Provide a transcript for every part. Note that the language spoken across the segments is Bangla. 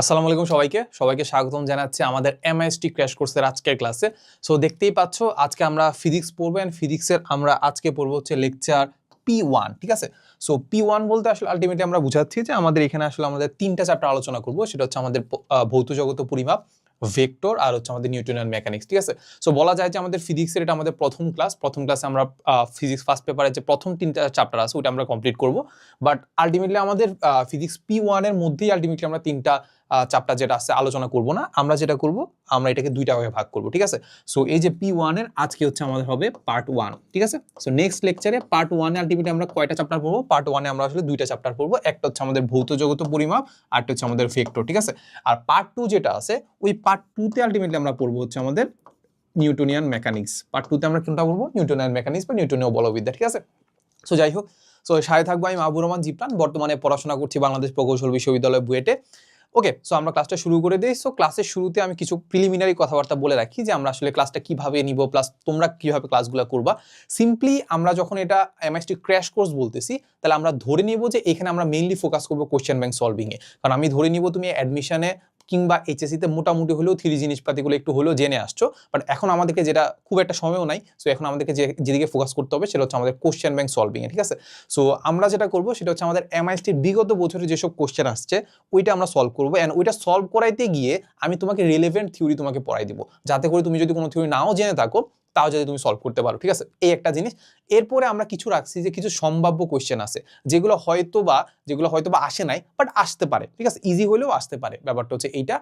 আসসালামু আলাইকুম সবাইকে স্বাগতম জানাচ্ছি আমাদের এমআইএসটি ক্র্যাশ কোর্সের আজকের ক্লাসে। সো দেখতেই পাচ্ছ আজকে আমরা ফিজিক্স পড়বো এন্ড ফিজিক্সের আমরা আজকে পড়বো হচ্ছে লেকচার P1, ঠিক আছে। সো P1 বলতে আসলে আলটিমেটলি আমরা বুঝাচ্ছি যে আমাদের এখানে আসলে আমাদের তিনটা চ্যাপ্টার আলোচনা করব। সেটা হচ্ছে আমাদের ভৌত জগত পরিমাপ, ভেক্টর আর হচ্ছে আমাদের নিউটনিয়ান মেকানিক্স, ঠিক আছে। সো বলা যায় যে আমাদের ফিজিক্সের এটা আমাদের প্রথম ক্লাসে আমরা ফিজিক্স ফার্স্ট পেপারের যে প্রথম তিনটা চ্যাপ্টার আছে ওটা আমরা কমপ্লিট করব। বাট আলটিমেটলি আমাদের ফিজিক্স P1 এর মধ্যেই আলটিমেটলি আমরা তিনটা চ্যাপ্টার যেটা আছে আলোচনা করব না, আমরা যেটা করব আমরা এটাকে দুইটা ভাগে ভাগ করব, ঠিক আছে। সো এই যে P1 এর আজকে হচ্ছে আমাদের হবে পার্ট 1, ঠিক আছে। সো নেক্সট লেকচারে পার্ট 1 এ আলটিমেটলি আমরা কয়টা চ্যাপ্টার পড়বো? পার্ট 1 এ আমরা আসলে দুইটা চ্যাপ্টার পড়বো, একটা হচ্ছে আমাদের ভৌত জগত পরিমাপ আর একটা হচ্ছে আমাদের ভেক্টর, ঠিক আছে। আর পার্ট 2 যেটা আছে ওই পার্ট 2 তে আলটিমেটলি আমরা পড়বো হচ্ছে আমাদের নিউটনিয়ান মেকানিক্স। পার্ট 2 তে আমরা কোনটা পড়বো? নিউটনিয়ান মেকানিক্স বা নিউটনীয় বলবিদ্যা, ঠিক আছে। সো যাই হোক, সো সাথে থাকবো আমি মাহবুবুর রহমান জিপ্রান, বর্তমানে পড়াশোনা করছি বাংলাদেশ প্রকৌশল বিশ্ববিদ্যালয় বুয়েটে। ওকে, সো আমরা ক্লাসটা শুরু করে দিই। সো ক্লাসের শুরুতে আমি কিছু প্রিলিমিনারি কথাবার্তা বলে রাখি যে আমরা আসলে ক্লাসটা কিভাবে নিব, প্লাস তোমরা কিভাবে ক্লাসগুলো করবা। সিম্পলি আমরা যখন এটা এমআইএসটি ক্র্যাশ কোর্স বলতেছি, তাহলে আমরা ধরে নিব যে এখানে আমরা মেইনলি ফোকাস করবো কোশ্চেন ব্যাংক সলভিং এ। কারণ আমি ধরে নিব তুমি অ্যাডমিশনে কিংবা এইচএসসিতে মোটামুটি হলেও থ্রি জিনিসপাতিগুলো একটু হলেও জেনে আসছো, বাট এখন আমাদেরকে যেটা খুব একটা সময়ও নাই, সো এখন আমাদেরকে যেদিকে ফোকাস করতে হবে সেটা হচ্ছে আমাদের কোশ্চেন ব্যাংক সলভিং এ, ঠিক আছে। সো আমরা যেটা করবো সেটা হচ্ছে আমাদের এমআইএসটির বিগত বছরে যেসব কোশ্চেন আসছে ওইটা আমরা সলভ করবো, এন্ড ওইটা সলভ করাইতে গিয়ে আমি তোমাকে রিলেভেন্ট থিওরি তোমাকে পড়াই দিব, যাতে করে তুমি যদি কোনো থিওরি নাও জেনে থাকো তাও যদি তুমি সলভ করতে পারো, ঠিক আছে। এই একটা জিনিস। এরপরে আমরা কিছু রাখছি যে কিছু সম্ভাব্য কোশ্চেন আছে যেগুলো হয়তোবা আসে নাই বাট আসতে পারে, ঠিক আছে, ইজি হলেও আসতে পারে, ব্যাপারটা হচ্ছে এইটা।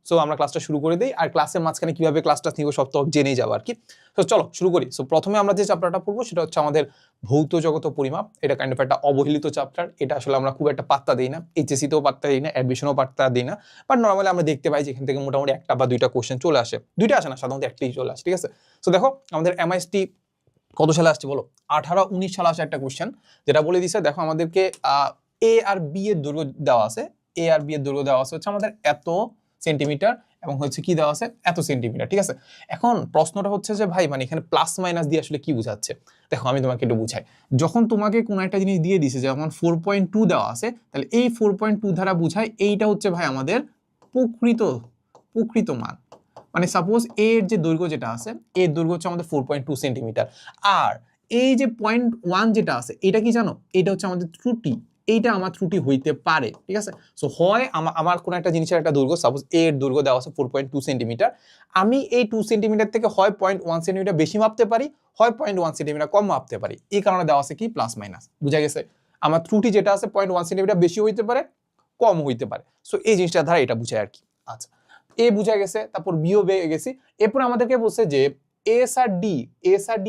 সো আমরা ক্লাসটা শুরু করে দিই, আর ক্লাসের মাঝখানে কিভাবে ক্লাসটা নিব সব তো জেনেই যাবো আর কি। তো চলো শুরু করি। সো প্রথমে আমরা যে চ্যাপ্টারটা পড়বো সেটা হচ্ছে আমাদের ভৌত জগত পরিমাপ। এটা কাইন্ড অফ একটা অবহেলিত চ্যাপ্টার, এটা আসলে আমরা খুব একটা পাত্তা দিই না, এইচএসসিতেও পাত্তা দিই না, অ্যাডমিশনেও পাত্তা দিই না, বাট নর্মালি আমরা দেখতে পাই যেখান থেকে মোটামুটি একটা বা দুইটা কোশ্চেন চলে আসে, দুইটা আসে না, সাধারণত একটাই চলে আসে, ঠিক আছে। সো দেখো আমাদের এমআইএসটি কত সালে আসছে বলো? 18-19 সালে আসে একটা কোশ্চেন, যেটা বলে দিছে দেখো আমাদেরকে এ আর বি এর দৈর্ঘ্য দেওয়া আছে, এ আর বি এর দৈর্ঘ্য দেওয়া আছে হচ্ছে আমাদের এত সেন্টিমিটার এবং হচ্ছে কি দেওয়া আছে এত সেন্টিমিটার, ঠিক আছে। এখন প্রশ্নটা হচ্ছে যে ভাই মানে এখানে প্লাস মাইনাস দিয়ে আসলে কি বোঝাচ্ছে? দেখো আমি তোমাকে একটু বুঝাই। যখন তোমাকে কোনো একটা জিনিস দিয়ে দিছে যেমন 4.2 দেওয়া আছে, তাহলে এই 4.2 দ্বারা বুঝায় এইটা হচ্ছে ভাই আমাদের প্রকৃত মান। মানে সাপোজ এর যে দৈর্ঘ্য যেটা আছে, এর দৈর্ঘ্য হচ্ছে আমাদের 4.2 সেন্টিমিটার, আর এই যে 0.1 যেটা আছে এটা কি জানো? এটা হচ্ছে আমাদের ত্রুটি, এইটা আমার ত্রুটি হইতে পারে, ঠিক আছে। সো হয় আমার কোনো একটা জিনিসের একটা দৈর্ঘ্য, সাপোজ এর দৈর্ঘ্য দেওয়া আছে 4.2 সেন্টিমিটার, আমি এই 2 সেন্টিমিটার থেকে হয় 0.1 সেন্টিমিটার বেশি মাপতে পারি, হয় 0.1 সেন্টিমিটার কম মাপতে পারি, এই কারণে দেওয়া আছে কি প্লাস মাইনাস, বুঝা গেছে? আমার ত্রুটি যেটা আছে 0.1 সেন্টিমিটার বেশি হইতে পারে, কম হইতে পারে। সো এই জিনিসটা দ্বারা এটা বুঝায় আর কি। আচ্ছা, এ বুঝা গেছে, তারপর বিও পেয়ে গেছি। এরপর আমাদেরকে বলছে যে এস আর ডি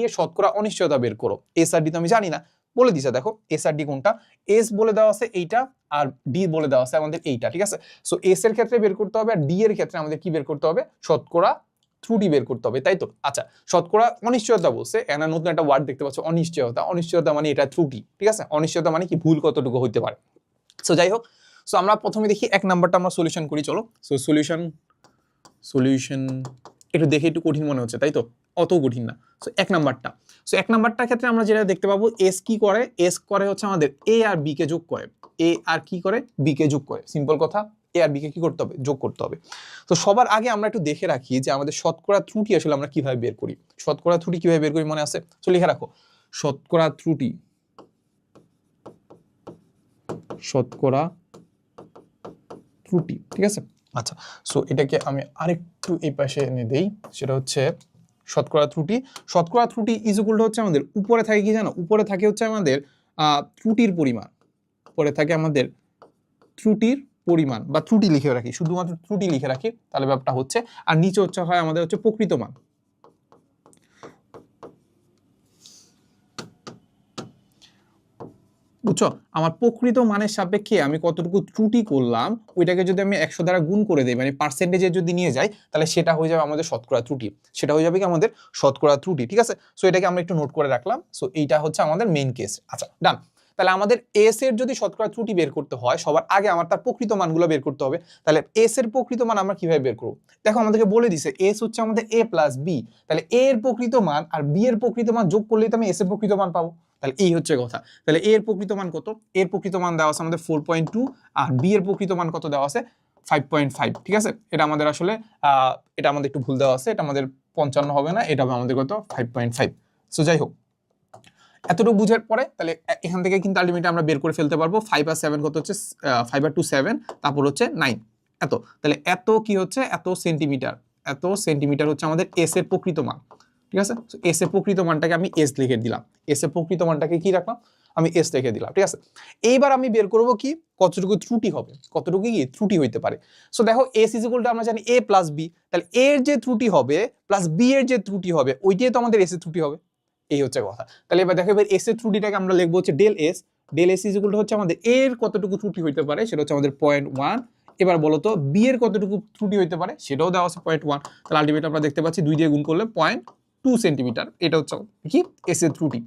এর শতকরা অনিশ্চয়তা বের করো। এস আর ডি তো আমি জানি না, বলে দিছে দেখো এস আর ডি কোনটা। এস বলে দেওয়া আছে এইটা, আর ডি বলে দেওয়া আছে আমাদের এইটা, ঠিক আছে। সো এস এর ক্ষেত্রে বের করতে হবে, আর ডি এর ক্ষেত্রে আমাদের কি বের করতে হবে? শতকরা ত্রুটি বের করতে হবে, তাই তো। আচ্ছা, শতকরা অনিশ্চয়তা বলছে, এনা নতুন একটা ওয়ার্ড দেখতে পাচ্ছ, অনিশ্চয়তা মানে এটা ত্রুটি, ঠিক আছে। অনিশ্চয়তা মানে কি ভুল কতটুকু হইতে পারে। সো যাই হোক, সো আমরা প্রথমে দেখি এক নাম্বারটা আমরা সলিউশন করি, চলো। সো সলিউশন একটু দেখে একটু কঠিন মনে হচ্ছে, তাই তো, অত কঠিন না। সো এক নাম্বারটার ক্ষেত্রে আমরা যেটা দেখতে পাবো, এস কি করে? এস করে হচ্ছে আমাদের এ আর বি কে যোগ করে, এ আর কি করে? বি কে যোগ করে, সিম্পল কথা, এ আর বি কে কি করতে হবে? যোগ করতে হবে। তো সবার আগে আমরা একটু দেখে রাখি যে আমাদের শতকরা ত্রুটি আসলে আমরা কিভাবে বের করি। শতকরা ত্রুটি কিভাবে বের করি মনে আছে? তো লিখে রাখো, শতকরা ত্রুটি ঠিক আছে। আচ্ছা, সো এটাকে আমি আরেকটু এই পাশে এনে দেই, সেটা হচ্ছে শতকরা ত্রুটি ইজ ইকুয়াল টু হচ্ছে আমাদের উপরে থাকে কি জানো? উপরে থাকে হচ্ছে আমাদের ত্রুটির পরিমাণ, উপরে থাকে আমাদের ত্রুটির পরিমাণ বা ত্রুটি লিখে রাখি, শুধুমাত্র ত্রুটি লিখে রাখি, তাহলে ব্যাপারটা হচ্ছে। আর নিচে হচ্ছে হয় আমাদের হচ্ছে প্রকৃত মান, বুঝছো? আমার প্রকৃত মানের সাপেক্ষে আমি কতটুকু ত্রুটি করলাম ওইটাকে যদি আমি 100 দ্বারা গুণ করে দেই, মানে পার্সেন্টেজে যদি নিয়ে যাই, তাহলে সেটা হয়ে যাবে আমাদের শতকরা ত্রুটি, সেটা হয়ে যাবে কি আমাদের শতকরা ত্রুটি, ঠিক আছে। সো এটাকে আমরা একটু নোট করে রাখলাম। সো এইটা হচ্ছে আমাদের মেইন কেস। আচ্ছা, ডান। তাহলে আমাদের এস এর যদি শতকরা ত্রুটি বের করতে হয়, সবার আগে আমার তার প্রকৃত মানগুলো বের করতে হবে। তাহলে এস এর প্রকৃত মান আমরা কিভাবে বের করব? দেখো আমাদেরকে বলে দিছে এস হচ্ছে আমাদের এ প্লাস বি, তাহলে এ এর প্রকৃত মান আর বি এর প্রকৃত মান যোগ করলেই তো আমি এস এর প্রকৃত মান পাবো। তাহলে এই হচ্ছে কথা। তাহলে এর প্রকৃত মান কত? এর প্রকৃত মান দেওয়া আছে আমাদের 4.2, আর বি এর প্রকৃত মান কত দেওয়া আছে? 5.5, ঠিক আছে। এটা আমাদের আসলে এটা আমাদের একটু ভুল দেওয়া আছে, এটা আমাদের 55 হবে না, এটা হবে আমাদের কত 5.5। সো যাই হোক, এতটুকু বুঝার পরে তাহলে এখান থেকে কিন্তু আলটিমেটলি আমরা বের করে ফেলতে পারবো 5 আর 7 কত হচ্ছে, 5 আর 2 7, তারপর হচ্ছে 9, এত। তাহলে এত কি হচ্ছে, এত সেন্টিমিটার হচ্ছে আমাদের এস এর প্রকৃত মান, ঠিক আছে। এস এর প্রকৃত মানটাকে আমি এস লিখে দিলাম, এস এর প্রকৃত মানটাকে কি রাখলাম, আমি এস লিখে দিলাম, ঠিক আছে। এইবার আমি বের করব কি, কতটুকু ত্রুটি হবে, কতটুকু কি ত্রুটি হইতে পারে। সো দেখো এস ইজ ইকুয়াল টু আমরা জানি এ প্লাস বি, তাহলে এর যে ত্রুটি হবে প্লাস বি এর যে ত্রুটি হবে ওইটাই তো আমাদের এস এর ত্রুটি হবে, এই হচ্ছে কথা। তাহলে এবার দেখো এবার এস এর ত্রুটিটাকে আমরা লিখবো হচ্ছে del S is equal to হচ্ছে আমাদের এর কতটুকু ত্রুটি হইতে পারে সেটা হচ্ছে আমাদের 0.1। এবার বলো তো বি এর কতটুকু ত্রুটি হইতে পারে সেটাও দেওয়া আছে 0.1। তাহলে আলটিমেট আমরা দেখতে পাচ্ছি 2 দিয়ে গুণ করলে 0.2 সেন্টিমিটার, এটা হচ্ছে কি এস এর ত্রুটি।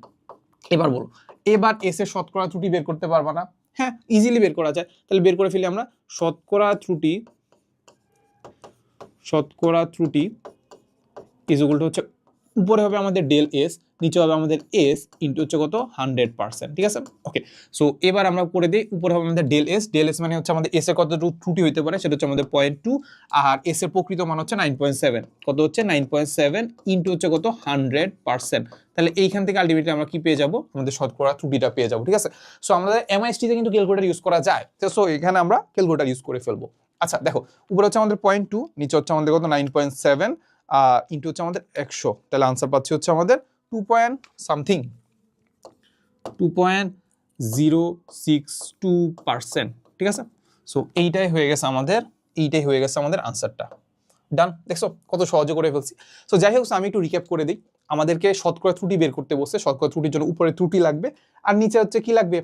এবার বলো, এবার এস এর শতকরা ত্রুটি বের করতে পারবা না? হ্যাঁ, ইজিলি বের করা যায়। তাহলে বের করে ফেলি আমরা, শতকরা ত্রুটি ইজ ইকুয়াল টু হচ্ছে উপরে হবে আমাদের ডেল এস, নিচে হবে আমাদের এস ইন্টু হচ্ছে কত 100%, ঠিক আছে। ওকে, সো এবার আমরা করে দিই, উপরে হবে আমাদের ডেল এস মানে হচ্ছে আমাদের এস এর কতটুকু ত্রুটি হইতে পারে সেটা হচ্ছে আমাদের 0.2, আর এস এর প্রকৃত মান হচ্ছে 9.7, কত হচ্ছে 9.7 ইন্টু হচ্ছে কত 100%। তাহলে এইখান থেকে আলটিমেটলি আমরা কি পেয়ে যাব, আমাদের শতকরা ত্রুটিটা পেয়ে যাব, ঠিক আছে। সো আমাদের এমআইএসটি তে কিন্তু ক্যালকুলেটর ইউজ করা যায়, সো এখানে আমরা ক্যালকুলেটর ইউজ করে ফেলবো। আচ্ছা দেখো, উপরে হচ্ছে আমাদের 0.2, নিচে হচ্ছে আমাদের কত 9.7 ইন্টু হচ্ছে আমাদের 100, তাহলে আনসার পাচ্ছি হচ্ছে আমাদের 2.062%, ঠিক আছে। সো এইটাই হয়ে গেছে আমাদের আনসারটা। ডান, দেখছো কত সহজে করে ফেলছি। সো যাই হোক, আমি একটু রিক্যাপ করে দিই। আমাদেরকে শতকরা ত্রুটি বের করতে বসছে, শতকরা ত্রুটির জন্য উপরে ত্রুটি লাগবে আর নিচে হচ্ছে কি লাগবে,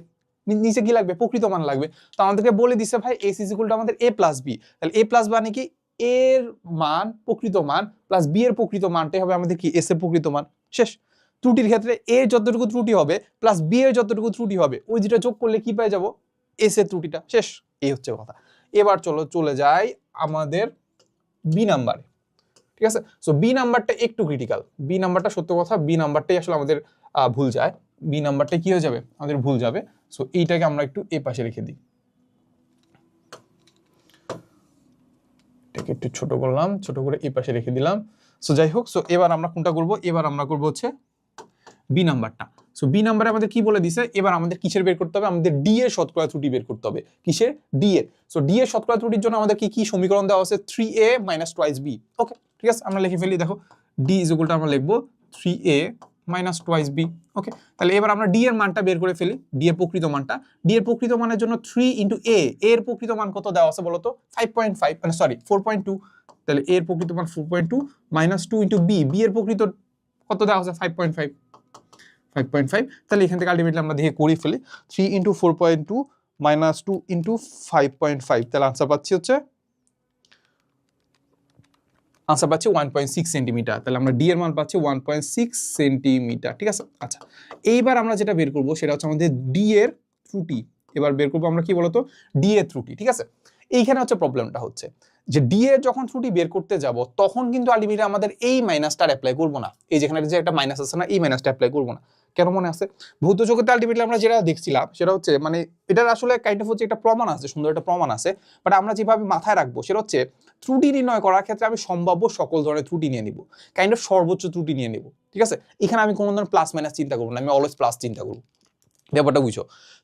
নিচে কি লাগবে, প্রকৃত মান লাগবে। তো আমাদেরকে বলে দিছে ভাই এস ইজ ইকুয়াল টু আমাদের এ প্লাস বি, তাহলে এ প্লাস মানে কি এর মান প্রকৃত মান প্লাস বি এর প্রকৃত মানটাই হবে আমাদের কি এস এর প্রকৃত মান, শেষ। ত্রুটির ক্ষেত্রে এর যতটুকু ত্রুটি হবে প্লাস বি এর যতটুকু ত্রুটি হবে ওই দুটো যোগ করলে কি পেয়ে যাব, এস এর ত্রুটিটা, শেষ। এই হচ্ছে কথা। এবার চলে যাই আমাদের বি নাম্বারে, ঠিক আছে। সো বি নাম্বারটা একটু ক্রিটিক্যাল, বি নাম্বারটা সত্য কথা, বি নাম্বারটাই আসলে আমাদের ভুল যায়, বি নাম্বারটা কি হয়ে যাবে, আমাদের ভুল যাবে। সো এইটাকে আমরা একটু এই পাশে রেখে দিই, এটাকে একটু ছোট করলাম, ছোট করে এই পাশে রেখে দিলাম। সো যাই হোক, সো এবার আমরা কোনটা করব, এবার আমরা করব হচ্ছে বি নাম্বারটা। সো বি নাম্বারে আমাদের কি বলে দিছে, এবার আমাদের কিসের বের করতে হবে, আমাদের ডি এর শতকরা ত্রুটি বের করতে হবে, কিসের, ডি এর। সো ডি এর শতকরা ত্রুটির জন্য আমাদের কি সমীকরণ দেওয়া আছে, 3a - twice b। ওকে, ঠিক আছে, আমরা লিখে ফেলি। দেখো ডি ইজ ইকুয়াল টু আমরা লিখবো 3a - twice b। ওকে, তাহলে এবার আমরা ডি এর মানটা বের করে ফেলি, ডি এর প্রকৃত মানটা। ডি এর প্রকৃত মানের জন্য 3 * a, এর প্রকৃত মান কত দেওয়া আছে বলতো, 5.5, মানে সরি 4.2। তাহলে এর প্রকৃত মান 4.2 - 2 * b, বি এর প্রকৃত কত দেওয়া আছে 5.5। তাহলে এখান থেকে আলটিমেটলি আমরা দেখে করি ফেলি, 3 * 4.2 - 2 * 5.5, তাহলে আনসার পাচ্ছি 1.6 সেন্টিমিটার। তাহলে আমরা ডি এর মান পাচ্ছি 1.6 সেন্টিমিটার, ঠিক আছে। আচ্ছা, এইবার আমরা যেটা বের করব সেটা হচ্ছে আমাদের ডি এর ত্রুটি। এবার বের করবো আমরা কি বলতো, ডি এর ত্রুটি, ঠিক আছে। এইখানে হচ্ছে প্রবলেমটা হচ্ছে যে ডি এর যখন ত্রুটি বের করতে যাব তখন কিন্তু আলটিমেটলি আমাদের এই মাইনাসটা অ্যাপ্লাই করব না, এই যেখানে যে একটা মাইনাস আছে না, এই মাইনাসটা অ্যাপ্লাই করব না। কেন মনে আছে, ভৌত জগতে আলটিমেটলি আমরা যেটা দেখছিলাম সেটা হচ্ছে মানে এটার আসলে কাইন্ড অফ হচ্ছে একটা প্রমাণ আছে, সুন্দর একটা প্রমাণ আছে, বাট আমরা যেভাবে মাথায় রাখবো সেটা হচ্ছে ত্রুটি নির্ণয় করার ক্ষেত্রে আমি সম্ভাব্য সকল ধরনের ত্রুটি নিয়ে নিব, কাইন্ড অফ সর্বোচ্চ ত্রুটি নিয়ে নিব, ঠিক আছে। এখানে আমি কোনো ধরনের প্লাস মাইনাস চিন্তা করবো না, আমি অলওয়েজ প্লাস চিন্তা করবো। ব্যাপারটা বুঝো,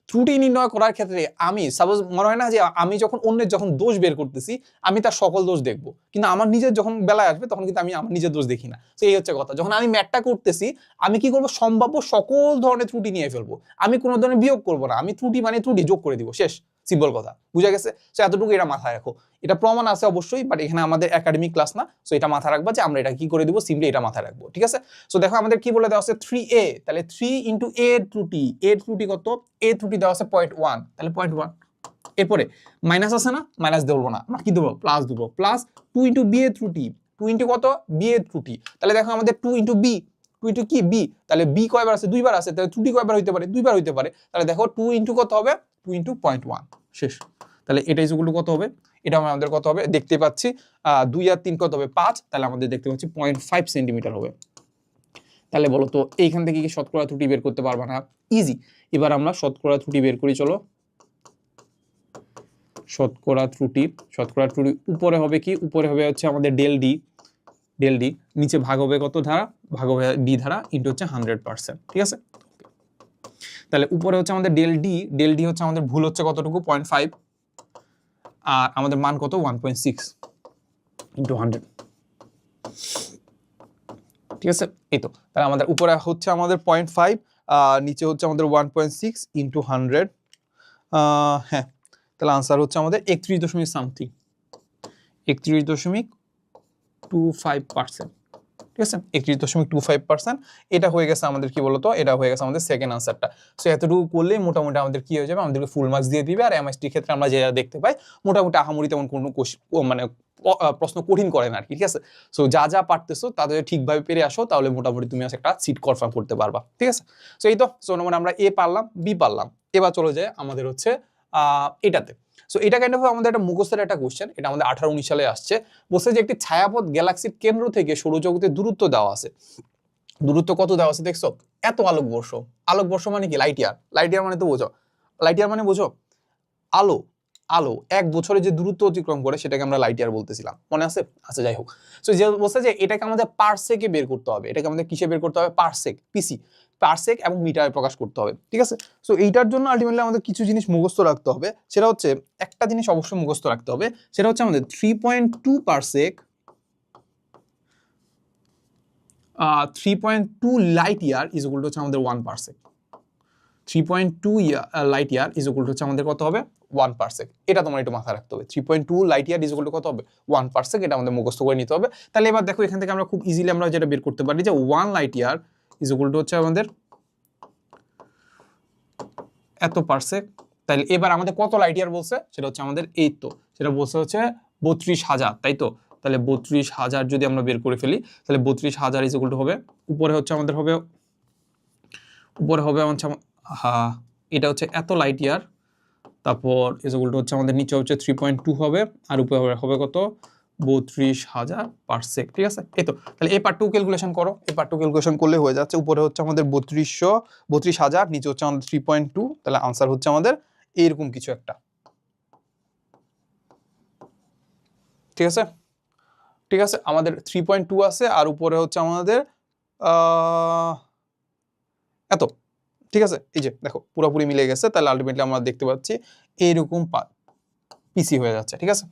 ত্রুটি নির্ণয় করার ক্ষেত্রে আমি সাপোজ মনে হয় না যে আমি যখন অন্যের যখন দোষ বের করতেছি আমি তার সকল দোষ দেখবো, কিন্তু আমার নিজের যখন বেলায় আসবে তখন কিন্তু আমি আমার নিজের দোষ দেখি না। তো এই হচ্ছে কথা, যখন আমি ম্যাথটা করতেছি আমি কি করবো, সম্ভাব্য সকল ধরনের ত্রুটি নিয়ে ফেলবো, আমি কোনো ধরনের বিয়োগ করবো না, আমি ত্রুটি মানে ত্রুটি যোগ করে দিব, শেষ, সিম্পল কথা, বুঝা গেছে। তো এতটুকু এটা মাথায় রাখো, এটা প্রমাণ আছে অবশ্যই, বাট এখানে আমাদের একাডেমিক ক্লাস না, সো এটা মাথায় রাখবা যে আমরা এটা কি করে দিব, সিম্পলি এটা মাথায় রাখবো, ঠিক আছে। সো দেখো আমাদের কি বলে দেওয়া আছে 3a, তাহলে 3 * a এর ত্রুটি, এর ত্রুটি কত, এ ত্রুটি দেওয়া আছে 0.1, তাহলে 0.1। এরপরে মাইনাস আছে না, মাইনাস দেবো না, আমরা কি দেবো, প্লাস দেবো, প্লাস 2 * b এর ত্রুটি, 2 * কত, b এর ত্রুটি, তাহলে দেখো আমাদের 2 * b, 2 * কি b, তাহলে b কয়বার আছে, দুইবার আছে, তাহলে ত্রুটি কয়বার হইতে পারে, দুইবার হইতে পারে, তাহলে দেখো 2 * কত হবে, 2 * 0.1, শেষ। তাহলে এটা ইজ ইকুয়াল টু কত হবে, এটা আমাদের কত হবে, দেখতে পাচ্ছি 2 আর 3 কত হবে 5, তাহলে আমাদের দেখতে পাচ্ছি 0.5 সেন্টিমিটার হবে। তাহলে বলো তো এইখান থেকে কি শতকরা ত্রুটি বের করতে পারবা না, ইজি। এবার আমরা শতকরা ত্রুটি বের করি, চলো। শতকরা ত্রুটি উপরে হবে কি, উপরে হবে হচ্ছে আমাদের ডেল ডি, নিচে ভাগ হবে কত ধারা, ভাগ হবে ডি ধারা ইন্টু হচ্ছে 100%, ঠিক আছে। তাহলে উপরে হচ্ছে আমাদের ডেল ডি হচ্ছে আমাদের ভুল হচ্ছে কতটুকু 0.5, আর আমাদের মান কত 1.6 ইন্টু 100, ঠিক আছে। এই তো তাহলে আমাদের উপরে হচ্ছে আমাদের 0.5, নিচে হচ্ছে আমাদের 1.6 ইন্টু 100, হ্যাঁ, তাহলে আনসার হচ্ছে আমাদের 31.something, 31.25%, ঠিক আছে, 31.25%। এটা হয়ে গেছে আমাদের কি বলতো, এটা হয়ে গেছে আমাদের সেকেন্ড আনসারটা। সো এতটুকু করলেই মোটামুটি আমাদের কি হয়ে যাবে, আমাদেরকে ফুল মার্কস দিয়ে দিবে। আর এমএসটি ক্ষেত্রে আমরা যেটা দেখতে পাই মোটামুটি আহামরি তেমন কোনো মানে প্রশ্ন কঠিন করে না আর কি, ঠিক আছে। সো যা যা পারতেছো তাদের ঠিকভাবে পেরে আসো, তাহলে মোটামুটি তুমি একটা সিট কনফার্ম করতে পারবা, ঠিক আছে। সো এই তো, সো মানে আমরা এ পারলাম, বি পারলাম, এবার চলে যায় আমাদের হচ্ছে এটাতে। সো এটা কাইন্ড অফ আমাদের একটা মুখস্থের একটা কোশ্চেন, এটা আমাদের 18-19 সালে আসছে। বলছে যে একটি ছায়াপথ গ্যালাক্সির কেন্দ্র থেকে সৌরজগতের দূরত্ব দেওয়া আছে। দূরত্ব কত দেওয়া আছে দেখছো, এত আলোকবর্ষ। আলোকবর্ষ মানে কি, লাইট ইয়ার। লাইট ইয়ার মানে তো বোঝো, লাইট ইয়ার মানে বোঝো আলো। আলো 1 বছরে যে দূরত্ব অতিক্রম করে সেটাকে আমরা লাইট ইয়ার বলতেছিলাম, মনে আছে? আচ্ছা যাই হোক, সো যে বলছে যে এটাকে আমাদের পারসেকে বের করতে হবে, এটাকে আমাদের কিসে বের করতে হবে, পারসেক, পিসি, পারসেক এবং মিটারে প্রকাশ করতে হবে, ঠিক আছে। সো এইটার জন্য আলটিমেটলি আমাদের কিছু জিনিস মুখস্থ রাখতে হবে। সেটা হচ্ছে, একটা জিনিস অবশ্যই মুখস্থ রাখতে হবে, সেটা হচ্ছে আমাদের 3.2 parsec, 3.2 light year is equal to হচ্ছে আমাদের 1 parsec. 3.2 light year is equal to হচ্ছে আমাদের কত হবে, 1 পারসেক। এটা তোমার একটু মাথায় রাখতে হবে। 3.2 light year is equal to কত হবে, 1 পারসেক। এটা আমাদের মুখস্থ করে নিতে হবে। তাহলে এবার দেখো এখান থেকে আমরা খুব ইজিলি আমরা যেটা বের করতে পারি যে 1 light year is equal to হচ্ছে আমাদের এত পারসেক। তাহলে এবার আমাদের কত লাইট ইয়ার বলছে, সেটা হচ্ছে আমাদের এই তো, সেটা বলছে হচ্ছে 32,000, তাই তো। তাহলে 32,000 যদি আমরা বের করে ফেলি, তাহলে 32,000 ইজ ইকুয়াল টু হবে, উপরে হচ্ছে আমাদের হবে, উপরে হবে এটা হচ্ছে এত লাইট ইয়ার, তারপর ইজ ইকুয়াল টু হচ্ছে আমাদের নিচে হচ্ছে 3.2 হবে, আর উপরে হবে কত 32,000 পারসেক, ঠিক আছে। এই তো, তাহলে এই পার্ট 2 ক্যালকুলেশন করো, এই পার্ট 2 ক্যালকুলেশন করলে হয়ে যাচ্ছে। উপরে হচ্ছে আমাদের 32,000, নিচে হচ্ছে আমাদের 3.2, তাহলে আনসার হচ্ছে আমাদের এইরকম কিছু একটা, ঠিক আছে। ঠিক আছে, আমাদের 3.2 আছে, আর উপরে হচ্ছে আমাদের এত, ঠিক আছে। এই যে দেখো পুরোপুরি মিলে গেছে, তাহলে আলটিমেটলি আমরা দেখতে পাচ্ছি এইরকম পিসি হয়ে যাচ্ছে, ঠিক আছে।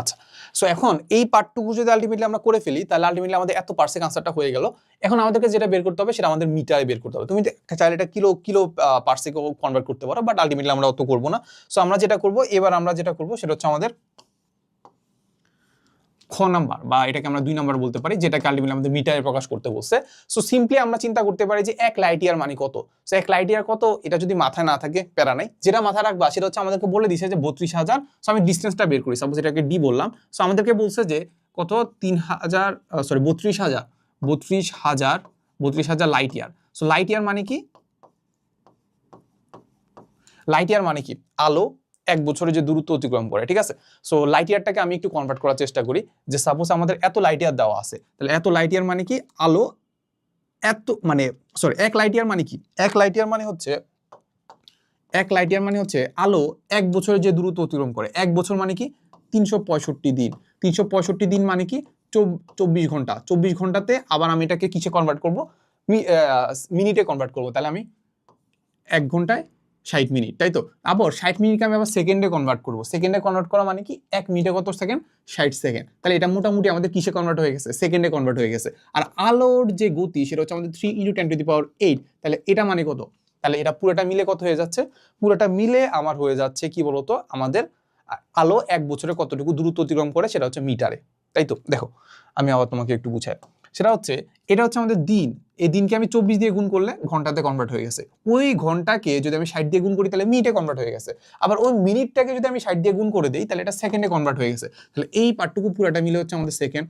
আচ্ছা, সো এখন এই পার্টটুকু যদি আলটিমেটলি আমরা করে ফেলি, তাহলে আলটিমেটলি আমাদের এত পারসেক আনসারটা হয়ে গেল। এখন আমাদেরকে যেটা বের করতে হবে সেটা আমাদের মিটারে বের করতে হবে। তুমি চাইলে এটা কিলো পারসেকও কনভার্ট করতে পারো, বাট আলটিমেটলি আমরা অত করবো না। সো আমরা যেটা করবো, এবার আমরা যেটা করবো সেটা হচ্ছে আমাদের খ নাম্বার, বা এটাকে আমরা 2 নাম্বার বলতে পারি, যেটাকে আলটিমেটলি আমাদের মিটারে প্রকাশ করতে বলছে। সো সিম্পলি আমরা চিন্তা করতে পারি যে 1 লাইট ইয়ার মানে কত। সো 1 লাইট ইয়ার কত, এটা যদি মাথায় না থাকে প্যারা নাই, যেটা মাথায় রাখবা সেটা হচ্ছে আমাদেরকে বলে দিছে যে 32,000। সো আমি ডিসটেন্সটা বের করি, সাপোজ এটাকে ডি বললাম। সো আমাদেরকে বলছে যে কত 32,000 light year. So light year মানে কি, লাইট ইয়ার মানে কি, আলো 1 বছরে যে দূরত্ব অতিক্রম করে, ঠিক আছে। সো লাইট ইয়ারটাকে আমি একটু কনভার্ট করার চেষ্টা করি, যে সাপোজ আমাদের এত লাইট ইয়ার দেওয়া আছে, তাহলে এত লাইট ইয়ার মানে কি, আলো এত মানে 1 লাইট ইয়ার মানে কি, 1 লাইট ইয়ার মানে হচ্ছে, 1 লাইট ইয়ার মানে হচ্ছে আলো 1 বছরে যে দূরত্ব অতিক্রম করে। 1 বছর মানে কি 365 দিন, 365 দিন মানে কি 24 ঘন্টা। 24 ঘন্টাতে আবার আমি এটাকে কিসে কনভার্ট করব, মিনিটে কনভার্ট করব। তাহলে আমি 1 ঘন্টায় 60 মিনিট, তাই তো। আবার 60 মিনিটকে আমি আবার সেকেন্ডে কনভার্ট করব। সেকেন্ডে কনভার্ট করা মানে কি 1 মিনিটে কত সেকেন্ড, 60 সেকেন্ড। তাহলে এটা মোটামুটি আমাদের কিসে কনভার্ট হয়ে গেছে, সেকেন্ডে কনভার্ট হয়ে গেছে। আর আলোর যে গতি সেটা হচ্ছে আমাদের 3 × 10⁸। তাহলে এটা মানে কত, তাহলে এটা পুরোটা মিলে কত হয়ে যাচ্ছে, পুরোটা মিলে আমার হয়ে যাচ্ছে কি বলতো, আমাদের আলো 1 বছরে কতটুকু দূরত্ব অতিক্রম করে সেটা হচ্ছে মিটারে, তাই তো। দেখো আমি আবার তোমাকে একটু বুঝাই, সেটা হচ্ছে, এটা হচ্ছে আমাদের দিন, এই দিনকে আমি 24 দিয়ে গুণ করলে ঘন্টাতে কনভার্ট হয়ে গেছে। ওই ঘন্টাকে যদি আমি 60 দিয়ে গুণ করি তাহলে মিনিটে কনভার্ট হয়ে গেছে। আবার ওই মিনিটটাকে যদি আমি 60 দিয়ে গুণ করে দিই তাহলে এটা সেকেন্ডে কনভার্ট হয়ে গেছে। তাহলে এই পার্টটুকু পুরোটা মিলে হচ্ছে আমাদের সেকেন্ড,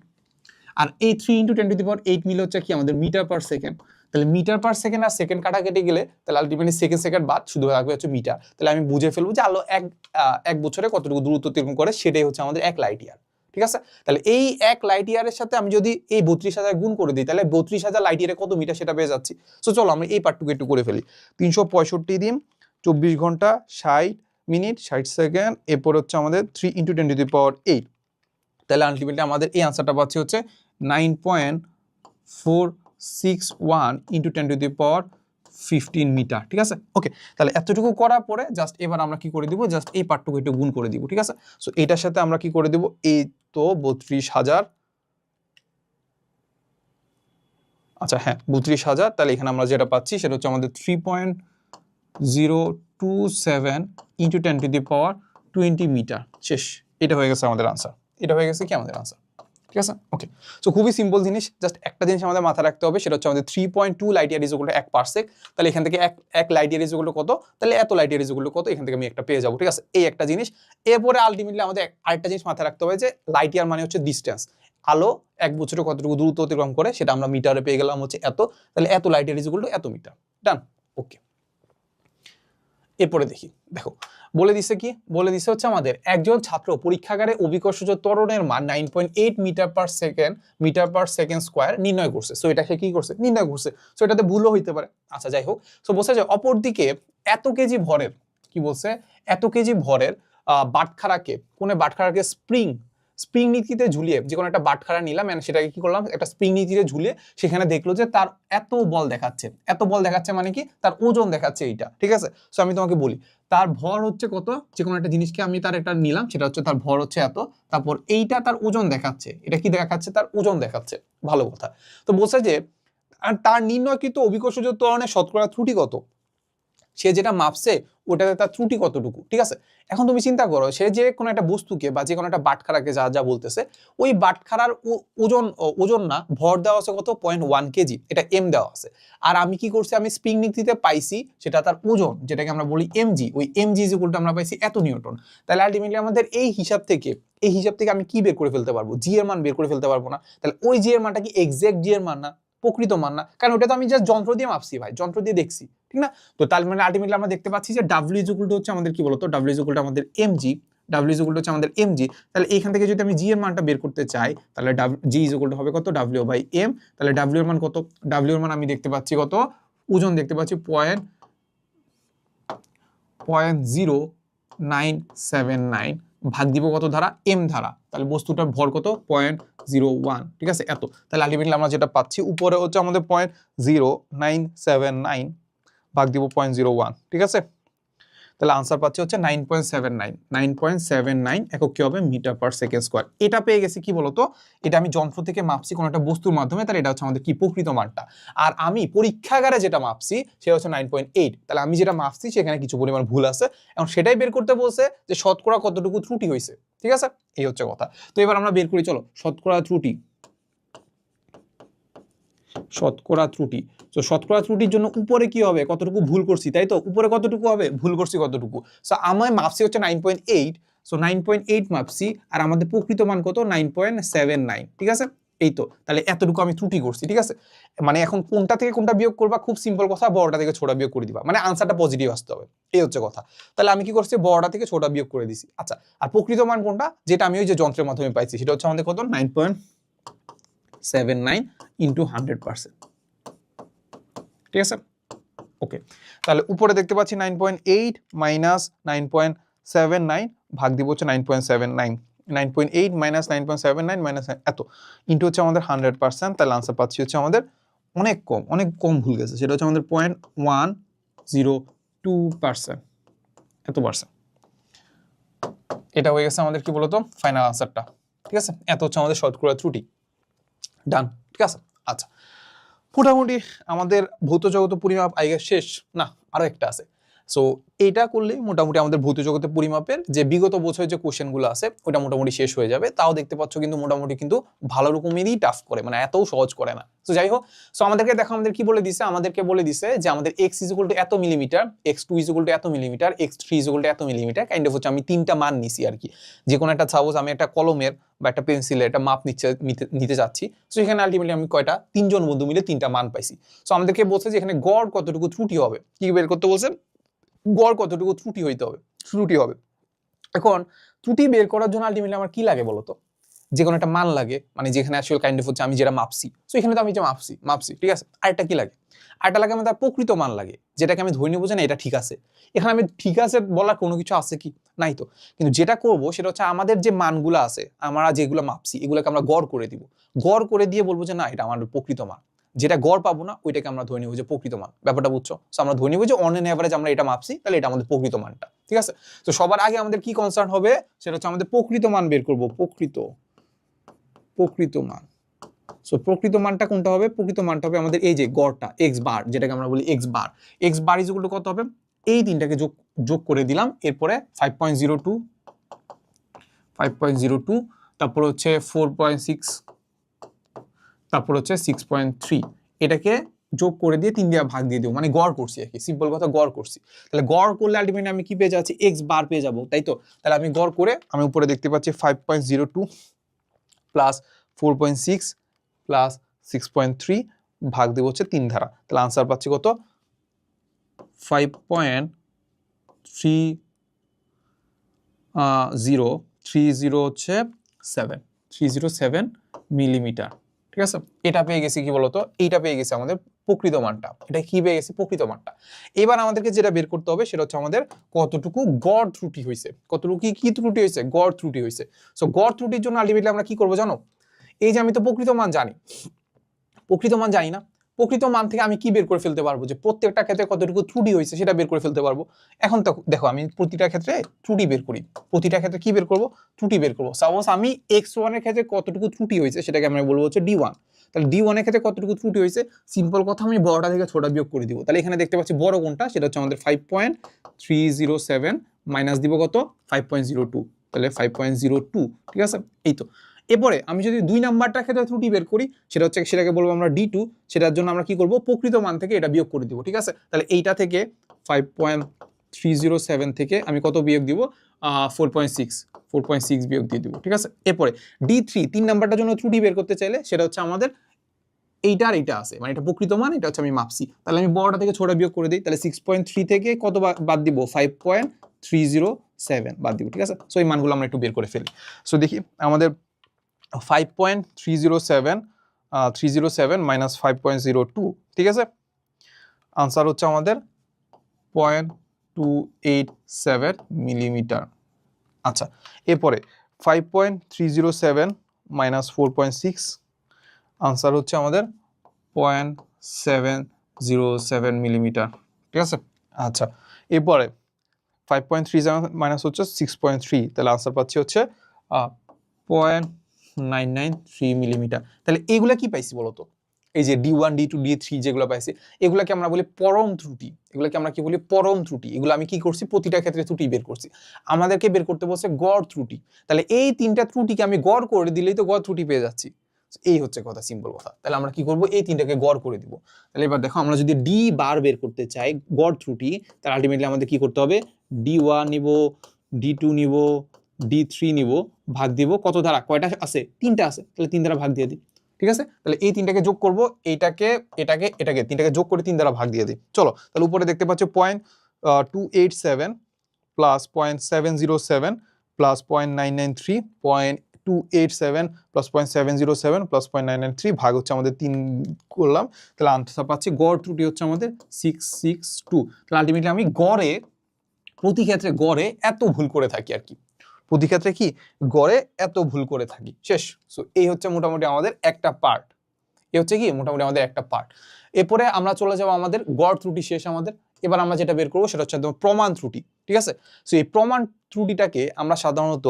আর এই 3 × 10⁸ মিলে হচ্ছে কি আমাদের মিটার পার সেকেন্ড। তাহলে মিটার পার সেকেন্ড আর সেকেন্ড কাটাকাটি গেলে তাহলে আলটিমেটলি সেকেন্ড বাদ শুধু থাকবে হচ্ছে মিটার। তাহলে আমি বুঝে ফেলবো যে আলো 1 বছরে কতটুকু দূরত্ব অতিক্রম করে, সেটাই হচ্ছে আমাদের 1 লাইট ইয়ার, ঠিক আছে। তাহলে এই 1 লাইট ইয়ারের সাথে আমি যদি এই 32,000 গুণ করে দিই, তাহলে 32,000 লাইট ইয়ারে কত মিটার সেটা পেয়ে যাচ্ছি। সো চলো আমরা এই পার্টটুকু একটু করে ফেলি। 365 দিন 24 ঘন্টা 60 মিনিট 60 সেকেন্ড, এরপর হচ্ছে আমাদের 3 × 10⁸ তাহলে আলটিমেটলি আমাদের এই আনসারটা পাচ্ছি হচ্ছে 9.461 × 10⁻15 মিটার, ঠিক আছে। ওকে, তাহলে এতটুকু করার পরে জাস্ট এবার আমরা কি করে দিব, জাস্ট এই পার্টটুকু একটু গুণ করে দিব, ঠিক আছে। সো এটার সাথে আমরা কি করে দিব, এই তো 32,000, আচ্ছা হ্যাঁ 32,000, তাহলে এখানে আমরা যেটা পাচ্ছি সেটা হচ্ছে আমাদের 3.027 × 10⁻20 মিটার, শেষ। এটা হয়ে গেছে আমাদের আনসার, এটা হয়ে গেছে কি আমাদের আনসার, ঠিক আছে। ওকে, সো খুবই সিম্পল জিনিস, জাস্ট একটা জিনিস আমাদের মাথায় রাখতে হবে, সেটা হচ্ছে আমাদের 3.2 light year is equal two 1 parsec. তাহলে এখান থেকে এক light year is equal to কত, তাহলে এত light year is equal to কত, এখান থেকে আমি একটা পেয়ে যাবো, ঠিক আছে। এই একটা জিনিস। এরপরে আলটিমেটলি আমাদের আরেকটা জিনিস মাথায় রাখতে হবে যে লাইট ইয়ার মানে হচ্ছে ডিস্টেন্স, আলো 1 বছরে কতটুকু দূরত্ব অতিক্রম করে সেটা আমরা মিটারে পেয়ে গেলাম হচ্ছে এত, তাহলে এত light year is equal to এত মিটার, ডান। ওকে, এরপরে দেখো বলে দিছে কি, বলে দিছে হচ্ছে আমাদের একজন ছাত্র পরীক্ষাগারে অভিকর্ষজ ত্বরণের মান 9.8 মিটার পার সেকেন্ড স্কয়ার নির্ণয় করছে। সো এটা সে কি করছে, নির্ণয় করছে। সো এটাতে ভুলও হইতে পারে, আচ্ছা যাই হোক। সো বলছে যে অপরদিকে এত কেজি ভরের, কি বলছে, এত কেজি ভরের বাটখারাকে, কোন বাটখারাকে স্প্রিং নীতিতে ঝুলিয়ে, যে কোনো একটা বাটখারা নিলাম, সেটাকে কি করলাম, একটা স্প্রিং নীতিতে ঝুলিয়ে সেখানে দেখলো যে তার এত বল দেখাচ্ছে, এত বল দেখাচ্ছে মানে কি, তার ওজন দেখাচ্ছে এইটা, ঠিক আছে। সো আমি তোমাকে বলি তার ভর হচ্ছে কত, যে কোনো একটা জিনিসকে আমি তার একটা নিলাম, সেটা হচ্ছে তার ভর হচ্ছে এত, তারপর এইটা তার ওজন দেখাচ্ছে, এটা কি দেখাচ্ছে, তার ওজন দেখাচ্ছে, ভালো কথা। তো বলছে যে তার নির্ণয়কৃত অভিকর্ষজ ত্বরণের শতকরা ত্রুটি কত, সে যেটা মাপছে ওটাতে তার ত্রুটি কতটুকু, ঠিক আছে। এখন তুমি চিন্তা করো, সে যে কোনো একটা বস্তুকে বা যে কোনো একটা বাটখারাকে যা যা বলতেছে, ওই বাটখারার ওজন না, ভর দেওয়া আছে কত, 0.1 কেজি, এটা এম দেওয়া আছে। আর আমি কি করছি, আমি স্প্রিং নীতিতে পাইছি সেটা তার ওজন, যেটাকে আমরা বলি এমজি, ওই এমজি ইজ ইকুয়াল টু আমরা পাইছি এত নিউটন। তাহলে আলটিমেটলি আমাদের এই হিসাব থেকে আমি কি বের করে ফেলতে পারবো, জি এর মান বের করে ফেলতে পারবো না। তাহলে ওই জি এর মানটা কি এক্সাক্ট জি এর মান না, প্রকৃত মান না, কারণ ওটা তো আমি জাস্ট যন্ত্র দিয়ে মাপছি ভাই, যন্ত্র দিয়ে দেখছি, ঠিক না। তো তার মানে আলটিমেটলি আমরা দেখতে পাচ্ছি যে ডাব্লিউ ইজ ইকুয়াল টু হচ্ছে আমাদের কি বলতো, ডাব্লিউ ইজ ইকুয়াল টু আমাদের MG, W is equal to হচ্ছে আমাদের এমজি। তাহলে এইখান থেকে যদি আমি জি এর মানটা বের করতে চাই, তাহলে জি ইজ ইকুয়াল টু হবে কত, ডাব্লিউ বাই এম। তাহলে ডাব্লিউ এর মান কত, ডাব্লিউ এর মান আমি দেখতে পাচ্ছি কত, ওজন দেখতে পাচ্ছি 0.0979 ভাগ দিব কত ধারা, এম ধারা, তাহলে বস্তুটার ভর কত, 0.01, ঠিক আছে, এত। তাহলে আলটিমেটলি আমরা যেটা পাচ্ছি উপরে হচ্ছে আমাদের 0.0979 ভাগ দিব 0.01, ঠিক আছে। তাহলে আনসার পাচ্ছি হচ্ছে 9.79 একক কি হবে, মিটার পার সেকেন্ড স্কয়ার। এটা পেয়ে গেছি কি বলতো, এটা আমি যন্ত্র থেকে মাপছি কোনো একটা বস্তুর মাধ্যমে, তাহলে এটা হচ্ছে আমাদের কি প্রকৃত মানটা। আর আমি পরীক্ষাগারে যেটা মাপছি সেটা হচ্ছে 9.8, তাহলে আমি যেটা মাপছি সেখানে কিছু পরিমাণ ভুল আছে, এবং সেটাই বের করতে বলছে যে শতকরা কতটুকু ত্রুটি হয়েছে, ঠিক আছে, এই হচ্ছে কথা। তো এবার আমরা বের করি, চলো শতকরা ত্রুটি, তো শতকরা ত্রুটির জন্য উপরে কি হবে, কতটুকু ভুল করছি, তাই তো, উপরে কতটুকু হবে, ভুল করছি কতটুকু। সো আমার মাপছি হচ্ছে 9.8, সো 9.8 মাপছি, আর আমাদের প্রকৃত মান কত, 9.79, ঠিক আছে। এই তো, তাহলে এতটুকু আমি ত্রুটি করছি, ঠিক আছে। মানে এখন কোনটা থেকে কোনটা বিয়োগ করবা, খুব সিম্পল কথা, বড়টা থেকে ছোটটা বিয়োগ করে দিবা, মানে আনসারটা পজিটিভ আসতে হবে, এই হচ্ছে কথা। তাহলে আমি কি করছি, বড়টা থেকে ছোটটা বিয়োগ করে দিছি। আচ্ছা, আর প্রকৃত মান কোনটা, যেটা আমি ওই যে যন্ত্রের মাধ্যমে পাইছি, সেটা হচ্ছে আমাদের কত, 9.79 ইন্টু 100%, ঠিক আছে। ওকে, তাহলে উপরে দেখতে পাচ্ছি 9.8 মাইনাস 9.79 ভাগ দিব হচ্ছে 9.79, 9.8 মাইনাস 9.79 মাইনাস এত ইন্টু হচ্ছে আমাদের 100%, তাহলে আনসার পাচ্ছি হচ্ছে আমাদের অনেক কম ভুল গেছে, সেটা হচ্ছে আমাদের 0.102%, এত পার্সেন্ট। এটা হয়ে গেছে আমাদের কি বলতো ফাইনাল আনসারটা, ঠিক আছে। এত হচ্ছে আমাদের শতকরা ত্রুটি, ডান, ঠিক আছে। আচ্ছা, মোটামুটি আমাদের ভৌত জগত পরিমাপ আইগা শেষ না, আরো একটা আছে। সো এটা করলে মোটামুটি আমাদের ভৌত জগতের পরিমাপের যে বিগত বছরের যে কোশ্চেনগুলো আছে ওটা মোটামুটি শেষ হয়ে যাবে। তাও দেখতে পাচ্ছ কিন্তু মোটামুটি কিন্তু ভালো রকমেরই টাফ করে, মানে এতও সহজ করে না। সো যাই হোক, সো আমাদেরকে দেখো আমাদের কি বলে দিছে, আমাদেরকে বলে দিছে যে আমাদের এক্স ইজ ইকুয়াল টু এত millimetre, x2 is equal to এত millimetre, x3 is equal to এত মিলিমিটার, কাইন্ড অফ হচ্ছে আমি তিনটা মান নিছি আর কি। যে কোনো একটা সাপোজ আমি একটা কলমের বা একটা পেন্সিলের একটা মাপ নিতে যাচ্ছি, সো এখানে আলটিমেটলি আমি কয়টা, তিনজন বন্ধু মিলে তিনটা মান পাইছি। সো আমাদেরকে বলছে যে এখানে গড় কতটুকু ত্রুটি হবে, কি বের করতে বলছে, গড় কতটুকু ত্রুটি হবে। এখন ত্রুটি বের করার জন্য আলটিমেটলি আমার কি লাগে বলতো, যে কোনো একটা মান লাগে, মানে যেখানে অ্যাকচুয়াল কাইন্ড অফ হচ্ছে আমি যেটা মাপছি। সো এখানে তো আমি যে মাপছি, ঠিক আছে। আরেকটা কি লাগে, আরেকটা লাগে আমার তার প্রকৃত মান লাগে, যেটাকে আমি ধরে নেবো যে না এটা ঠিক আছে। এখানে আমি ঠিক আছে বলার কোনো কিছু আছে কি, নাই তো। কিন্তু যেটা করব সেটা হচ্ছে আমাদের যে মানগুলো আছে, আমরা যেগুলো মাপছি এগুলোকে আমরা গড় করে দিব, গড় করে দিয়ে বলবো যে না এটা আমার প্রকৃত মান। যেটা গড় পাবো না ওইটাকে আমরা ধরে নেবো যে প্রকৃত মান। ব্যাপারটা বুঝছো? সো আমরা ধরে নেবো যে অন এন এভারেজ আমরা এটা মাপছি, তাহলে এটা আমাদের প্রকৃত মানটা, ঠিক আছে। তো সবার আগে আমাদের কি কনসার্ন হবে, সেটা হচ্ছে আমাদের প্রকৃত মান বের করব, প্রকৃত মান। সো প্রকৃত মানটা কোনটা হবে, প্রকৃত মানটা হবে আমাদের এই যে গড়টা এক্স বার, যেটাকে আমরা বলি x bar. X bar is equal to কত হবে, এই তিনটাকে যোগ করে দিলাম, এরপরে 5.02, তারপর হচ্ছে 4.6, তারপর হচ্ছে 6.3, এটাকে যোগ করে দিয়ে 3 দিয়ে ভাগ দিয়ে দেবো, মানে গড় করছি আর কি, সিম্পল কথা গড় করছি। তাহলে গড় করলে আলটিমেটলি আমি কি পেয়ে যাচ্ছি, এক্স বার পেয়ে যাবো, তাই তো। তাহলে আমি গড় করে আমি উপরে দেখতে পাচ্ছি 5.02 প্লাস 4.6 প্লাস 6.3 ভাগ দেবো হচ্ছে 3 দ্বারা, তাহলে আনসার পাচ্ছি কত, 5.30 হচ্ছে 307 মিলিমিটার, ঠিক আছে। এটা পেয়ে গেছি কি বলতো, এইটা পেয়ে গেছি আমাদের প্রকৃত মানটা। এটা কি পেয়ে গেছি, প্রকৃত মানটা। এবার আমাদেরকে যেটা বের করতে হবে সেটা হচ্ছে আমাদের কতটুকু গড় ত্রুটি হয়েছে, কতটুকু কি ত্রুটি হয়েছে, গড় ত্রুটি হয়েছে। সো গড় ত্রুটির জন্য আলটিমেটলি আমরা কি করবো জানো, এই যে আমি তো প্রকৃত মান জানি, প্রকৃত মান জানি না, প্রকৃত মান থেকে আমি কি বের করে ফেলতে পারবো, যে প্রত্যেকটা ক্ষেত্রে কতটুকু ত্রুটি হয়েছে সেটা বের করে ফেলতে পারবো। এখন তো দেখো আমি প্রতিটা ক্ষেত্রে ত্রুটি বের করি, প্রতিটা ক্ষেত্রে কি বের করব, ত্রুটি বের করবো। সাপোজ আমি x1 এর ক্ষেত্রে কতটুকু ত্রুটি হয়েছে সেটাকে আমরা বলবো হচ্ছে d1। তাহলে d1 এর ক্ষেত্রে কতটুকু ত্রুটি হয়েছে, সিম্পল কথা আমি বড়টা থেকে ছোটটা বিয়োগ করে দিব। তাহলে এখানে দেখতে পাচ্ছি বড় কোনটা, সেটা হচ্ছে আমাদের 5.307 মাইনাস দিব কত, 5.02, তাহলে 5.02, ঠিক আছে। এই তো। এরপরে আমি যদি 2 নাম্বারটার ক্ষেত্রে ত্রুটি বের করি, সেটা হচ্ছে সেটাকে বলবো আমরা d2, সেটার জন্য আমরা কি করব, প্রকৃত মান থেকে এটা বিয়োগ করে দিব, ঠিক আছে। তাহলে এইটা থেকে 5.307 থেকে আমি কত বিয়োগ দিব, 4.6 বিয়োগ দিয়ে দিব, ঠিক আছে। এরপরে d3 3 নাম্বারটার জন্য ত্রুটি বের করতে চাইলে সেটা হচ্ছে আমাদের এইটা আর এইটা আছে, মানে এটা প্রকৃত মান, এটা হচ্ছে আমি মাপছি। তাহলে আমি বড়টা থেকে ছোটটা বিয়োগ করে দিই, তাহলে 6.3 থেকে কত বাদ দিব, 5.307 বাদ দিব, ঠিক আছে। সো এই মানগুলো আমরা একটু বের করে ফেলি। সো দেখি আমাদের 5.307 মাইনাস 5.02, ঠিক আছে। আনসার হচ্ছে আমাদের 0.287 মিলিমিটার। আচ্ছা, এরপরে 5.307 মাইনাস 4.6, আনসার হচ্ছে আমাদের 0.707 মিলিমিটার, ঠিক আছে। আচ্ছা, এরপরে 5.37 মাইনাস হচ্ছে 6.3, তাহলে আনসার পাচ্ছি হচ্ছে 0.993 মিলিমিটার। তাহলে এগুলা কি পাইছি বলতো, এই যে d1 d2 d3 যেগুলো পাইছি, এগুলাকে আমরা বলি পরম ত্রুটি। এগুলাকে আমরা কি বলি, পরম ত্রুটি। এগুলো আমি কি করছি, প্রতিটা ক্ষেত্রে ত্রুটি বের করছি। আমাদেরকে বের করতে বলছে গড় ত্রুটি। তাহলে এই তিনটা ত্রুটিকে আমি গড় করে দিলেই তো গড় ত্রুটি পেয়ে যাচ্ছি। এই হচ্ছে কথা, সিম্পল কথা। তাহলে আমরা কি করব, এই তিনটাকে গড় করে দিব। তাহলে এবার দেখো আমরা যদি d বার বের করতে চাই, গড় ত্রুটি, তাহলে আলটিমেটলি আমাদের কি করতে হবে, d1 নিব, d2 নিব, d3 নিব, ভাগ দিব কত দ্বারা, কয়টা আছে, 3টা আছে, তাহলে 3 দ্বারা ভাগ দিয়ে দিই, ঠিক আছে। তাহলে এই তিনটাকে যোগ করব, এইটাকে এটাকে এটাকে তিনটাকে যোগ করে 3 দ্বারা ভাগ দিয়ে দিই। চলো, তাহলে উপরে দেখতে পাচ্ছ 0.287 প্লাস 0.707 প্লাস 0.993, 0.287 প্লাস 0.707 প্লাস 0.993 ভাগ হচ্ছে আমাদের 3 করলাম, তাহলে আনসার পাচ্ছি গড় ত্রুটি হচ্ছে আমাদের 662। তাহলে আলটিমেটলি আমি গড়ে, প্রতি ক্ষেত্রে গড়ে এত ভুল করে থাকি আর কি, প্রতি ক্ষেত্রে কি গড়ে এত ভুল করে থাকি, শেষ। সো এই হচ্ছে মোটামুটি আমাদের একটা পার্ট, এই হচ্ছে কি মোটামুটি আমাদের একটা পার্ট। এরপরে আমরা চলে যাবো আমাদের গড় ত্রুটি শেষ আমাদের। এবার আমরা যেটা বের করবো সেটা হচ্ছে একদম প্রমাণ ত্রুটি, ঠিক আছে। সো এই প্রমাণ ত্রুটিটাকে আমরা সাধারণত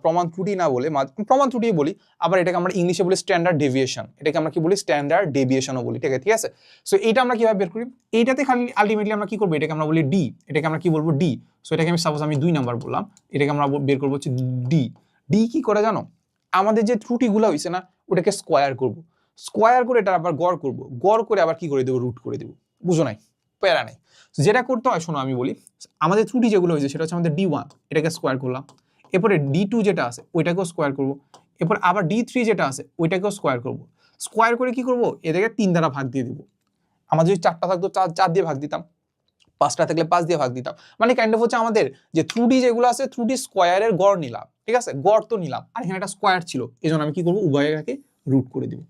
প্রমাণ ত্রুটি না বলে প্রমাণ ত্রুটি বলি, আবার এটাকে আমরা ইংলিশে বলি স্ট্যান্ডার্ড ডেভিয়েশন, এটাকে আমরা কি বলি, স্ট্যান্ডার্ড ডেভিয়েশনও বলি, ঠিক আছে। সো এইটা আমরা কিভাবে বের করি, এইটাতে খালি আলটিমেটলি আমরা কি করবো, এটাকে আমরা বলি ডি, এটাকে আমরা কি বলবো, ডি। সো এটাকে আমি সাপোজ আমি 2 নাম্বার বললাম, এটাকে আমরা বের করবো হচ্ছে ডি। ডি কি করে জানো, আমাদের যে ত্রুটিগুলো হয়েছে না, ওটাকে স্কোয়ার করবো, স্কোয়ার করে এটা আবার গড় করব, গড় করে আবার কি করে দেবো, রুট করে দেবো, বুঝো নাই, প্যারা নাই। যেটা করতে হয় শোনো আমি বলি, আমাদের ত্রুটি যেগুলো হয়েছে সেটা হচ্ছে আমাদের d1, এটাকে স্কোয়ার করলাম, এরপরে d2 যেটা আছে ওইটাকেও স্কোয়ার করব, এরপর আবার d3 যেটা আছে ওইটাকেও স্কোয়ার করব, স্কোয়ার করে কি করব, এটাকে 3 দ্বারা ভাগ দিয়ে দিব। আমাদের যদি 4টা থাকতো 4 দিয়ে ভাগ দিতাম, 5টা থাকলে 5 দিয়ে ভাগ দিতাম, মানে কাইন্ড অফ হচ্ছে আমাদের যে ত্রুটি যেগুলো আছে, ত্রুটি স্কোয়ারের গড় নিলাম, ঠিক আছে, গড় তো নিলাম, আর এখানে একটা স্কোয়ার ছিল, এই জন্য আমি কি করবো, উভয়টাকে রুট করে দিব।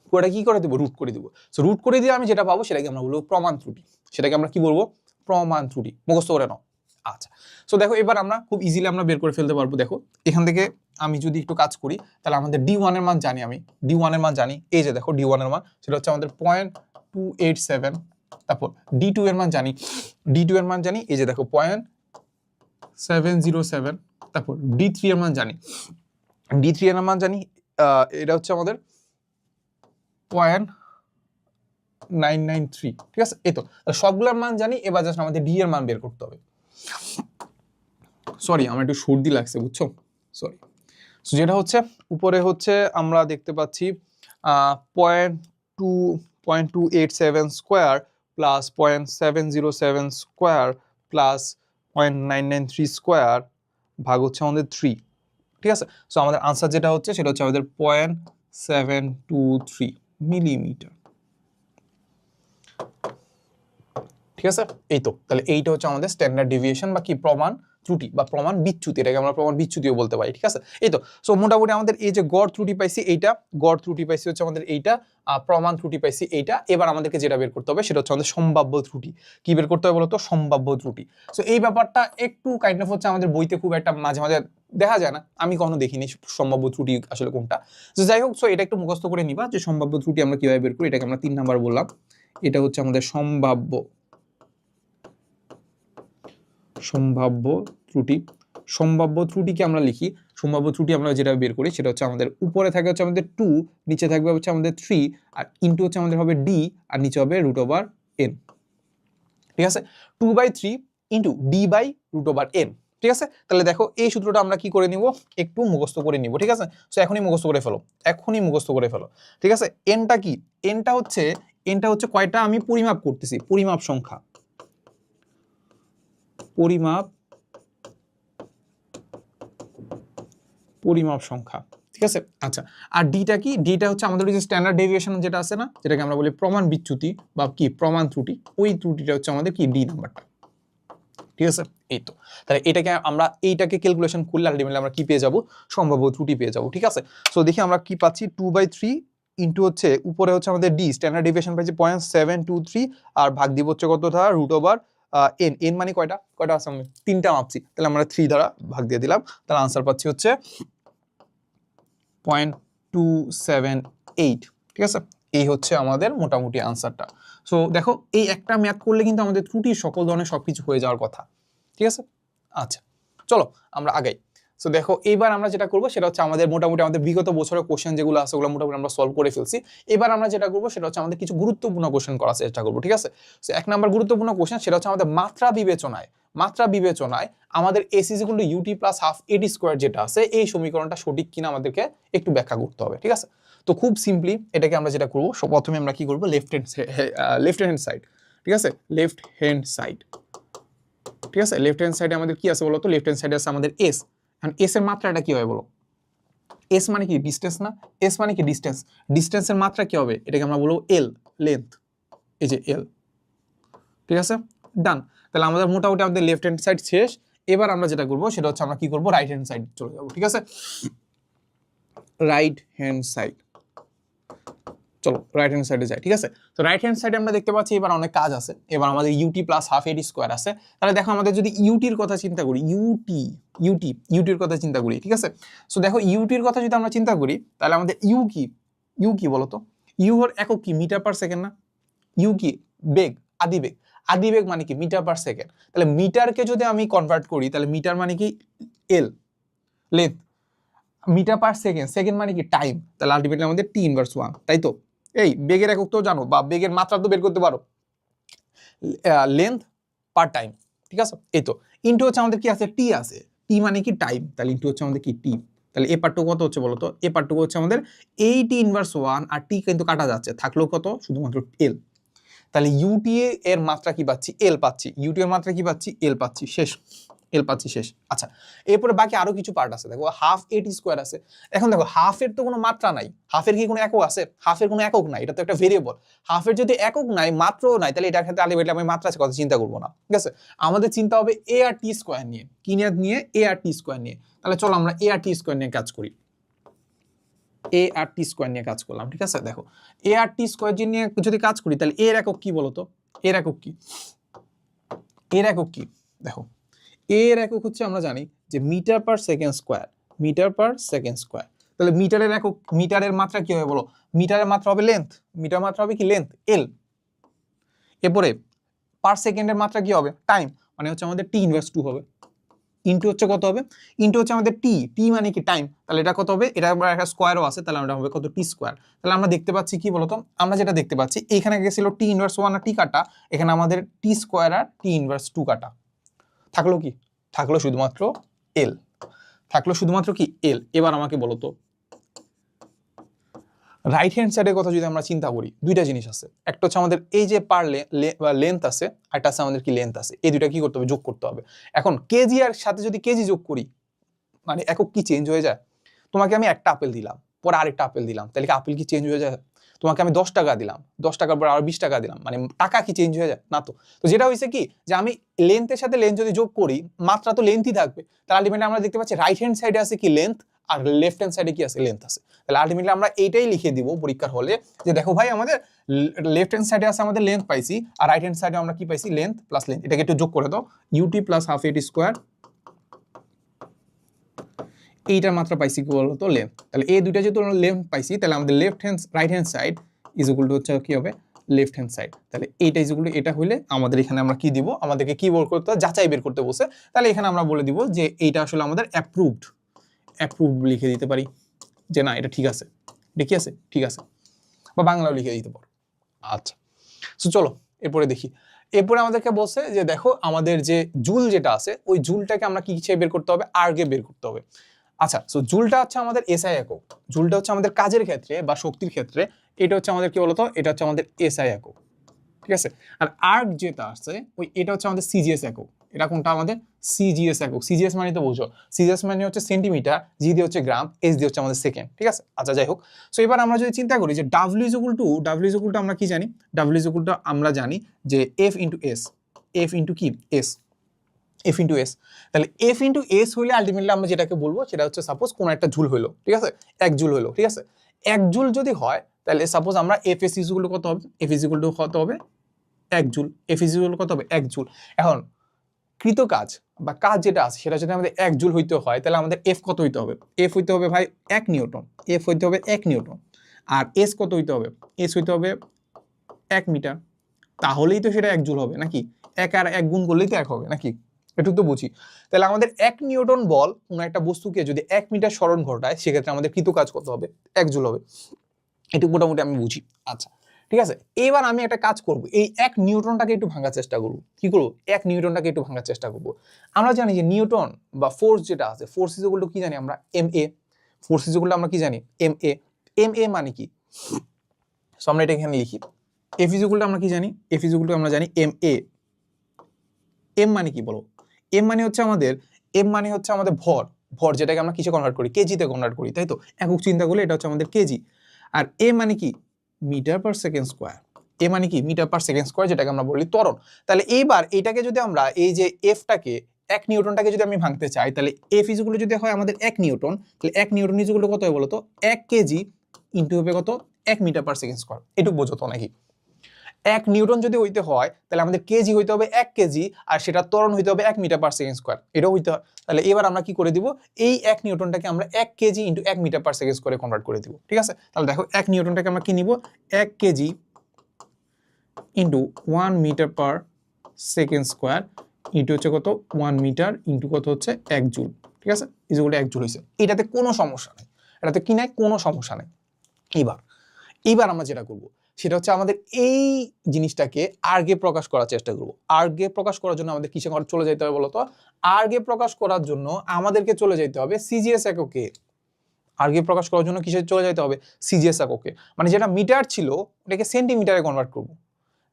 পুরোটা কি করে দেবো, রুট করে দেবো। সো রুট করে দিয়ে আমি যেটা পাবো সেটাকে আমরা বলবো প্রমাণ ত্রুটি, সেটাকে আমরা কি বলবো, প্রমাণ ত্রুটি। মুখস্থ করে নাও। আচ্ছা, সো দেখো এবার আমরা খুব ইজিলি আমরা বের করে ফেলতে পারবো। দেখো এখান থেকে আমি যদি একটু কাজ করি তাহলে আমাদের D1 এর মান জানি, আমি D1 এর মান জানি, এই যে দেখো D1 এর মান সেটা হচ্ছে আমাদের 0.287, তারপর D2 এর মান জানি, D2 এর মান জানি, এই যে দেখো 0.707, তারপর D3 এর মান জানি, D3 এর মান জানি, এটা হচ্ছে আমাদের 0.993, ঠিক আছে। এই তো সবগুলোর মান জানি, এবার জাস্ট আমাদের ডি এর মান বের করতে হবে। সরি আমার একটু সর্দি লাগছে, বুঝছো, সরি। সো যেটা হচ্ছে উপরে হচ্ছে আমরা দেখতে পাচ্ছি 0.287 square plus 0.707 square plus 0.993 square ভাগ হচ্ছে আমাদের 3, ঠিক আছে। সো আমাদের আনসার যেটা হচ্ছে সেটা হচ্ছে আমাদের 0.723 মিলিমিটার, ঠিক আছে। এই তো তাহলে এইটা হচ্ছে আমাদের স্ট্যান্ডার্ড ডেভিয়েশন বা কি প্রমাণ ত্রুটি বা প্রমাণ বিচ্যুতি, এটাকে আমরা প্রমাণ বিচ্যুতিও বলতে পারি, ঠিক আছে। এই তো সো মোটামুটি আমাদের এই যে গড় ত্রুটি পাইছি এইটা, গড় ত্রুটি পাইছি হচ্ছে আমাদের এইটা, প্রমাণ ত্রুটি পাইছি এইটা। এবার আমাদেরকে যেটা বের করতে হবে সেটা হচ্ছে আমাদের সম্ভাব্য ত্রুটি। কি বের করতে হবে বলতো, সম্ভাব্য ত্রুটি। সো এই ব্যাপারটা একটু কাইন্ড অফ হচ্ছে আমাদের বইতে খুব একটা মাঝে মাঝে দেখা যায় না, আমি কখনো দেখিনি সম্ভাব্য ত্রুটি আসলে কোনটা। তো যাই হোক, সো এটা একটু মুখস্থ করে নিবা যে সম্ভাব্য ত্রুটি আমরা কিভাবে বের করি। এটাকে আমরা 3 নাম্বার বললাম, এটা হচ্ছে আমাদের সম্ভাব্য ত্রুটি। সম্ভাব্য ত্রুটিকে আমরা লিখি, সম্ভাব্য ত্রুটি আমরা যেটা বের করি সেটা হচ্ছে আমাদের উপরে থাকে হচ্ছে আমাদের 2, নিচে থাকবে হচ্ছে আমাদের 3, আর ইনটু হচ্ছে আমাদের হবে d, আর নিচে হবে √n, ঠিক আছে। 2/3 ইনটু d/√n, ঠিক আছে। তাহলে দেখো এই সূত্রটা আমরা কি করে নিব, একটু মুখস্থ করে নিব, ঠিক আছে। সো এখনই মুখস্থ করে ফেলো, এখনই মুখস্থ করে ফেলো, ঠিক আছে। এনটা কি, এনটা হচ্ছে কয়টা আমি পরিমাপ করতেছি, পরিমাপ সংখ্যা, পরিমাপ সংখ্যা, ঠিক আছে। আচ্ছা, আর ডিটা কি, ডিটা হচ্ছে আমাদের যে স্ট্যান্ডার্ড ডেভিয়েশন যেটা আছে না, যেটাকে আমরা বলি প্রমাণ বিচ্যুতি বা কি প্রমাণ ত্রুটি, ওই ত্রুটিটা হচ্ছে আমাদের কি ডি নাম্বারটা, ঠিক আছে। এই তো তাহলে এটাকে আমরা এইটাকে ক্যালকুলেশন করলে আলটিমেটলি আমরা কি পেয়ে যাব, সম্ভাব্য ত্রুটি পেয়ে যাব, ঠিক আছে। সো দেখি আমরা কি পাচ্ছি, 2/3 ইনটু হচ্ছে উপরে হচ্ছে আমাদের ডি স্ট্যান্ডার্ড ডেভিয়েশন পাইছি 0.723, আর ভাগ দিব হচ্ছে কত ধরা √n, n মানে কয়টা আছে, আমি 3টা মাপছি, তাহলে আমরা 3 দ্বারা ভাগ দিয়ে দিলাম, তাহলে আনসার পাচ্ছি হচ্ছে 0.278, ঠিক আছে। এই হচ্ছে আমাদের মোটামুটি আনসারটা। সো দেখো এই একটা ম্যাথ করলে কিন্তু আমাদের ত্রুটি সকল ধরনের সবকিছু হয়ে যাওয়ার কথা, ঠিক আছে। আচ্ছা চলো আমরা আগাই। সো দেখো এইবার আমরা যেটা করবো সেটা হচ্ছে আমাদের মোটামুটি আমাদের বিগত বছরের কোশ্চেন যেগুলো আছে ওগুলো মোটামুটি আমরা সলভ করে ফেলছি। এবার আমরা যেটা করবো সেটা হচ্ছে আমাদের কিছু গুরুত্বপূর্ণ কোশ্চেন করার চেষ্টা করবো, ঠিক আছে। সো 1 নাম্বার গুরুত্বপূর্ণ কোশ্চেন সেটা হচ্ছে আমাদের মাত্রা বিবেচনায় আমাদের S is equal to UT plus half AD square যেটা আছে এই সমীকরণটা সঠিক কিনা আমাদেরকে একটু ব্যাখ্যা করতে হবে, ঠিক আছে। তো খুব সিম্পলি এটাকে আমরা যেটা করবো, প্রথমে আমরা কি করবো, লেফট হ্যান্ড সাইড, ঠিক আছে, লেফট হ্যান্ড সাইড, ঠিক আছে। লেফট হ্যান্ড সাইডে আমাদের কি আছে বলো তো, লেফট হ্যান্ড সাইডে আছে আমাদের এস। এখন এস এর মাত্রাটা কি হবে বলো, এস মানে কি ডিস্টেন্স না, এস মানে কি ডিস্টেন্স, ডিস্টেন্সের মাত্রা কি হবে, এটাকে আমরা বলবো এল, লেন্থ, এই যে এল, ঠিক আছে, ডান। তাহলে আমাদের মোটামুটি আমাদের লেফট হ্যান্ড সাইড শেষ। এবার আমরা যেটা করবো সেটা হচ্ছে আমরা কি করবো, রাইট হ্যান্ড সাইড চলে যাবো, ঠিক আছে। রাইট হ্যান্ড সাইড, চলো রাইট হ্যান্ড সাইডে যাই, ঠিক আছে। তো রাইট হ্যান্ড সাইডে আমরা দেখতে পাচ্ছি এবার অনেক কাজ আছে। এবার আমাদের UT plus half AD square আছে। তাহলে দেখো আমাদের যদি ইউটির কথা চিন্তা করি, ইউটির কথা চিন্তা করি, ঠিক আছে। সো দেখো ইউটির কথা যদি আমরা চিন্তা করি তাহলে আমাদের ইউ কি বলতো, ইউ এর একক কি, মিটার পার সেকেন্ড না। ইউ কি, বেগ, আদিবেগ মানে কি মিটার পার সেকেন্ড। তাহলে মিটারকে যদি আমি কনভার্ট করি তাহলে মিটার মানে কি L, length, metre per second, second মানে কি টাইম, তাহলে আলটিমেটলি আমাদের টি ইনভার্স 1, তাই তো। এই বেগের একক তো জানো বা বেগের মাত্রা তো বের করতে পারো, লেন্থ পার টাইম, ঠিক আছে। এই তো ইনটু হচ্ছে আমাদের কি আছে, টি আছে, টি মানে কি টাইম, তাহলে ইনটু হচ্ছে আমাদের কি টি। তাহলে এ পার্টটুকু কত হচ্ছে বলো তো, এ পার্টটুকু হচ্ছে আমাদের এই টি ইনভার্স 1, আর টি কিন্তু কাটা যাচ্ছে, থাকলো কত শুধুমাত্র এল। তাহলে ইউটি এর মাত্রা কি পাচ্ছি, এল পাচ্ছি, ইউটি এর মাত্রা কি পাচ্ছি, এল পাচ্ছি, শেষ, এল পাচ্ছি, শেষ। আচ্ছা এরপরে বাকি আরো কিছু পার্ট আছে, দেখো হাফ এটি স্কোয়ার আছে। এখন দেখো হাফের তো কোনো মাত্রা নাই, হাফের কি কোনো একক আছে, হাফের কোনো একক নাই, এটা তো একটা ভেরিয়েবল। হাফের যদি একক নাই, মাত্রাও নাই, তাহলে এটার ক্ষেত্রে আলটিমেটলি আমি মাত্রা আছে কথা চিন্তা করবো না, ঠিক আছে। আমাদের চিন্তা হবে এ আর টি স্কোয়ার নিয়ে, কি নিয়ে, এ আর টি স্কোয়ার নিয়ে। তাহলে চলো আমরা এ আর টি স্কোয়ার নিয়ে কাজ করি। এ আর টি স্কোয়ার নিয়ে কাজ করলাম, ঠিক আছে। দেখো এ আর টি স্কোয়ার নিয়ে যদি কাজ করি তাহলে এর একক কি বলতো, এর একক কি, এর একক কি, দেখো এর একক হচ্ছে আমরা জানি যে metre per second square, metre per second square. তাহলে মিটারের একক, মিটারের মাত্রা কি হবে বলো, মিটারের মাত্রা হবে লেন্থ, মিটার মাত্রা হবে কি লেন্থ এল। এরপরে পার সেকেন্ডের মাত্রা কি হবে টাইম, মানে হচ্ছে আমাদের টি ইনভার্স 2 হবে, ইনটু হচ্ছে কত হবে, ইনটু হচ্ছে আমাদের টি, টি মানে কি টাইম, তাহলে এটা কত হবে, এটা আবার একটা স্কোয়ারও আছে, তাহলে আমরা হবে কত টি স্কোয়ার। তাহলে আমরা দেখতে পাচ্ছি কি বলতো, আমরা যেটা দেখতে পাচ্ছি এখানে গেছিল টি ইনভার্স 1 আর টি কাটা, এখানে আমাদের টি স্কোয়ার আর টি ইনভার্স 2 কাটা, থাকলো কি, থাকলো শুধুমাত্র এল, থাকলো শুধুমাত্র কি এল। এবার আমাকে বলো তো রাইট হ্যান্ড সাইডের কথা যদি আমরা চিন্তা করি, দুইটা জিনিস আছে, একটা হচ্ছে আমাদের এই যে পার লেন্থ আছে, একটা আছে আমাদের কি লেন্থ আছে, এই দুইটা কি করতে হবে, যোগ করতে হবে। এখন কেজি আর সাথে যদি কেজি যোগ করি মানে একক কি চেঞ্জ হয়ে যায়, তোমাকে আমি একটা আপেল দিলাম পরে আরেকটা আপেল দিলাম, তাহলে কি আপেল কি চেঞ্জ হয়ে যায়, তোমাকে আমি 10 টাকা দিলাম 10 টাকার পর আরো 20 টাকা দিলাম, মানে টাকা কি চেঞ্জ হয়ে যায় না। তো তো যেটা হয়েছে কি যে আমি লেন্থের সাথে লেন্থ যদি যোগ করি মাত্রা তো লেন্থই থাকবে, তাহলে আলটিমেটলি আমরা দেখতে পাচ্ছি রাইট হ্যান্ড সাইডে আছে কি লেন্থ আর লেফট হ্যান্ড সাইডে কি আছে লেন্থ আছে। তাহলে আলটিমেটলি আমরা এইটাই লিখে দিব পরীক্ষার হলে যে দেখো ভাই আমাদের লেফট হ্যান্ড সাইডে আছে আমাদের লেন্থ পাইছি আর রাইট হ্যান্ড সাইডে আমরা কি পাইছি লেন্থ প্লাস লেন্থ, এটাকে একটু যোগ করে দাও ইউটি প্লাস হাফ এটি স্কোয়ার, এইটার মাত্রা পাইছি কি বলতো লেন্থ। তাহলে এই দুইটা যেহেতু লেন্থ পাইছি তাহলে আমাদের left hand right hand side is equal to হচ্ছে কি হবে লেফট হ্যান্ড সাইড। তাহলে এইটা ইজ ইকুয়াল টু এটা হইলে আমাদের এখানে আমরা কি দিব, আমাদেরকে কি বের করতে হবে, যাচাই বের করতে বসে, তাহলে এখানে আমরা বলে দিব যে এইটা আসলে আমাদের অ্যাপ্রুভড, অ্যাপ্রুভড লিখে দিতে পারি যে না এটা ঠিক আছে, ঠিক আছে, ঠিক আছে, বা বাংলাও লিখে দিতে পারো। আচ্ছা সো চলো এরপরে দেখি, এরপরে আমাদেরকে বলছে যে দেখো আমাদের যে জুল যেটা আছে ওই জুলটাকে আমরা কি হিসেবে বের করতে হবে, আর্গে বের করতে হবে। আচ্ছা সো জুলটা হচ্ছে আমাদের এসআই একক, জুলটা হচ্ছে আমাদের কাজের ক্ষেত্রে বা শক্তির ক্ষেত্রে, এটা হচ্ছে আমাদের কি বলতো, এটা হচ্ছে আমাদের এসআই একক, ঠিক আছে। আর আর্গ যেটা আছে ওই এটা হচ্ছে আমাদের সিজিএস একক, এটা কোনটা আমাদের সিজিএস একক, সিজিএস মানে তো বুঝো, সিজিএস মানে হচ্ছে সেন্টিমিটার, জি দিয়ে হচ্ছে গ্রাম, এস দিয়ে হচ্ছে আমাদের সেকেন্ড, ঠিক আছে। আচ্ছা যাই হোক, সো এবার আমরা যদি চিন্তা করি যে ডাব্লিউ ইজ ইকুয়াল টু আমরা কি জানি, ডাব্লিউ ইজ ইকুয়াল টু আমরা জানি যে F into S, F into কি এস, এফ ইন্টু এস। তাহলে এফ ইন্টু এস হইলে আলটিমেটলি আমরা যেটাকে বলবো সেটা হচ্ছে সাপোজ কোনো একটা জুল হইলো, ঠিক আছে, 1 জুল হইলো, ঠিক আছে, 1 জুল যদি হয় তাহলে সাপোজ আমরা F S is equal to কত হবে, এফ ইজ ইকুয়াল টু কত হবে 1 joule, F is equal to কত হবে 1 জুল। এখন কৃত কাজ বা কাজ যেটা আছে সেটা যদি আমাদের 1 জুল হইতে হয় তাহলে আমাদের এফ কত হইতে হবে, এফ হইতে হবে ভাই 1 নিউটন, এফ হইতে হবে 1 নিউটন, আর এস কত হইতে হবে, এস হইতে হবে 1 মিটার, তাহলেই তো সেটা 1 জুল হবে নাকি, 1 আর 1 গুণ করলেই তো 1 হবে নাকি, একটু তো বুঝি। তাহলে আমাদের 1 নিউটন বল কোনো একটা বস্তুকে যদি 1 মিটার সরণ ঘটায় সেক্ষেত্রে আমাদের কৃত কাজ কত হবে, 1 জুল হবে, এটুকু মোটামুটি আমি বুঝি। আচ্ছা ঠিক আছে, এবার আমি একটা কাজ করব, এই 1 নিউটনটাকে একটু ভাঙার চেষ্টা করব, কি করব 1 নিউটনটাকে একটু ভাঙার চেষ্টা করব। আমরা জানি যে নিউটন বা ফোর্স যেটা আছে, ফোর্স ইজ ইকুয়াল টু কি জানি আমরা M A, force is equal to আমরা কি জানি এম এ, এম এ মানে কি, সো আমরা এটা এখানে লিখি, এফ ইজ ইকুয়াল টু আমরা কি জানি, এফ ইজ ইকুয়াল টু আমরা জানি এম এ, এম মানে কি বলো, এম মানে হচ্ছে আমাদের, এম মানে হচ্ছে আমাদের ভর, ভর যেটাকে আমরা কিসে কনভার্ট করি, কেজিতে কনভার্ট করি, তাই তো, একক চিন্তা করলে এটা হচ্ছে আমাদের কেজি। আর এ মানে কি মিটার পার সেকেন্ড স্কোয়ার, এ মানে কি মিটার পার সেকেন্ড স্কোয়ার, যেটাকে আমরা বলি ত্বরণ। তাহলে এইবার এইটাকে যদি আমরা এই যে এফটাকে 1 নিউটনটাকে যদি আমি ভাঙতে চাই তাহলে এফ ইজুগুলো যদি হয় আমাদের 1 নিউটন, তাহলে 1 নিউটন ইজুগুলো কত হয় বলতো, 1 কেজি ইন্টু হবে কত 1 মিটার পার সেকেন্ড স্কোয়ার, এটুকু বোঝো তো নাকি। 1 নিউটন যদি হইতে হয় তাহলে আমাদের কেজি হইতে হবে 1 কেজি, আর সেটা ত্বরণ হইতে হবে 1 মিটার পার সেকেন্ড স্কোয়ার, এটাও হইতে হয়। তাহলে এবার আমরা কি করে দিব, এই 1 নিউটনটাকে আমরা 1 KG into 1 metre per second স্কোয়ারে কনভার্ট করে দিব, ঠিক আছে। তাহলে দেখো 1 নিউটনটাকে আমরা কি নিব, 1 KG into 1 metre per second square into হচ্ছে কত 1 মিটার ইন্টু কত হচ্ছে 1 জুল, ঠিক আছে, ইজুগুলো 1 জুল হয়েছে, এটাতে কোনো সমস্যা নেই, এটাতে কি নাই কোনো সমস্যা নেই। এইবার আমরা যেটা করব সেটা হচ্ছে আমাদের এই জিনিসটাকে আর্গে প্রকাশ করার চেষ্টা করব। আর্গে প্রকাশ করার জন্য আমাদের কিসে চলে যেতে হবে বলতো, আর্গে প্রকাশ করার জন্য আমাদেরকে চলে যেতে হবে সিজিএস এককে, আর্গে প্রকাশ করার জন্য কিসে চলে যেতে হবে সিজিএস এককে, মানে যেটা মিটার ছিল ওটাকে সেন্টিমিটারে কনভার্ট করব,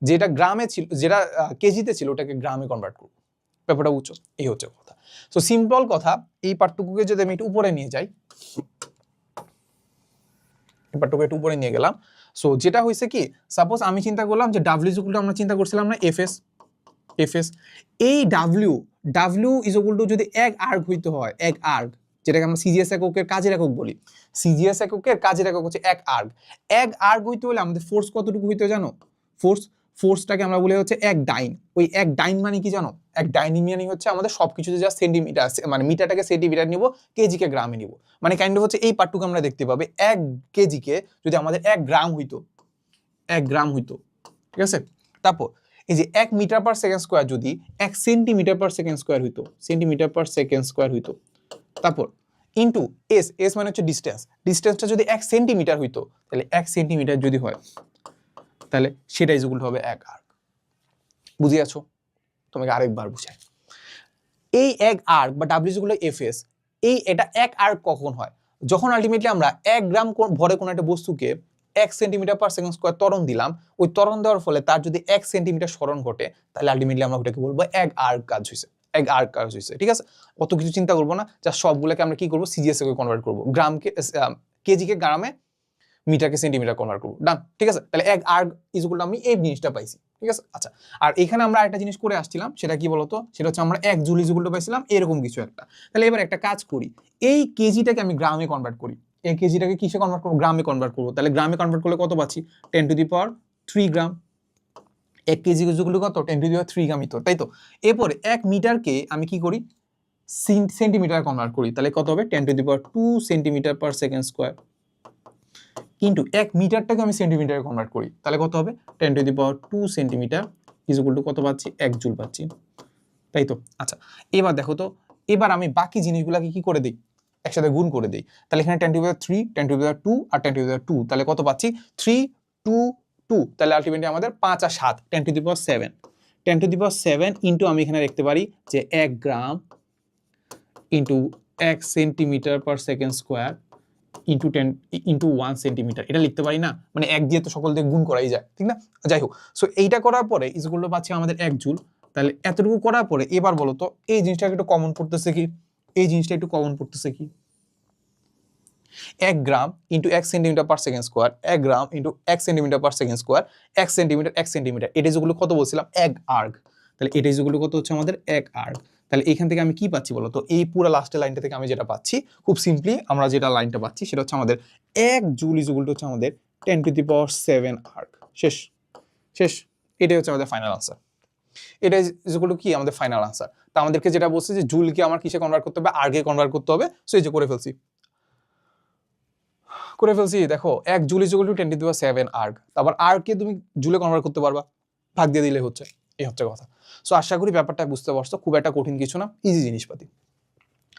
যেটা গ্রামে ছিল, যেটা কেজিতে ছিল ওটাকে গ্রামে কনভার্ট করব, ব্যাপারটা বুঝছো, এই হচ্ছে কথা। সো সিম্পল কথা, এই পার্টটুকুকে যদি আমি একটু উপরে নিয়ে যাই, ব্যাপারটুকু একটু উপরে নিয়ে গেলাম, সো যেটা হয়েছে কি সাপোজ আমি চিন্তা করলাম যে ডাব্লিউ ইজ ইকুয়াল টু আমরা চিন্তা করছিলাম না এফএস, এফএস এই ডাব্লিউ ইজ ইকুয়াল টু যদি 1 আর্গ হইতে হয়, 1 আর্গ যেটাকে আমরা সিজিএস এককের কাজের একক বলি। সিজিএস এককের কাজের একক হচ্ছে 1 আর্গ। 1 আর্গ হইতে হলে আমাদের ফোর্স কতটুকু হইতে জানো? ফোর্সটাকে আমরা বলি হচ্ছে 1 ডাইন। ওই 1 ডাইন মানে কি জানো? 1 ডাইন মানে হচ্ছে আমাদের সবকিছুতে যা সেন্টিমিটার, মানে মিটারটাকে সেন্টিমিটার নিব, কেজিকে গ্রামে নিব। মানে কাইন্ড অফ হচ্ছে এই পার্টটুকু আমরা দেখতে পাবে 1 কেজিকে যদি আমাদের 1 গ্রাম হইতো, 1 গ্রাম হইতো, ঠিক আছে? তারপর এই যে 1 মিটার পার সেকেন্ড স্কোয়ার যদি 1 সেন্টিমিটার পার সেকেন্ড স্কোয়ার হইতো, সেন্টিমিটার পার সেকেন্ড স্কোয়ার হইতো, তারপর ইনটু এস মানে হচ্ছে ডিসটেন্স, ডিসটেন্সটা যদি 1 সেন্টিমিটার হইতো, তাহলে 1 সেন্টিমিটার যদি হয় তাহলে সেটা ইকুয়াল হবে 1 আর্ক। বুঝে আছো? তোমাকে আরেকবার বুঝাই। এই 1 আর্ক বা ডাব্লিউ ইকুয়াল এফএস, এটা 1 আর্ক কখন হয়? যখন আলটিমেটলি আমরা 1 গ্রাম ভরে কোনো একটা বস্তুকে 1 সেন্টিমিটার পার সেকেন্ড স্কোয়ার ত্বরণ দিলাম, ওই ত্বরণ দেওয়ার ফলে তার যদি 1 সেন্টিমিটার সরণ ঘটে, তাহলে আলটিমেটলি আমরা ওটাকে বলবো 1 আর্ক কাজ হয়েছে, 1 আর্ক কাজ হয়েছে, ঠিক আছে? অত কিছু চিন্তা করবো না, যা সবগুলোকে আমরা কি করবো, সিজিএস এ কনভার্ট করবো, গ্রামকে কেজিকে গ্রামে, মিটারকে সেন্টিমিটার কনভার্ট করবো, ডান, ঠিক আছে? তাহলে 1 আর্ক ইকুয়াল আমি এই জিনিসটা পাইছি, ঠিক আছে? আচ্ছা, আর এখানে আমরা একটা জিনিস করে আসছিলাম, সেটা কি বলতো? সেটা হচ্ছে আমরা 1 জুল ইকুয়াল পাইছিলাম এরকম কিছু একটা। তাহলে এবার একটা কাজ করি, এই কেজিটাকে আমি গ্রামে কনভার্ট করি, এই কেজিটাকে কিসে কনভার্ট করবো? গ্রামে কনভার্ট করবো। তাহলে গ্রামে কনভার্ট করলে কত পাচ্ছি? 10 to the power 3 gram. 1 KG equal কত? 10 টু দি পাওয়ার 3 গ্রাম, তাই তো? এরপরে 1 মিটারকে আমি কি করি? সেন্টিমিটার কনভার্ট করি, তাহলে কত হবে? 10 to the power 2 centimetre per second square. কিন্তু 1 মিটারটাকে আমি সেন্টিমিটারে কনভার্ট করি, তাহলে কত হবে? 10 to the power 2 centimetre equal to কত পাচ্ছি? 1 জুল পাচ্ছি, তাই তো? আচ্ছা, এবার দেখো তো, এবার আমি বাকি জিনিসগুলোকে কি করে দিই? একসাথে গুণ করে দিই। তাহলে এখানে 10 to the power 3, 10 to the power 2 আর 10 টু দি পাওয়ার 2, তাহলে কত পাচ্ছি? 3 2 2, তাহলে আলটিমেটলি আমাদের 5 আর 7, 10 to the power 7, 10 to the power 7 into আমি এখানে লিখতে পারি যে 1 gram into 1 centimetre per second square into 10 into 1 centimetre, এটা লিখতে পারি না? মানে 1 দিয়ে তো সকল দিয়ে গুণ করাই যায়, ঠিক না? যাই হোক, সো এইটা করার পরে ইকুয়াল পাচ্ছি আমাদের 1 জুল। তাহলে এতটুকু করার পরে এবার বলো তো, এই জিনিসটা একটু কমন পড়তেছে কি? এই জিনিসটা একটু কমন পড়তেছে কি? 1 gram into 1 centimetre per second square, 1 gram into 1 centimetre per second square, 1 centimetre 1 centimetre, এটা যেগুলো কত বলছিলাম? 1 আর্গ। তাহলে এটা যেগুলো কত হচ্ছে আমাদের? 1 আর্গ। তাহলে এখান থেকে আমি কি পাচ্ছি বলো তো? এই পুরো লাস্টের লাইনটা থেকে আমি যেটা পাচ্ছি, খুব সিম্পলি আমরা যেটা লাইনটা পাচ্ছি সেটা হচ্ছে আমাদের 1 জুল ইকুয়াল টু হচ্ছে আমাদের 10 টু দি পাওয়ার 7 আর্গ। শেষ, শেষ। এটাই হচ্ছে আমাদের ফাইনাল আনসার। এটা ইকুয়াল টু কি? আমাদের ফাইনাল আনসার। তা আমাদেরকে যেটা বলছে যে জুলকে আমার কিসে কনভার্ট করতে হবে? আর্গে কনভার্ট করতে হবে। সো এই যে করে ফেলছি, দেখো 1 joule equal to 10 to the power 7 erg. তারপর আর্গকে তুমি জুলে কনভার্ট করতে পারবা, ভাগ দিয়ে দিলে হচ্ছে, এই হচ্ছে কথা। সো আশা করি ব্যাপারটা বুঝতে পারছো, খুব একটা কঠিন কিছু না, ইজি জিনিসপাতি।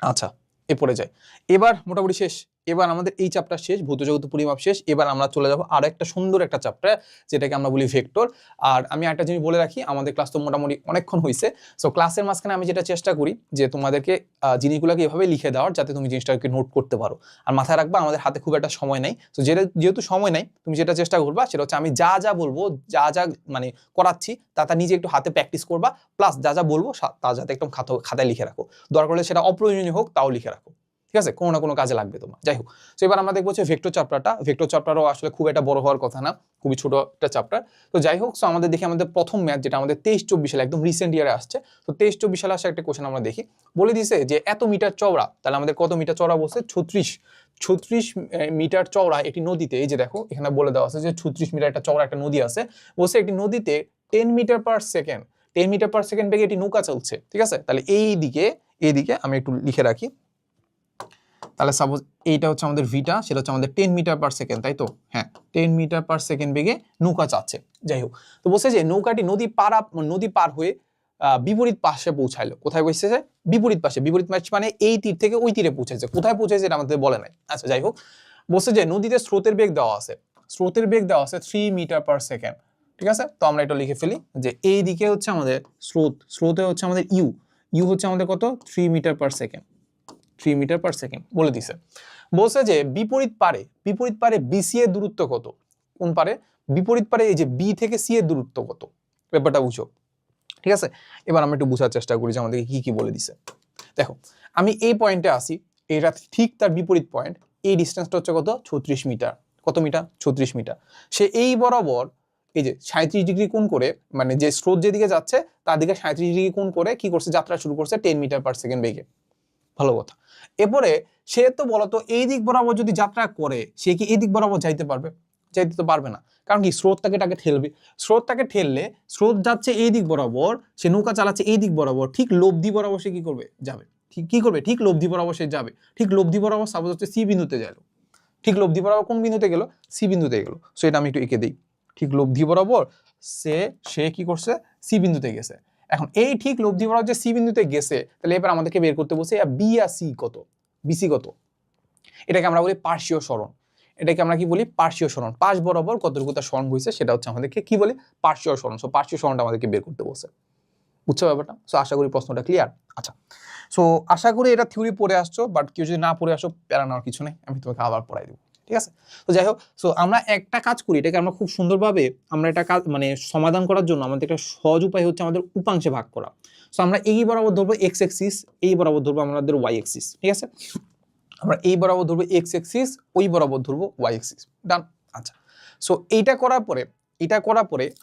আচ্ছা, এরপরে যাই। এবার মোটামুটি শেষ, এবার আমাদের এই চ্যাপ্টার শেষ, ভৌত জগৎ পরিমাপ শেষ। এবার আমরা চলে যাব আরো একটা সুন্দর একটা চ্যাপ্টার, যেটাকে আমরা বলি ভেক্টর। আর আমি একটা জিনিস বলে রাখি, আমাদের ক্লাস তো মোটামুটি অনেকক্ষণ হয়েছে। সো ক্লাসের মাঝখানে আমি যেটা চেষ্টা করি যে তোমাদেরকে জিনিসগুলোকে এভাবে লিখে দেওয়ার, যাতে তুমি জিনিসটাকে নোট করতে পারো। আর মাথায় রাখবা, আমাদের হাতে খুব একটা সময় নাই। তো যেহেতু সময় নাই, তুমি যেটা চেষ্টা করবা সেটা হচ্ছে আমি যা যা বলবো, যা যা মানে করাচ্ছি তা নিজে একটু হাতে প্র্যাকটিস করবা, প্লাস যা যা বলবো তা যাতে একদম খাতায় লিখে রাখো। দরকার হলে সেটা অপ্রয়োজনীয় হোক তাও লিখে রাখো, ঠিক আছে? কোনো না কোনো কাজে লাগবে তোমার। যাই হোক, তো এবার আমরা দেখবো যে ভেক্টর চ্যাপ্টারটা। ভেক্টর চ্যাপ্টারও আসলে খুব একটা বড় হওয়ার কথা না, খুবই ছোট একটা চ্যাপ্টার। তো যাই হোক, সো আমাদের দেখি আমাদের প্রথম ম্যাথ, যেটা আমাদের 23-24 সালে একদম রিসেন্ট ইয়ারে আসছে। তো 23-24 সালে আসা একটা কোশ্চেন আমরা দেখি, বলে দিছে যে এত মিটার চওড়া, তাহলে আমাদের কত মিটার চওড়া বলছে? 36 মিটার চওড়া একটি নদীতে, এই যে দেখো এখানে বলে দেওয়া আছে যে 36 মিটার একটা চওড়া একটা নদী আছে, বলছে একটি নদীতে 10 metre per second, 10 metre per second বেগে একটি নৌকা চলছে, ঠিক আছে? তাহলে এইদিকে আমি একটু লিখে রাখি। তাহলে সাপোজ এইটা হচ্ছে আমাদের ভিটা, সেটা হচ্ছে আমাদের 10 মিটার পার সেকেন্ড, তাই তো? হ্যাঁ, 10 মিটার পার সেকেন্ড বেগে নৌকা যাচ্ছে। যাই হোক, তো বলছে যে নৌকাটি নদী পার হয়ে বিপরীত পাশে পৌঁছাইলো। কোথায় পৌঁছেছে? বিপরীত পাশে। বিপরীত পাশ মানে এই তীর থেকে ওই তীরে পৌঁছেছে। কোথায় পৌঁছেছে এটা আমাদের বলে নাই। আচ্ছা, যাই হোক, বলছে যে নদীতে স্রোতের বেগ দেওয়া আছে, 3 মিটার পার সেকেন্ড, ঠিক আছে? তো আমরা এটা লিখে ফেলি যে এই দিকে হচ্ছে আমাদের স্রোতে হচ্ছে আমাদের ইউ হচ্ছে আমাদের কত? 3 metre per second, 3 metre per second বলে দিছে। বলছে যে বিপরীত পারে বিসি এর দূরত্ব কত? কোন পারে? বিপরীত পারে, এই যে বি থেকে সি এর দূরত্ব কত? ব্যাপারটা বুঝো, ঠিক আছে? এবার আমরা একটু বোঝার চেষ্টা করি যে আমাদেরকে কি কি বলে দিছে। দেখো, আমি এই পয়েন্টে আসি, এটা ঠিক তার বিপরীত পয়েন্ট। এই ডিস্টেন্সটা হচ্ছে কত? 36 মিটার। কত মিটার? 36 মিটার। সে এই বরাবর এই যে 37 ডিগ্রি কোণ করে, মানে যে স্রোত যেদিকে যাচ্ছে তার দিকে 37 ডিগ্রি কোণ করে কি করছে? যাত্রা শুরু করছে 10 মিটার পার সেকেন্ড বেগে। ভালো কথা। এরপরে সে তো বলতো এই দিক বরাবর যদি যাত্রা করে সে কি এই দিক বরাবর যাইতে পারবে? যাইতে তো পারবে না, কারণ কি স্রোত তাকে ঠেলবে। স্রোত তাকে ঠেললে স্রোত যাচ্ছে এই দিক বরাবর, সে নৌকা চালাচ্ছে এই দিক বরাবর, ঠিক লব্ধি বরাবর সে কি করবে? যাবে। ঠিক কি করবে? ঠিক লব্ধি বরাবর সে যাবে। ঠিক লব্ধি বরাবর সাপোজ হচ্ছে সি বিন্দুতে গেল, ঠিক লব্ধি বরাবর কোন বিন্দুতে গেল? সি বিন্দুতে গেল। সো এটা আমি একটু এঁকে দিই। ঠিক লব্ধি বরাবর সে কি করছে? সি বিন্দুতে গেছে। এখন এই ঠিক লব্ধি বরাবর যে সি বিন্দুতে গেছে, তাহলে এবার আমাদেরকে বের করতে বলছে বি আর সি কত, বিসি কত। এটাকে আমরা বলি পার্শ্বীয় সরণ। এটাকে আমরা কি বলি? পার্শ্বীয় সরণ। পাশ বরাবর কতটুকু তার সরণ হয়েছে সেটা হচ্ছে আমাদেরকে কি বলি? পার্শ্বীয় সরণ। সো পার্শ্বীয় সরণটা আমাদেরকে বের করতে বলছে। বুঝছো ব্যাপারটা? সো আশা করি প্রশ্নটা ক্লিয়ার। আচ্ছা, সো আশা করি এটা থিওরি পড়ে আসছো, বাট কেউ যদি না পড়ে আসো প্যারা নেওয়ার কিছু নেই, আমি তোমাকে আবার পড়াই দেবো, ঠিক আছে? তো যাই হোক, সো আমরা একটা কাজ করি, এটাকে আমরা খুব সুন্দরভাবে আমরা এটা কাজ মানে সমাধান করার জন্য আমাদের একটা সহজ উপায় হচ্ছে আমাদের উপাংশে ভাগ করা। সো আমরা এই বরাবর ধরবো এক্স এক্সিস, এই বরাবর ধরবো আমাদের ওয়াই এক্সিস, ঠিক আছে? আমরা এই বরাবর ধরবো এক্স এক্সিস, ওই বরাবর ধরবো ওয়াই এক্সিস। ডান। আচ্ছা, সো এইটা করার পরে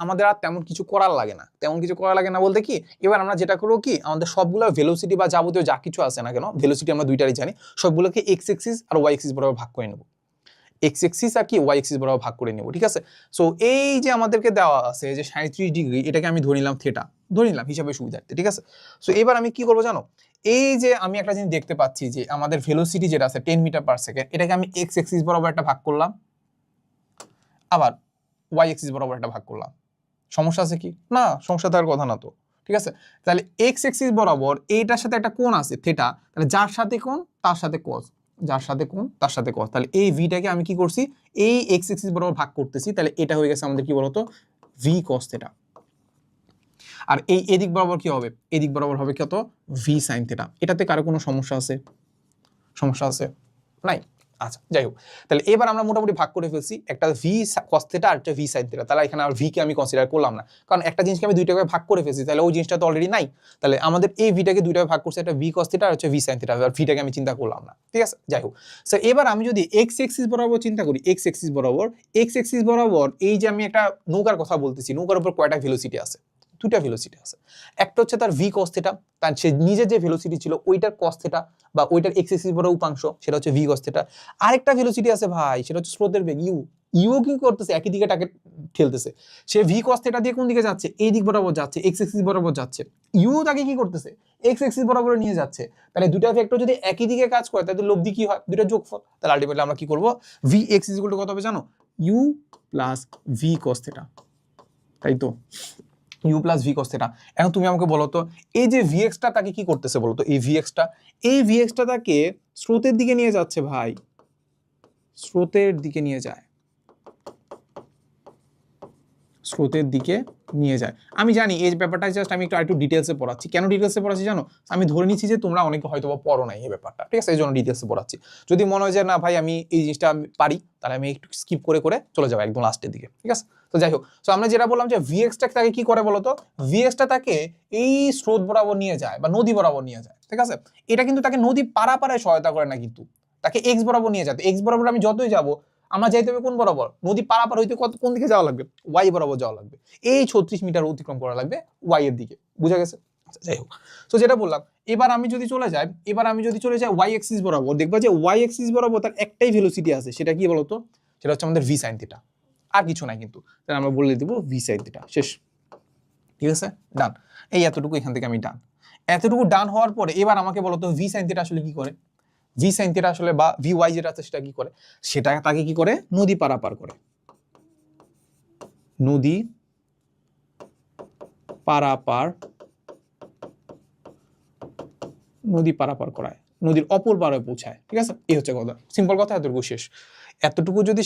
আমাদের আর তেমন কিছু করার লাগে না। তেমন কিছু করার লাগে না বলতে কি, এবার আমরা যেটা করবো কি, আমাদের সবগুলো ভেলোসিটি বা যাবতীয় যা কিছু আছে না কেন, ভেলোসিটি আমরা দুইটারই জানি, সবগুলোকে এক্স এক্সিস আর ওয়াই এক্সিস বরাবর ভাগ করে নেবো। এক্স এক্সিস আর কি ওয়াই এক্সিস বরাবর ভাগ করে নেব, ঠিক আছে? সো এই যে আমাদেরকে দেওয়া আছে যে 37 ডিগ্রি, এটাকে আমি ধরে নিলাম থিটা, ধরে নিলাম হিসাবে সুবিধার্থে, ঠিক আছে? সো এবার আমি কি করবো জানো? এই যে আমি একটা জিনিস দেখতে পাচ্ছি যে আমাদের ভেলোসিটি যেটা আছে 10 মিটার পার সেকেন্ড, এটাকে আমি এক্স এক্সিস বরাবর একটা ভাগ করলাম, আবার ওয়াই এক্সিস বরাবর একটা ভাগ করলাম। সমস্যা আছে কি? না, সমস্যা থাকার কথা না তো, ঠিক আছে? তাহলে এক্স এক্সিস বরাবর এইটার সাথে একটা কোণ আছে থিটা, তাহলে যার সাথে কোণ তার সাথে কস, যার সাথে কোণ তার সাথে কস। তাহলে এই ভিটাকে আমি কি করছি? এই এক্স এক্সিস বরাবর ভাগ করতেছি, তাহলে এটা হয়ে গেছে আমাদের কি বলতো? V cos theta. আর এই এদিক বরাবর কি হবে? এদিক বরাবর হবে কত? V sine theta. এটাতে কারো কোনো সমস্যা আছে? সমস্যা আছে? নাই। আচ্ছা, যাই হোক, তাহলে এবার আমরা মোটামুটি ভাগ করে ফেলছি, একটা ভি কস থিটা আর একটা ভি সাইন থিটা। তাহলে এখানে আর ভি কে আমি কনসিডার করলাম না, কারণ একটা জিনিসকে আমি দুইটা ভাগে ভাগ করে ফেলছি, তাহলে ওই জিনিসটা তো অলরেডি নাই। তাহলে আমাদের এই ভিটাকে দুইটা ভাগ করছে, একটা ভি কস থিটা আর হচ্ছে ভি সাইন থিটা, আর ভিটাকে আমি চিন্তা করলাম না, ঠিক আছে? যাই হোক, স্যার এবার আমি যদি এক্স এক্সিস বরাবর চিন্তা করি, এক্স এক্সিস বরাবর এই যে আমি একটা নৌকার কথা বলতেছি, নৌকার উপর কয়টা ভেলোসিটি আছে? দুইটা ভেলোসিটি আছে। একটা হচ্ছে তার ভি কস থিটা, তার সে নিজের যে ভেলোসিটি ছিল ওইটার কস থিটা বা ওইটার এক্স এক্সিস বরাবর উপাংশ, সেটা হচ্ছে ভি কস থিটা। আরেকটা ভেলোসিটি আছে ভাই, সেটা হচ্ছে স্রোতের বেগ ইউ। ইউ কি করতেছে? একই দিকে তাকে ঠেলতেছে। সে ভি কস থিটা দিয়ে কোন দিকে যাচ্ছে? এই দিক বরাবর যাচ্ছে, এক্স এক্সিস বরাবর যাচ্ছে। ইউ তাকে কি করতেছে? এক্স এক্সিস বরাবর নিয়ে যাচ্ছে। তাহলে দুইটা ভেক্টর যদি একই দিকে কাজ করে তাহলে লব্ধি কি হয়? দুইটা যোগফল। তাহলে আলটিমেটলি আমরা কি করব? V X is equal to কত হবে জানো? U plus V cos theta, তাই তো? U plus V cos theta. এখন তুমি আমাকে বলো তো, এই যে ভিএক্সটা তাকে কি করতেছে বলো তো? এই ভিএক্সটা তাকে স্রোতের দিকে নিয়ে যাচ্ছে ভাই, স্রোতের দিকে নিয়ে যায়, স্রোতের দিকে নিয়ে যায়। আমি জানি এই ব্যাপারটা জাস্ট আমি একটু ডিটেলসে পড়াচ্ছি। কেন ডিটেলসে পড়াচ্ছি জানো? আমি ধরে নিচ্ছি যে তোমরা অনেকে হয়তো পড়ো নাই এই ব্যাপারটা, ঠিক আছে? এই জন্য ডিটেলসে পড়াচ্ছি। যদি মনে হয় যে না ভাই আমি এই জিনিসটা আমি পারি, তাহলে আমি একটু স্কিপ করে চলে যাবো একদম লাস্টের দিকে, ঠিক আছে? তো যাই হোক, তো আমরা যেটা বললাম যে ভিএক্সটা তাকে কি করে বলতো? ভিএক্সটা তাকে এই স্রোত বরাবর নিয়ে যায় বা নদী বরাবর নিয়ে যায়, ঠিক আছে? এটা কিন্তু তাকে নদী পারাপারে সহায়তা করে না, কিন্তু তাকে এক্স বরাবর নিয়ে যেতে। এক্স বরাবর আমি যতই যাবো, আমরা যাইতে হবে কোন বরাবর? নদী পারাপার হইতে কোন দিকে যাওয়া লাগবে? ওয়াই বরাবর যাওয়া লাগবে। এই 36 মিটার অতিক্রম করা লাগবে ওয়াই এর দিকে। বুঝা গেছে? যাই হোক, তো যেটা বললাম, এবার আমি যদি চলে যাই ওয়াই এক্সিস বরাবর, দেখবা যে ওয়াই এক্সিস বরাবর তার একটাই ভেলোসিটি আছে, সেটা কি বলতো? সেটা হচ্ছে আমাদের ভি সাইন থিটা, আর কিছু নাই কিন্তু। তাহলে আমরা বলে দিব ভি সাইন থিটা, শেষ, ঠিক আছে? ডান। এই এতটুকু এখান থেকে আমি ডান। এতটুকু ডান হওয়ার পরে এবার আমাকে বলতো ভি সাইন থিটা আসলে কি করে? ভি সাইন থিটা আসলে বা ভি ওয়াই যেটা আছে সেটা কি করে? সেটা তাকে কি করে? নদী পারাপার করে, নদী পারাপার করায়, নদীর অপর পারে পৌঁছায়, ঠিক আছে? এই হচ্ছে কথা, সিম্পল কথা। এতটুকু শেষ। এতটুকু যদি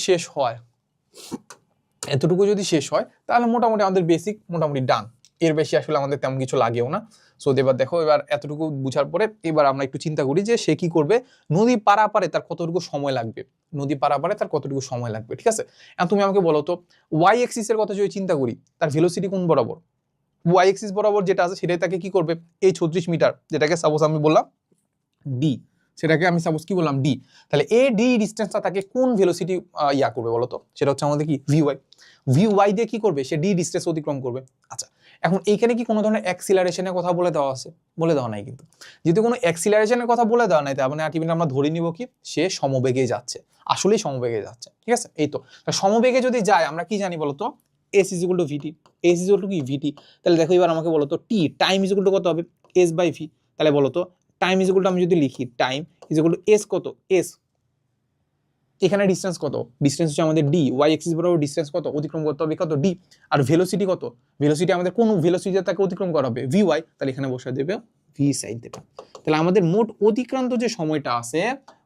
শেষ হয় তাহলে মোটামুটি আমাদের বেসিক মোটামুটি ডান। এর বেশি আসলে আমাদের তেমন কিছু লাগেও না। সো এবার দেখো, এবার এতটুকু বুঝার পরে এবার আমরা একটু চিন্তা করি যে সে কি করবে, নদী পারাপারে তার কতটুকু সময় লাগবে, ঠিক আছে? এখন তুমি আমাকে বলো তো, ওয়াই এক্সিস এর কথা যদি চিন্তা করি, তার ভেলোসিটি কোন বরাবর? ওয়াই এক্সিস বরাবর যেটা আছে সেটাই তাকে কি করবে? এই 36 মিটার, যেটাকে সাপোজ আমি বললাম ডি, সেটাকে আমি সাপোজ কি বললাম? ডি। তাহলে এই ডি ডিস্টেন্সটা তাকে কোন ভেলোসিটি করবে বলো তো? সেটা হচ্ছে আমাদের কি ভি ওয়াই দিয়ে কি করবে? সে ডি ডিস্টেন্স অতিক্রম করবে। আচ্ছা, এখন এইখানে কি কোনো ধরনের অ্যাক্সিলারেশনের কথা বলে দেওয়া আছে? বলে দেওয়া নাই কিন্তু। যেহেতু কোনো অ্যাক্সিলারেশনের কথা বলে দেওয়া নাই, তার মানে আলটিমেটলি আমরা ধরে নিব কি সে সমবেগে যাচ্ছে, আসলেই সমবেগে যাচ্ছে। ঠিক আছে, এই তো সমবেগে যদি যায় আমরা কি জানি বলতো, S is equal to VT. S is equal to কি ভিটি। তাহলে দেখো এবার আমাকে বলো তো T time is equal to কত হবে, এস বাই ভি। তাহলে বলো তো টাইম ইজ ইকুয়াল টু আমি যদি লিখি time is equal two S কত, এস এখানে ডিসটেন্স কত, ডিসটেন্স হচ্ছে আমাদের ডি, ওয়াই এক্সিস বরাবর ডিসটেন্স কত অতিক্রম করতে হবে কত ডি, আর ভেলোসিটি কত, ভেলোসিটি আমাদের কোন ভেলোসিটি তাকে অতিক্রম করা হবে ভি ওয়াই, তাহলে এখানে বসে দেবে ভি সাইন থিটা। তাহলে আমাদের মোট অতিক্রান্ত যে সময়টা আছে,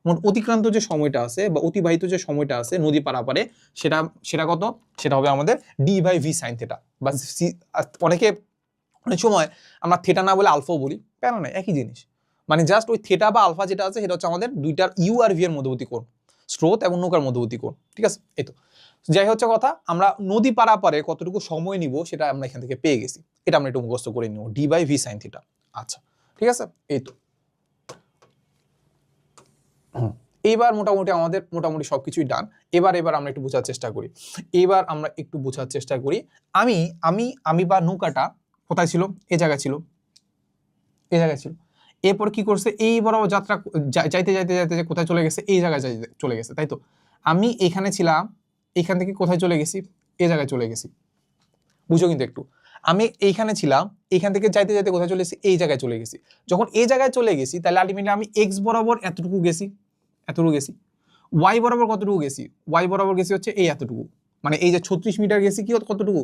মোট অতিক্রান্ত যে সময়টা আছে বা অতিবাহিত যে সময়টা আছে নদী পারাপারে, সেটা সেটা কত, সেটা হবে আমাদের D by V sine theta. বা অনেকে অনেক সময় আমরা থিটা না বলে আলফাও বলি, প্যারা নাই, একই জিনিস। মানে জাস্ট ওই থিটা বা আলফা যেটা আছে সেটা হচ্ছে আমাদের দুইটার ইউ আর ভি এর মধ্যবর্তী কোণ, স্রোত এবং নৌকার মধ্যবর্তী কোণ। ঠিক আছে, এই তো যাই হচ্ছে কথা, আমরা নদী পারাপারে কতটুকু সময় নিব সেটা আমরা এখান থেকে পেয়ে গেছি, এটা আমরা একটু মুখস্থ করে নিব, D by V sine theta. আচ্ছা ঠিক আছে, এই তো এইবার মোটামুটি আমাদের মোটামুটি সবকিছুই ডান। এবার আমরা একটু বোঝার চেষ্টা করি, এবার আমরা একটু বোঝার চেষ্টা করি আমি আমি আমি বা নৌকাটা কোথায় ছিল, এ জায়গায় ছিল, এ জায়গায় ছিল। এরপর কি করছে, এই বরাবর যাত্রা যাইতে যাইতে যাইতে কোথায় চলে গেছে, এই জায়গায় চলে গেছে, তাই তো। আমি এখানে ছিলাম, এখান থেকে কোথায় চলে গেছি, এই জায়গায় চলে গেছি। বুঝো কিন্তু একটু, আমি এইখানে ছিলাম, এখান থেকে যাইতে যাইতে কোথায় চলে গেছি, এই জায়গায় চলে গেছি। যখন এই জায়গায় চলে গেছি তাহলে আলটিমেটলি আমি এক্স বরাবর এতটুকু গেছি, এতটুকু গেছি। ওয়াই বরাবর কতটুকু গেছি, ওয়াই বরাবর গেছি হচ্ছে এই এতটুকু, মানে এই যে 36 মিটার গেছি কি কতটুকু,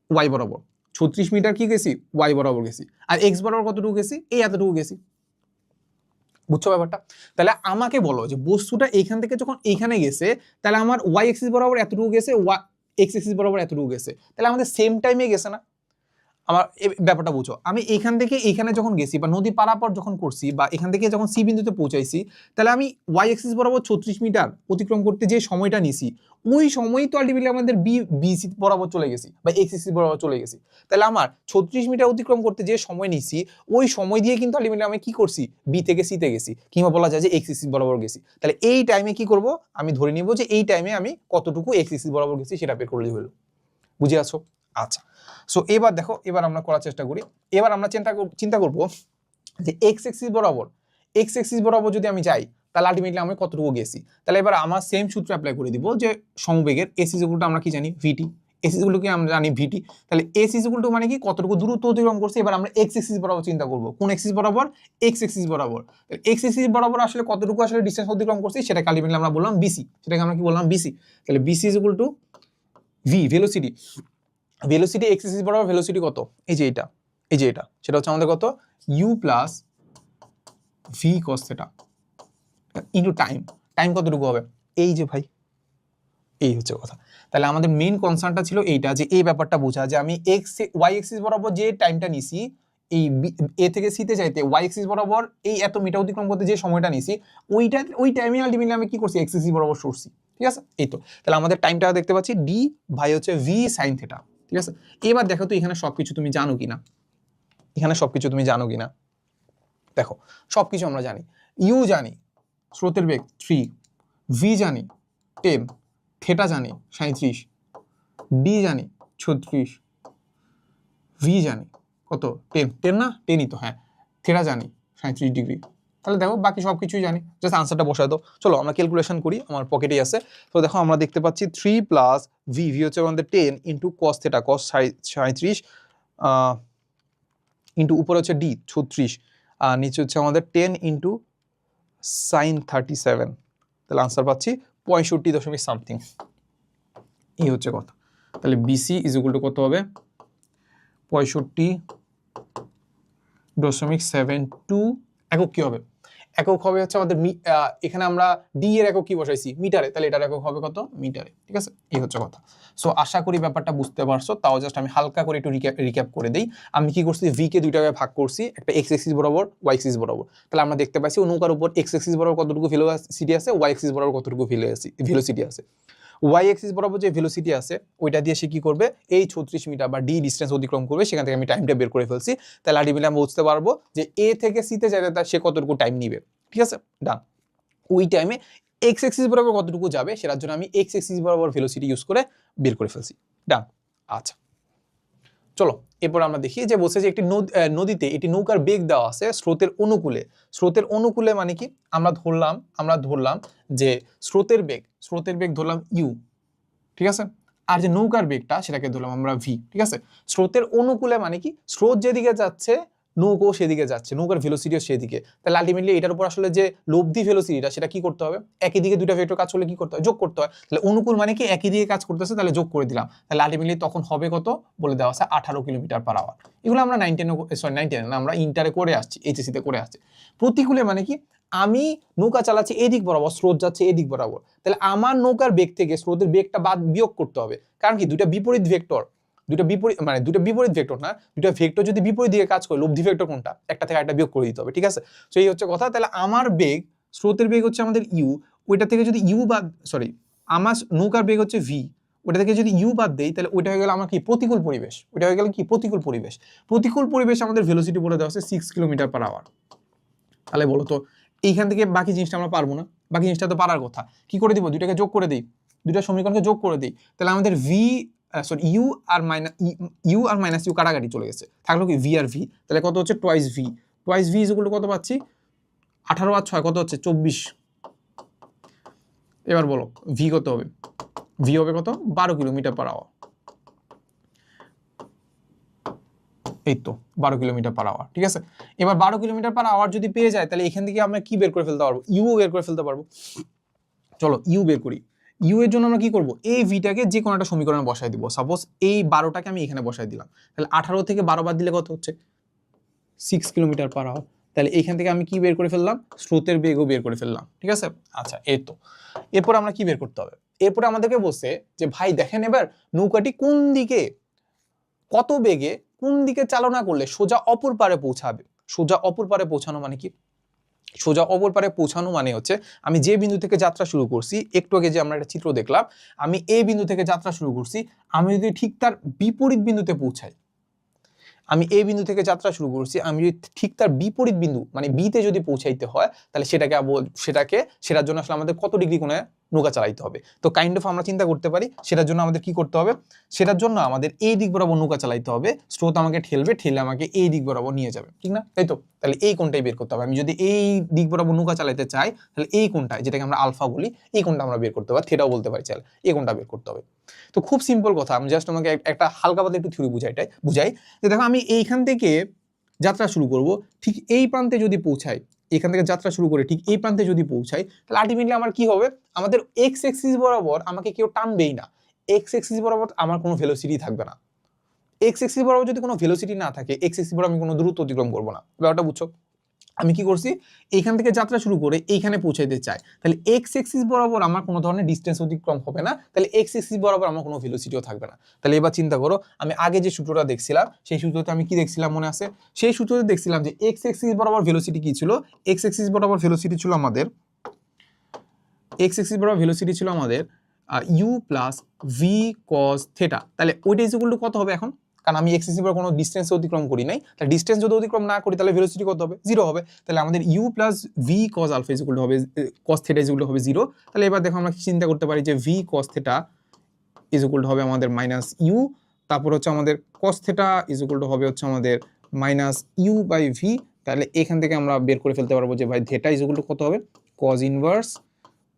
ওয়াই বরাবর 36 মিটার কি গেছি, ওয়াই বরাবর গেছি। আর এক্স বরাবর কতটুকু গেছি, এই এতটুকু গেছি। বুঝছো ব্যাপারটা? তাহলে আমাকে বলো যে বস্তুটা এইখান থেকে যখন এইখানে গেছে, তাহলে আমার ওয়াই এক্সিস বরাবর এতটুকু গেছে, এক্স এক্সিস বরাবর এতটুকু গেছে, তাহলে আমাদের সেম টাইমে গেছে না? আমার ব্যাপারটা বুঝো, আমি এইখান থেকে এইখানে যখন গেছি বা নদী পারাপার যখন করছি বা এখান থেকে যখন সি বিন্দুতে পৌঁছাইছি, তাহলে আমি ওয়াই এক্সিস বরাবর 36 মিটার অতিক্রম করতে যে সময়টা নিছি, ওই সময়ই তো আলটিমেটলি আমাদের বিসি বরাবর চলে গেছি বা এক্স এক্সিস বরাবর চলে গেছি। তাহলে আমার 36 মিটার অতিক্রম করতে যে সময় নিছি, ওই সময় দিয়ে কিন্তু আলটিমেটলি আমি কি করছি, বি থেকে সিতে গেছি, কিংবা বলা যায় যে এক্স এক্সিস বরাবর গেছি। তাহলে এই টাইমে কি করব, আমি ধরে নিব যে এই টাইমে আমি কতটুকু এক্স এক্সিস বরাবর গেছি সেটা বের করলেই হলো। বুঝে আছো? আচ্ছা, সো এবার দেখো, এবার আমরা করার চেষ্টা করি। এবার আমরা চিন্তা করব যে এক্স এক্সিস বরাবর যদি আমি যাই, তাহলে আলটিমেটলি আমি কতটুকু গেছি। তাহলে এবার আমার সেম সূত্র অ্যাপ্লাই করে দিব যে সমবেগের এস ইজ ইকুয়াল টু আমরা কি জানি ভিটি, এস ইজ ইকুয়াল টু কি আমরা জানি ভিটি। তাহলে এস ইজ ইকুয়াল টু মানে কি কতটুকু দূরত্ব অতিক্রম করছে। এবার আমরা এক্স এক্সিস বরাবর চিন্তা করব, কোন এক্সিস বরাবর, এক্স এক্সিস বরাবর। তাহলে এক্স এক্সিস বরাবর আসলে কতটুকু আসলে ডিসটেন্স অতিক্রম করছি সেটাকে আলটিমেটলি আমরা বললাম বিসি, সেটাকে আমরা কি বললাম বিসি। তাহলে BC is equal to V velocity, velocity X axis বরাবর ভেলোসিটি কত, এই যে এটা, এই যে এটা, সেটা হচ্ছে আমাদের কত U plus V cos theta into time. Time কতটুকু হবে, এই যে ভাই, এই হচ্ছে কথা। তাহলে আমাদের মেইন কনসার্নটা ছিল এইটা, যে এই ব্যাপারটা বোঝা যে আমি এক্স ওয়াই এক্সিস বরাবর যে টাইমটা নিছি, এই এ থেকে সিতে যাইতে ওয়াই এক্সিস বরাবর এই এত মিটার অতিক্রম করতে যে সময়টা নিছি, ওই টাইমে আলটিমেটলি আমি কি করছি, এক্স এক্সিস বরাবর সরছি। ঠিক আছে, এই তো। তাহলে আমাদের টাইমটা দেখতে পাচ্ছি ডি ভাই হচ্ছে ভি সাইন থিটা। ঠিক আছে, এবার দেখো তো এখানে সবকিছু তুমি জানো কিনা, এখানে সবকিছু তুমি জানো কিনা। দেখো সবকিছু আমরা জানি, ইউ জানি স্রোতের বেগ 3, ভি জানি 10, থিটা জানি 37, ডি জানি 36, ভি জানি কত 10, 10 না 10ই তো, হ্যাঁ থিটা জানি 37 ডিগ্রি। তাহলে দেখো বাকি সব কিছুই জানি, জাস্ট আনসারটা বসায় দাও। চলো আমরা ক্যালকুলেশন করি, আমার পকেটেই আছে। তো দেখো আমরা দেখতে পাচ্ছি 3 প্লাস ভি, ভি হচ্ছে আমাদের 10 ইন্টু কস থিটা, কস 37 ইন্টু উপরে হচ্ছে ডি 36, আর নিচে হচ্ছে আমাদের 10 ইন্টু সাইন 37। তাহলে আনসার পাচ্ছি 65 সামথিং। এই হচ্ছে কথা। তাহলে বিসি ইজ ইকুয়াল টু কত হবে, 65.72 একক কি হবে, একক হবে হচ্ছে আমাদের এখানে আমরা ডি এর একক কি বসাইছি মিটারে, তাহলে এটার একক হবে কত মিটারে। ঠিক আছে, এই হচ্ছে কথা। সো আশা করি ব্যাপারটা বুঝতে পারছো, তাও জাস্ট আমি হালকা করে একটু রিক্যাপ করে দেই। আমি কি করছি, ভি কে দুইটা ভাগে ভাগ করছি, একটা এক্স এক্সিস বরাবর, ওয়াই এক্সিস বরাবর। তাহলে আমরা দেখতে পাচ্ছি নৌকার উপর এক্স এক্সিস বরাবর কতটুকু ভেলোসিটি আছে, ওয়াই এক্সিস বরাবর কতটুকু ভেলোসিটি আছে। ওয়াই এক্সিস বরাবর যে ভেলোসিটি আছে ওইটা দিয়ে সে কি করবে, এই 36 মিটার বা ডি ডিস্টেন্স অতিক্রম করবে, সেখান থেকে আমি টাইমটা বের করে ফেলছি। তাহলে আলটিমেটলি আমরা বুঝতে পারবো যে এ থেকে সিতে যাবে তার সে কতটুকু টাইম নিবে। ঠিক আছে, ডান। ওই টাইমে এক্স এক্সিস বরাবর কতটুকু যাবে সেটার জন্য আমি এক্স এক্সিস বরাবর ভেলোসিটি ইউজ করে বের করে ফেলছি। ডান। আচ্ছা, চলো এরপর আমরা দেখি যে বলছে যে একটি নদীতে একটি নৌকার বেগ দেওয়া আছে স্রোতের অনুকূলে মানে কি আমরা ধরলাম যে স্রোতের বেগ ধরলাম ইউ, ঠিক আছে, আর যে নৌকার বেগটা সেটাকে ধরলাম আমরা ভি, ঠিক আছে। স্রোতের অনুকূলে মানে কি স্রোত যেদিকে যাচ্ছে নৌকাও সেদিকে যাচ্ছে, নৌকার ভেলোসিটিও সেদিকে, তাহলে আলটিমেটলি এটার উপর আসলে যে লব্ধি ভেলোসিটিটা সেটা কি করতে হবে, একই দিকে দুইটা ভেক্টর কাজ করলে কি করতে হয়, যোগ করতে হয়। তাহলে অনুকূল মানে কি একই দিকে কাজ করতেছে, তাহলে যোগ করে দিলাম, তাহলে আলটিমেটলি তখন হবে কত বলে দেওয়া আছে 18 কিলোমিটার পার আওয়ার। এগুলো আমরা 9 না আমরা ইন্টারে করে আসছি, এইচএসসি তে করে আসছি। প্রতিকূলে মানে কি আমি নৌকা চালাচ্ছি এদিক বরাবর, স্রোত যাচ্ছে এদিক বরাবর, তাহলে আমার নৌকার বেগ থেকে স্রোতের বেগটা বিয়োগ করতে হবে, কারণ কি দুইটা বিপরীত ভেক্টর দুইটা বিপরীত ভেক্টর না, দুইটা ভেক্টর যদি বিপরীত দিকে কাজ করে লব্ধি ভেক্টর কোনটা, একটা থেকে একটা বিয়োগ করে দিতে হবে, ঠিক আছে। তো এই হচ্ছে কথা। তাহলে আমার বেগ, স্রোতের বেগ হচ্ছে আমাদের ইউ, ওইটা থেকে যদি আমার নৌকার বেগ হচ্ছে ভি, ওটা থেকে যদি ইউ বাদ দেই তাহলে ওইটা হয়ে গেল আমার কি প্রতিকূল পরিবেশ, ওইটা হয়ে গেল কি প্রতিকূল পরিবেশ আমাদের ভেলোসিটি বলে দেওয়া আছে 6 কিলোমিটার পার আওয়ার। তাহলে বলো তো এইখান থেকে বাকি জিনিসটা আমরা পারবো না, বাকি জিনিসটা তো পারার কথা, কি করে দিব, দুইটাকে যোগ করে দিই, দুইটা সমীকরণকে যোগ করে দিই, তাহলে আমাদের ইউ আর মাইনাস ইউ কাটাকাটি চলে গেছে, থাকলো কি ভি আর ভি, তাহলে কত হচ্ছে টোয়াইস ভি ইজুকুল কত পাচ্ছি 18 আর 6 কত হচ্ছে 24। এবার বলো ভি কত হবে, ভি হবে কত 12 কিলোমিটার পার আওয়ার, এই তো 12 কিলোমিটার পার আওয়ার, ঠিক আছে। এবার 12 কিলোমিটার পার আওয়ার যদি পেয়ে যায় তাহলে এখান থেকে আমরা কি বের করে ফেলতে পারবো, ইউ বের করে ফেলতে পারবো। চলো ইউ বের করি। ইউ এর জন্য আমরা কি করব, এই ভিটাকে যে কোনো একটা সমীকরণে বসাই দিব। সাপোজ এই 12টাকে আমি এখানে বসাই দিলাম, তাহলে 18 থেকে 12 বাদ দিলে কত হচ্ছে 6 কিলোমিটার পার আওয়ার। তাহলে এখান থেকে আমি কি বের করে ফেললাম, স্রোতের বেগও বের করে ফেললাম, ঠিক আছে। আচ্ছা এই তো, এরপর আমরা কি বের করতে হবে, এরপরে আমাদেরকে বলছে যে ভাই দেখেন এবার নৌকাটি কোন দিকে কত বেগে কোন দিকে চালনা করলে সোজা অপর পারে পৌঁছাবে। সোজা অপর পারে পৌঁছানো মানে কি, সোজা অপর পারে পৌঁছানো মানে হচ্ছে আমি যে বিন্দু থেকে যাত্রা শুরু করছি, একটু আগে যে আমরা একটা চিত্র দেখলাম, আমি এই বিন্দু থেকে যাত্রা শুরু করছি, আমি যদি ঠিক তার বিপরীত বিন্দুতে পৌঁছাই, আমি এই বিন্দু থেকে যাত্রা শুরু করছি, আমি যদি ঠিক তার বিপরীত বিন্দু মানে বিতে যদি পৌঁছাইতে হয় তাহলে সেটার জন্য আসলে আমাদের কত ডিগ্রি কোণে নৌকা চালাইতে হবে। তো কাইন্ড অফ আমরা চিন্তা করতে পারি সেটার জন্য আমাদের কি করতে হবে, সেটার জন্য আমাদের এই দিক বরাবর নৌকা চালাইতে হবে, স্রোত আমাকে ঠেলে আমাকে এই দিক বরাবর নিয়ে যাবে, ঠিক না, তাই তো। তাহলে এই কোণটাই বের করতে হবে, আমি যদি এই দিক বরাবর নৌকা চালাইতে চাই তাহলে এই কোণটায়, যেটাকে আমরা আলফা বলি, এই কোণটা আমরা বের করতে হবে, থিটাও বলতে পারি, চাইলে এই কোণটা বের করতে হবে। তো খুব সিম্পল কথা, আমি জাস্ট তোমাকে একটা হালকা পাতলা একটু থিওরি বুঝাই যে দেখো আমি এইখান থেকে যাত্রা শুরু করব, ঠিক এই প্রান্তে যদি পৌঁছাই, এখান থেকে যাত্রা শুরু করে ঠিক এই প্রান্তে যদি পৌঁছাই তাহলে আলটিমেটলি আমার কি হবে, আমাদের এক্স এক্সিস বরাবর আমাকে কেউ টানবেই না, এক্স এক্সিস বরাবর আমার কোনো ভেলোসিটি থাকবে না, এক্স এক্সিস বরাবর যদি কোনো ভেলোসিটি না থাকে, এক্স এক্সিস বরাবর আমি কোনো দূরত্ব অতিক্রম করবো না। ব্যাপারটা বুঝছো, আমি কি করছি এইখান থেকে যাত্রা শুরু করে এইখানে পৌঁছাইতে চাই, তাহলে এক্স এক্সিস বরাবর আমার কোনো ধরনের ডিস্টেন্স অতিক্রম হবে না, তাহলে এক্স এক্সিস বরাবর আমার কোনো ভেলোসিটিও থাকবে না। তাহলে এবার চিন্তা করো আমি আগে যে সূত্রটা দেখছিলাম সেই সূত্রতে আমি কি দেখছিলাম মনে আছে, সেই সূত্রতে দেখছিলাম যে এক্স এক্সিস বরাবর ভেলোসিটি কি ছিল, এক্স এক্সিস বরাবর ভেলোসিটি ছিল আমাদের U plus V cos theta. তাহলে ওইটা ইজ ইকুয়াল টু কত হবে এখন, কারণ আমি এক্স এক্সিস কোনো ডিস্টেন্স অতিক্রম করি নাই, তাহলে ডিস্টেন্স যদি অতিক্রম না করি তাহলে ভেলোসিটি কত হবে, 0 হবে। তাহলে আমাদের U plus V cos alpha is equal to হবে cos theta is equal to হবে 0। তাহলে এবার দেখো আমরা চিন্তা করতে পারি যে V cos theta is equal to হবে আমাদের মাইনাস ইউ, তারপর হচ্ছে আমাদের কস থেটা ইজ ইকুয়াল টু হবে হচ্ছে আমাদের মাইনাস ইউ বাই ভি। তাহলে এখান থেকে আমরা বের করে ফেলতে পারবো যে ভাই থেটা ইজ ইকুয়াল টু কত হবে, cos inverse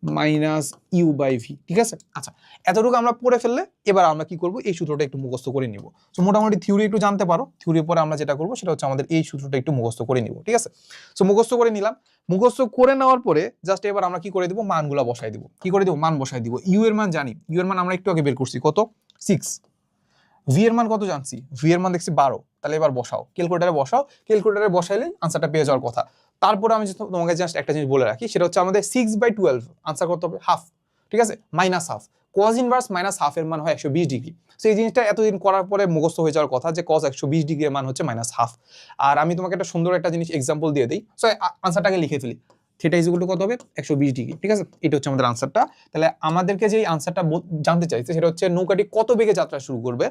minus U by V, ঠিক আছে। আচ্ছা এতটুকু আমরা পড়ে ফেললে এবার আমরা কি করব, এই সূত্রটা একটু মুখস্থ করে নিব। সো মোটামুটি থিওরি একটু জানতে পারো, থিওরির পরে আমরা যেটা করবো সেটা হচ্ছে আমাদের এই সূত্রটা একটু মুখস্থ করে নিব, ঠিক আছে। সো মুখস্থ করে নিলাম, মুখস্থ করে নেওয়ার পরে জাস্ট এবার আমরা কি করে দিব, মানগুলা বসাই দিব, কি করে দিব, মান বসাই দিব। ইউ এর মান জানি, ইউ এর মান আমরা একটু আগে বের করছি কত 6, ভি এর মান কত জানছি, ভি এর মান দেখছি 12, তাহলে এবার বসাও, ক্যালকুলেটরে বসাইলে আনসারটা পেয়ে যাওয়ার কথা। তারপরে আমি তোমাকে জাস্ট একটা জিনিস বলে রাখি, সেটা হচ্ছে আমাদের 6/12 আনসার কত হবে, হাফ, ঠিক আছে, minus half, cause inverse minus half এর মান হয় 120 ডিগ্রি। সো এই জিনিসটা এতদিন করার পরে মুখস্থ হয়ে যাওয়ার কথা যে কজ 120 ডিগ্রির মান হচ্ছে মাইনাস হাফ। আর আমি তোমাকে একটা সুন্দর একটা জিনিস এক্সাম্পল দিয়ে দিই, সো আনসারটাকে লিখে ফেলি, থিটা ইজ ইকুয়াল টু কত হবে 120 ডিগ্রি, ঠিক আছে, এটা হচ্ছে আমাদের আনসারটা। তাহলে আমাদেরকে যে আনসারটা জানতে চাইছে সেটা হচ্ছে নৌকাটি কত বেগে যাত্রা শুরু করবে,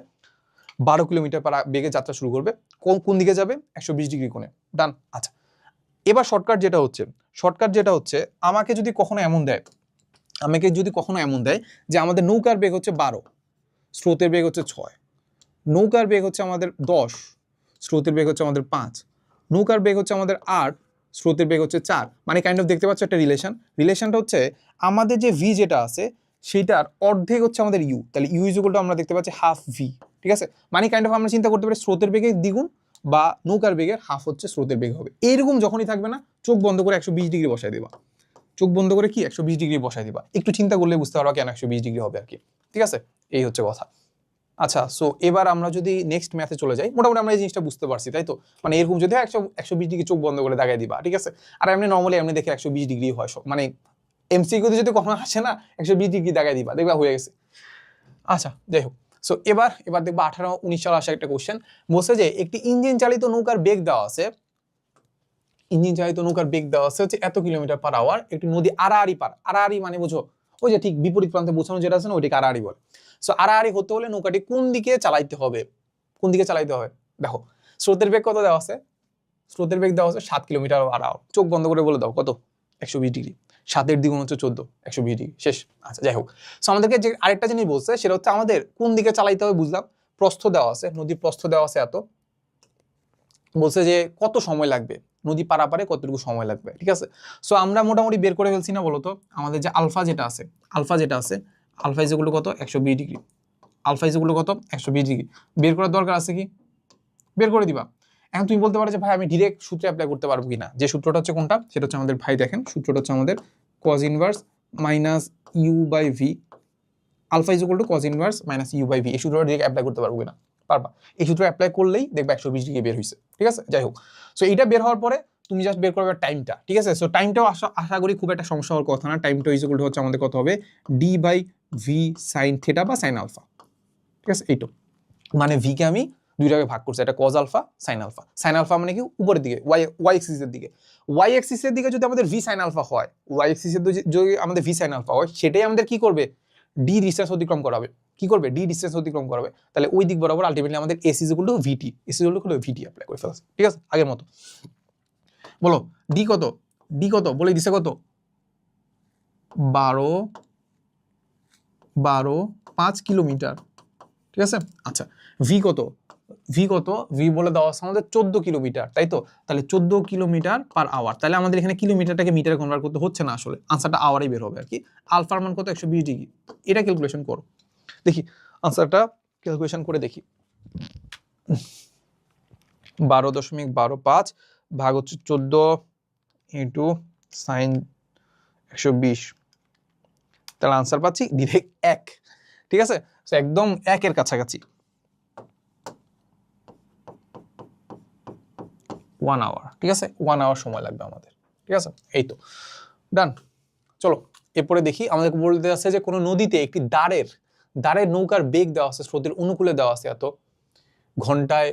12 কিলোমিটার পার বেগে যাত্রা শুরু করবে, কোন দিকে যাবে, 120 ডিগ্রি কোণে, ডান। আচ্ছা এবার শর্টকাট যেটা হচ্ছে আমাকে যদি কখনো এমন দেয় যে আমাদের নৌকার বেগ হচ্ছে 12, স্রোতের বেগ হচ্ছে 6, নৌকার বেগ হচ্ছে আমাদের 10, স্রোতের বেগ হচ্ছে আমাদের 5, নৌকার বেগ হচ্ছে আমাদের 8, স্রোতের বেগ হচ্ছে 4। মানে কাইন্ড অফ দেখতে পাচ্ছ একটা রিলেশনটা হচ্ছে আমাদের যে ভি যেটা আছে সেটার অর্ধেক হচ্ছে আমাদের ইউ, তাহলে ইউ ইজ ইকুয়াল টু আমরা দেখতে পাচ্ছি হাফ ভি, ঠিক আছে। মানে কাইন্ড অফ আমরা চিন্তা করতে পারি স্রোতের বেগের দ্বিগুণ বা নৌকার বেগের হাফ হচ্ছে স্রোতের বেগ হবে। এইরকম যখনই থাকবে না, চোখ বন্ধ করে 120 ডিগ্রি বসাই দিবা, চোখ বন্ধ করে কি 120 ডিগ্রি বসাই দিবা, একটু চিন্তা করলে বুঝতে পারবা কেন 120 ডিগ্রি হবে আর কি, ঠিক আছে। এই হচ্ছে কথা। আচ্ছা, সো এবার আমরা যদি নেক্সট ম্যাথে চলে যাই, মোটামুটি আমরা এই জিনিসটা বুঝতে পারছি, তাই তো। মানে এরকম যদি 120 ডিগ্রি চোখ বন্ধ করে দাগাই দিবা, ঠিক আছে। আর এমনি নর্মালি এমনি দেখে 120 ডিগ্রি হয় সব, মানে এমসিকিউতে যদি কখনো আসে না 120 ডিগ্রি দাগাই দিবা, দেখবা হয়ে গেছে। আচ্ছা, যাই হোক। সো এবার দেখবা 18-19 সালে আসা একটা কোশ্চেন বলছে যে একটি ইঞ্জিন চালিত নৌকার বেগ দেওয়া আছে, হচ্ছে এত কিলোমিটার পার আওয়ার, একটি নদী আড়াআড়ি পার, আড়াআড়ি মানে বুঝো ওই যে ঠিক বিপরীত প্রান্তে বোঝানো যেটা আছে না, ওইটাকে আড়াআড়ি বলে। সো আড়াআড়ি হতে হলে নৌকাটি কোন দিকে চালাইতে হবে, দেখো স্রোতের বেগ কত দেওয়া আছে, 7 কিলোমিটার পার আওয়ার। চোখ বন্ধ করে বলে দাও কত, 120 ডিগ্রি, 7-এর দ্বিগুণ হচ্ছে 14, 120 ডিগ্রি, শেষ। আচ্ছা, যাই হোক। সো আমাদেরকে যে আরেকটা জিনিস বলছে সেটা হচ্ছে আমাদের কোন দিকে চালাইতে হবে বুঝলাম, প্রস্থ দেওয়া আছে, নদীর প্রস্থ দেওয়া আছে এত, বলছে যে কত সময় লাগবে, নদী পারাপারে কতটুকু সময় লাগবে, ঠিক আছে। সো আমরা মোটামুটি বের করে ফেলছি না বলতো, আমাদের যে আলফা যেটা আছে, আলফা ইজ ইকুয়াল টু কত, 120 degree, alpha is equal to কত, 120 ডিগ্রি। বের করার দরকার আছে কি, বের করে দিবা। এখন তুমি বলতে পারো যে ভাই আমি ডিরেক্ট সূত্রে অ্যাপ্লাই করতে পারবো কিনা, যে সূত্রটা হচ্ছে কোনটা, সেটা হচ্ছে আমাদের ভাই দেখেন সূত্রটা হচ্ছে আমাদের cos inverse minus U by V, alpha is equal to cos inverse minus U by V. এই সূত্রটা ডিরেক্ট অ্যাপ্লাই করতে পারবো কিনা, পারবা। এই সূত্র অ্যাপ্লাই করলেই দেখবা 120 ডিগ্রি বের হয়েছে, ঠিক আছে। যাই হোক, সো এইটা বের হওয়ার পরে তুমি জাস্ট বের করবে টাইমটা, ঠিক আছে। সো টাইমটাও আশা করি খুব একটা সমস্যা হওয়ার কথা না। টাইমটা ইজ ইকুয়াল টু হচ্ছে আমাদের কত হবে, D by V sine theta বা সাইন আলফা, ঠিক আছে। এইটা মানে ভি কে আমি দুইটাকে ভাগ করছি, এটা cos alpha, sine alpha. Sine alpha মানে কি উপরের দিকে, ওয়াই এক্সিসের দিকে, ওয়াই এক্সিসের দিকে যদি আমাদের ভি সাইন আলফা হয়, ওয়াই এক্সিসের যদি আমাদের ভি সাইন আলফা হয়, সেটাই আমাদের কি করবে, ডি ডিসটেন্স অতিক্রম করাবে, কি করবে, ডি ডিসটেন্স অতিক্রম করাবে। তাহলে ওই দিক বরাবর আলটিমেটলি আমাদের S is equal to VT, S is equal to VT apply করে ফেলছে, ঠিক আছে, আগের মতো। বলো ডি কত, বলে দিছে কত, 5 কিলোমিটার, ঠিক আছে। আচ্ছা, ভি কত, ভি বলে দেওয়া আছে আমাদের 14 কিলোমিটার, তাই তো। তাহলে 14 কিলোমিটার পার আওয়ার, তাহলে আমাদের এখানে কিলোমিটারটাকে মিটারে কনভার্ট করতে হচ্ছে না, আসলে আনসারটা আওয়ারই বের হবে আর কি। আলফার মান কত, 120 ডিগ্রি। এটা ক্যালকুলেশন করো, দেখি আনসারটা ক্যালকুলেশন করে দেখি। 12.125 ভাগ হচ্ছে 14 ইন্টু সাইন 120, তাহলে আনসার পাচ্ছি ডিরেক্ট 1, ঠিক আছে। একদম 1-এর কাছাকাছি। 1 আওয়ার, ঠিক আছে, 1 আওয়ার সময় লাগবে আমাদের, ঠিক আছে। এই তো ডান। চলো এরপরে দেখি, আমাদেরকে বলতে আছে যে কোনো নদীতে একটি দাঁড়ের নৌকার বেগ দেওয়া আছে, স্রোতের অনুকূলে দেওয়া আছে এত, ঘন্টায়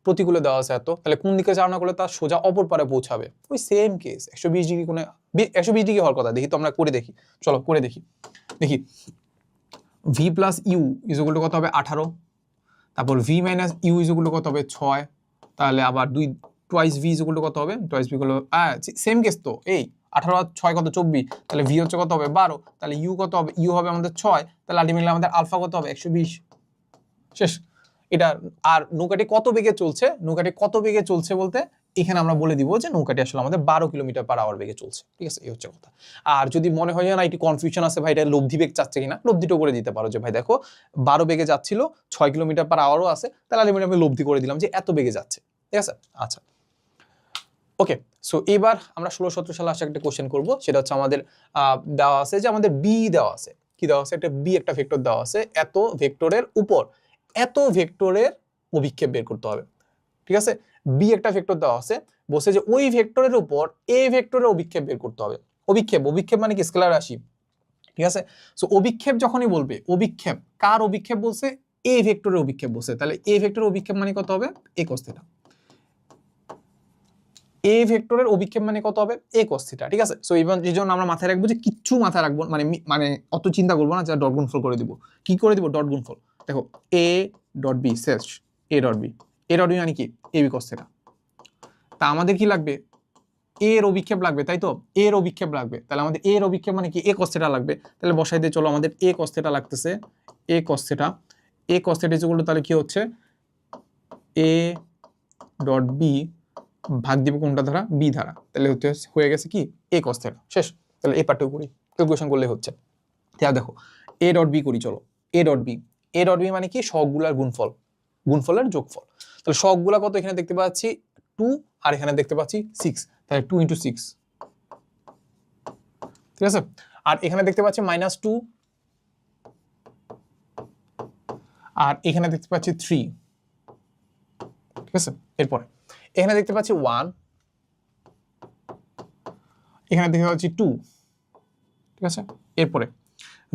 প্রতিকূলে দেওয়া আছে এত, তাহলে কোন দিকে চালনা করলে তার সোজা অপর পারে পৌঁছাবে। ওই সেম কেস, 120 ডিগ্রি কোণে, 120 ডিগ্রি হওয়ার কথা। দেখি তো আমরা করে দেখি, চলো করে দেখি। V plus U is equal to কত হবে, 18, তারপর V minus U is equal to কত হবে, 6, তাহলে আবার 2 twice V is equal to কত হবে, টুয়াইস ভি হলো সেম কেস তো, এই 18 আর 6 কত, 24, তাহলে ভি হচ্ছে কত হবে 12, তাহলে ইউ কত হবে, ইউ হবে আমাদের 6, তাহলে আলটিমেটলি আমাদের আলফা কত হবে, 120, শেষ। এটা আর নৌকাটি কত বেগে চলছে, বলতে এখানে আমরা বলে দিব যে নৌকাটি আসলে আমাদের 12 কিলোমিটার পার আওয়ার বেগে চলছে, ঠিক আছে। এই হচ্ছে কথা। আর যদি মনে হয় না একটু কনফিউশন আছে ভাই এটা লব্ধি বেগ চাচ্ছে কিনা, লব্ধিটাও করে দিতে পারো যে ভাই দেখো 12 বেগে যাচ্ছিল, 6 কিলোমিটার পার আওয়ারও আছে, তাহলে আলটিমেটলি আমি লব্ধি করে দিলাম যে এত বেগে যাচ্ছে, ঠিক আছে। আচ্ছা, ওকে। সো এবার আমরা 16-17 সালে আসা একটা কোশ্চেন করব, সেটা হচ্ছে আমাদের দেওয়া আছে যে আমাদের বি দেওয়া আছে, কি দেওয়া আছে, একটা বি একটা ভেক্টর দেওয়া আছে, এত ভেক্টরের উপর এত ভেক্টরের অভিক্ষেপ বের করতে হবে, ঠিক আছে। বি একটা ভেক্টর দেওয়া আছে, বলছে যে ওই ভেক্টরের উপর এ ভেক্টরের অভিক্ষেপ বের করতে হবে। অভিক্ষেপ মানে কি, স্কেলার রাশি, ঠিক আছে। সো অভিক্ষেপ যখনই বলবে, অভিক্ষেপ কার অভিক্ষেপ বলছে, এ ভেক্টরের অভিক্ষেপ বলছে, তাহলে এ ভেক্টরের অভিক্ষেপ মানে কত হবে, a cos থিটা। এ ভেক্টরের অভিক্ষেপ মানে কত হবে, a cos থিটা, ঠিক আছে। সো এই জন্য আমরা মাথায় রাখবো যে কিচ্ছু মাথায় রাখবো, মানে অত চিন্তা করবো না, যা ডট গুণফল করে দিব। কি করে দিব, ডট গুণফল। দেখো a ডট বি শেষ, a ডট বি মানে কি, a b cos থিটা। তা আমাদের কি লাগবে, এর অভিক্ষেপ লাগবে, তাই তো, এর অভিক্ষেপ লাগবে। তাহলে আমাদের এর অভিক্ষেপ মানে কি, a cos থিটা লাগবে। তাহলে বসাই দিয়ে চলো, আমাদের a cos থিটা লাগতেছে, a cos theta is equal two তাহলে কি হচ্ছে এ ডট বি ভাগ দিব কোনটা দ্বারা, বি দ্বারা, তাহলে হয়ে গেছে কি এ কস থিটা, শেষ। তাহলে এই পার্টটুকু করি, ক্যালকুলেশন করলে হচ্ছে। তাহলে দেখো এ ডট বি করি, চলো A dot B, A dot B মানে কি সবগুলার গুণফল, গুণফলের যোগফল। তাহলে সবগুলা কত, এখানে দেখতে পাচ্ছি 2 আর এখানে দেখতে পাচ্ছি 6, তাহলে 2 × 6, ঠিক আছে। আর এখানে দেখতে পাচ্ছি -2 আর এখানে দেখতে পাচ্ছি 3, ঠিক আছে। এরপরে এখানে দেখতে পাচ্ছি 1, এখানে দেখতে পাচ্ছি 2, ঠিক আছে। এরপরে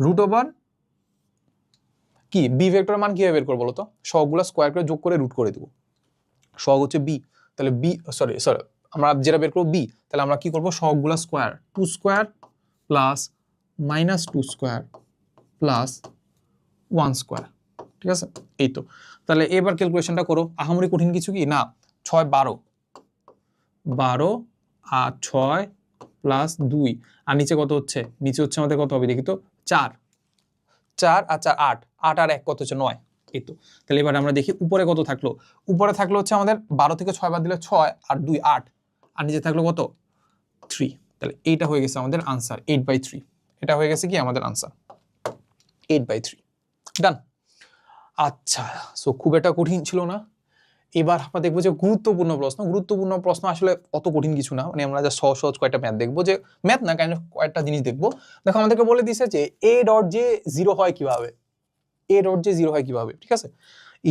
√ওভার কি বি ভেক্টরের মান কিভাবে বের করব বলো তো, সবগুলো স্কয়ার করে যোগ করে রুট করে দেব। সহগ হচ্ছে বি, তাহলে বি সরি আমরা যেটা বের করব বি, তাহলে আমরা কি করব সবগুলো square, 2 square plus -2 square plus 1 square, ঠিক আছে। এই তো, তাহলে এবার ক্যালকুলেশনটা করো, আহামরি কঠিন কিছু কি না। 6 12 আর 6 প্লাস 2 আর নিচে কত হচ্ছে, নিচে হচ্ছে আমাদের কত হবে দেখি তো, 4 আর 4 8 8 আর 1 কত হচ্ছে 9। এই তো, তাহলে এবার আমরা দেখি উপরে কত থাকলো, উপরে থাকলো হচ্ছে আমাদের 12 থেকে 6 বাদ দিলে 6 আর 2 8 আর নিচে থাকলো কত 3, তাহলে এইটা হয়ে গেছে আমাদের আনসার 8/3। এটা হয়ে গেছে কি আমাদের আনসার 8/3, ডান। আচ্ছা, সো খুব একটা কঠিন ছিল না। এবার আমরা দেখবো যে গুরুত্বপূর্ণ প্রশ্ন। গুরুত্বপূর্ণ প্রশ্ন আসলে অত কঠিন কিছু না, মানে আমরা যা সহজ সহজ কয়েকটা ম্যাথ দেখবো, যে ম্যাথ না কাইন্ড অফ কয়েকটা জিনিস দেখবো। দেখো আমাদেরকে বলে দিছে যে এ ডট জে 0 হয় কিভাবে, এ ডট জে 0 হয় কিভাবে, ঠিক আছে।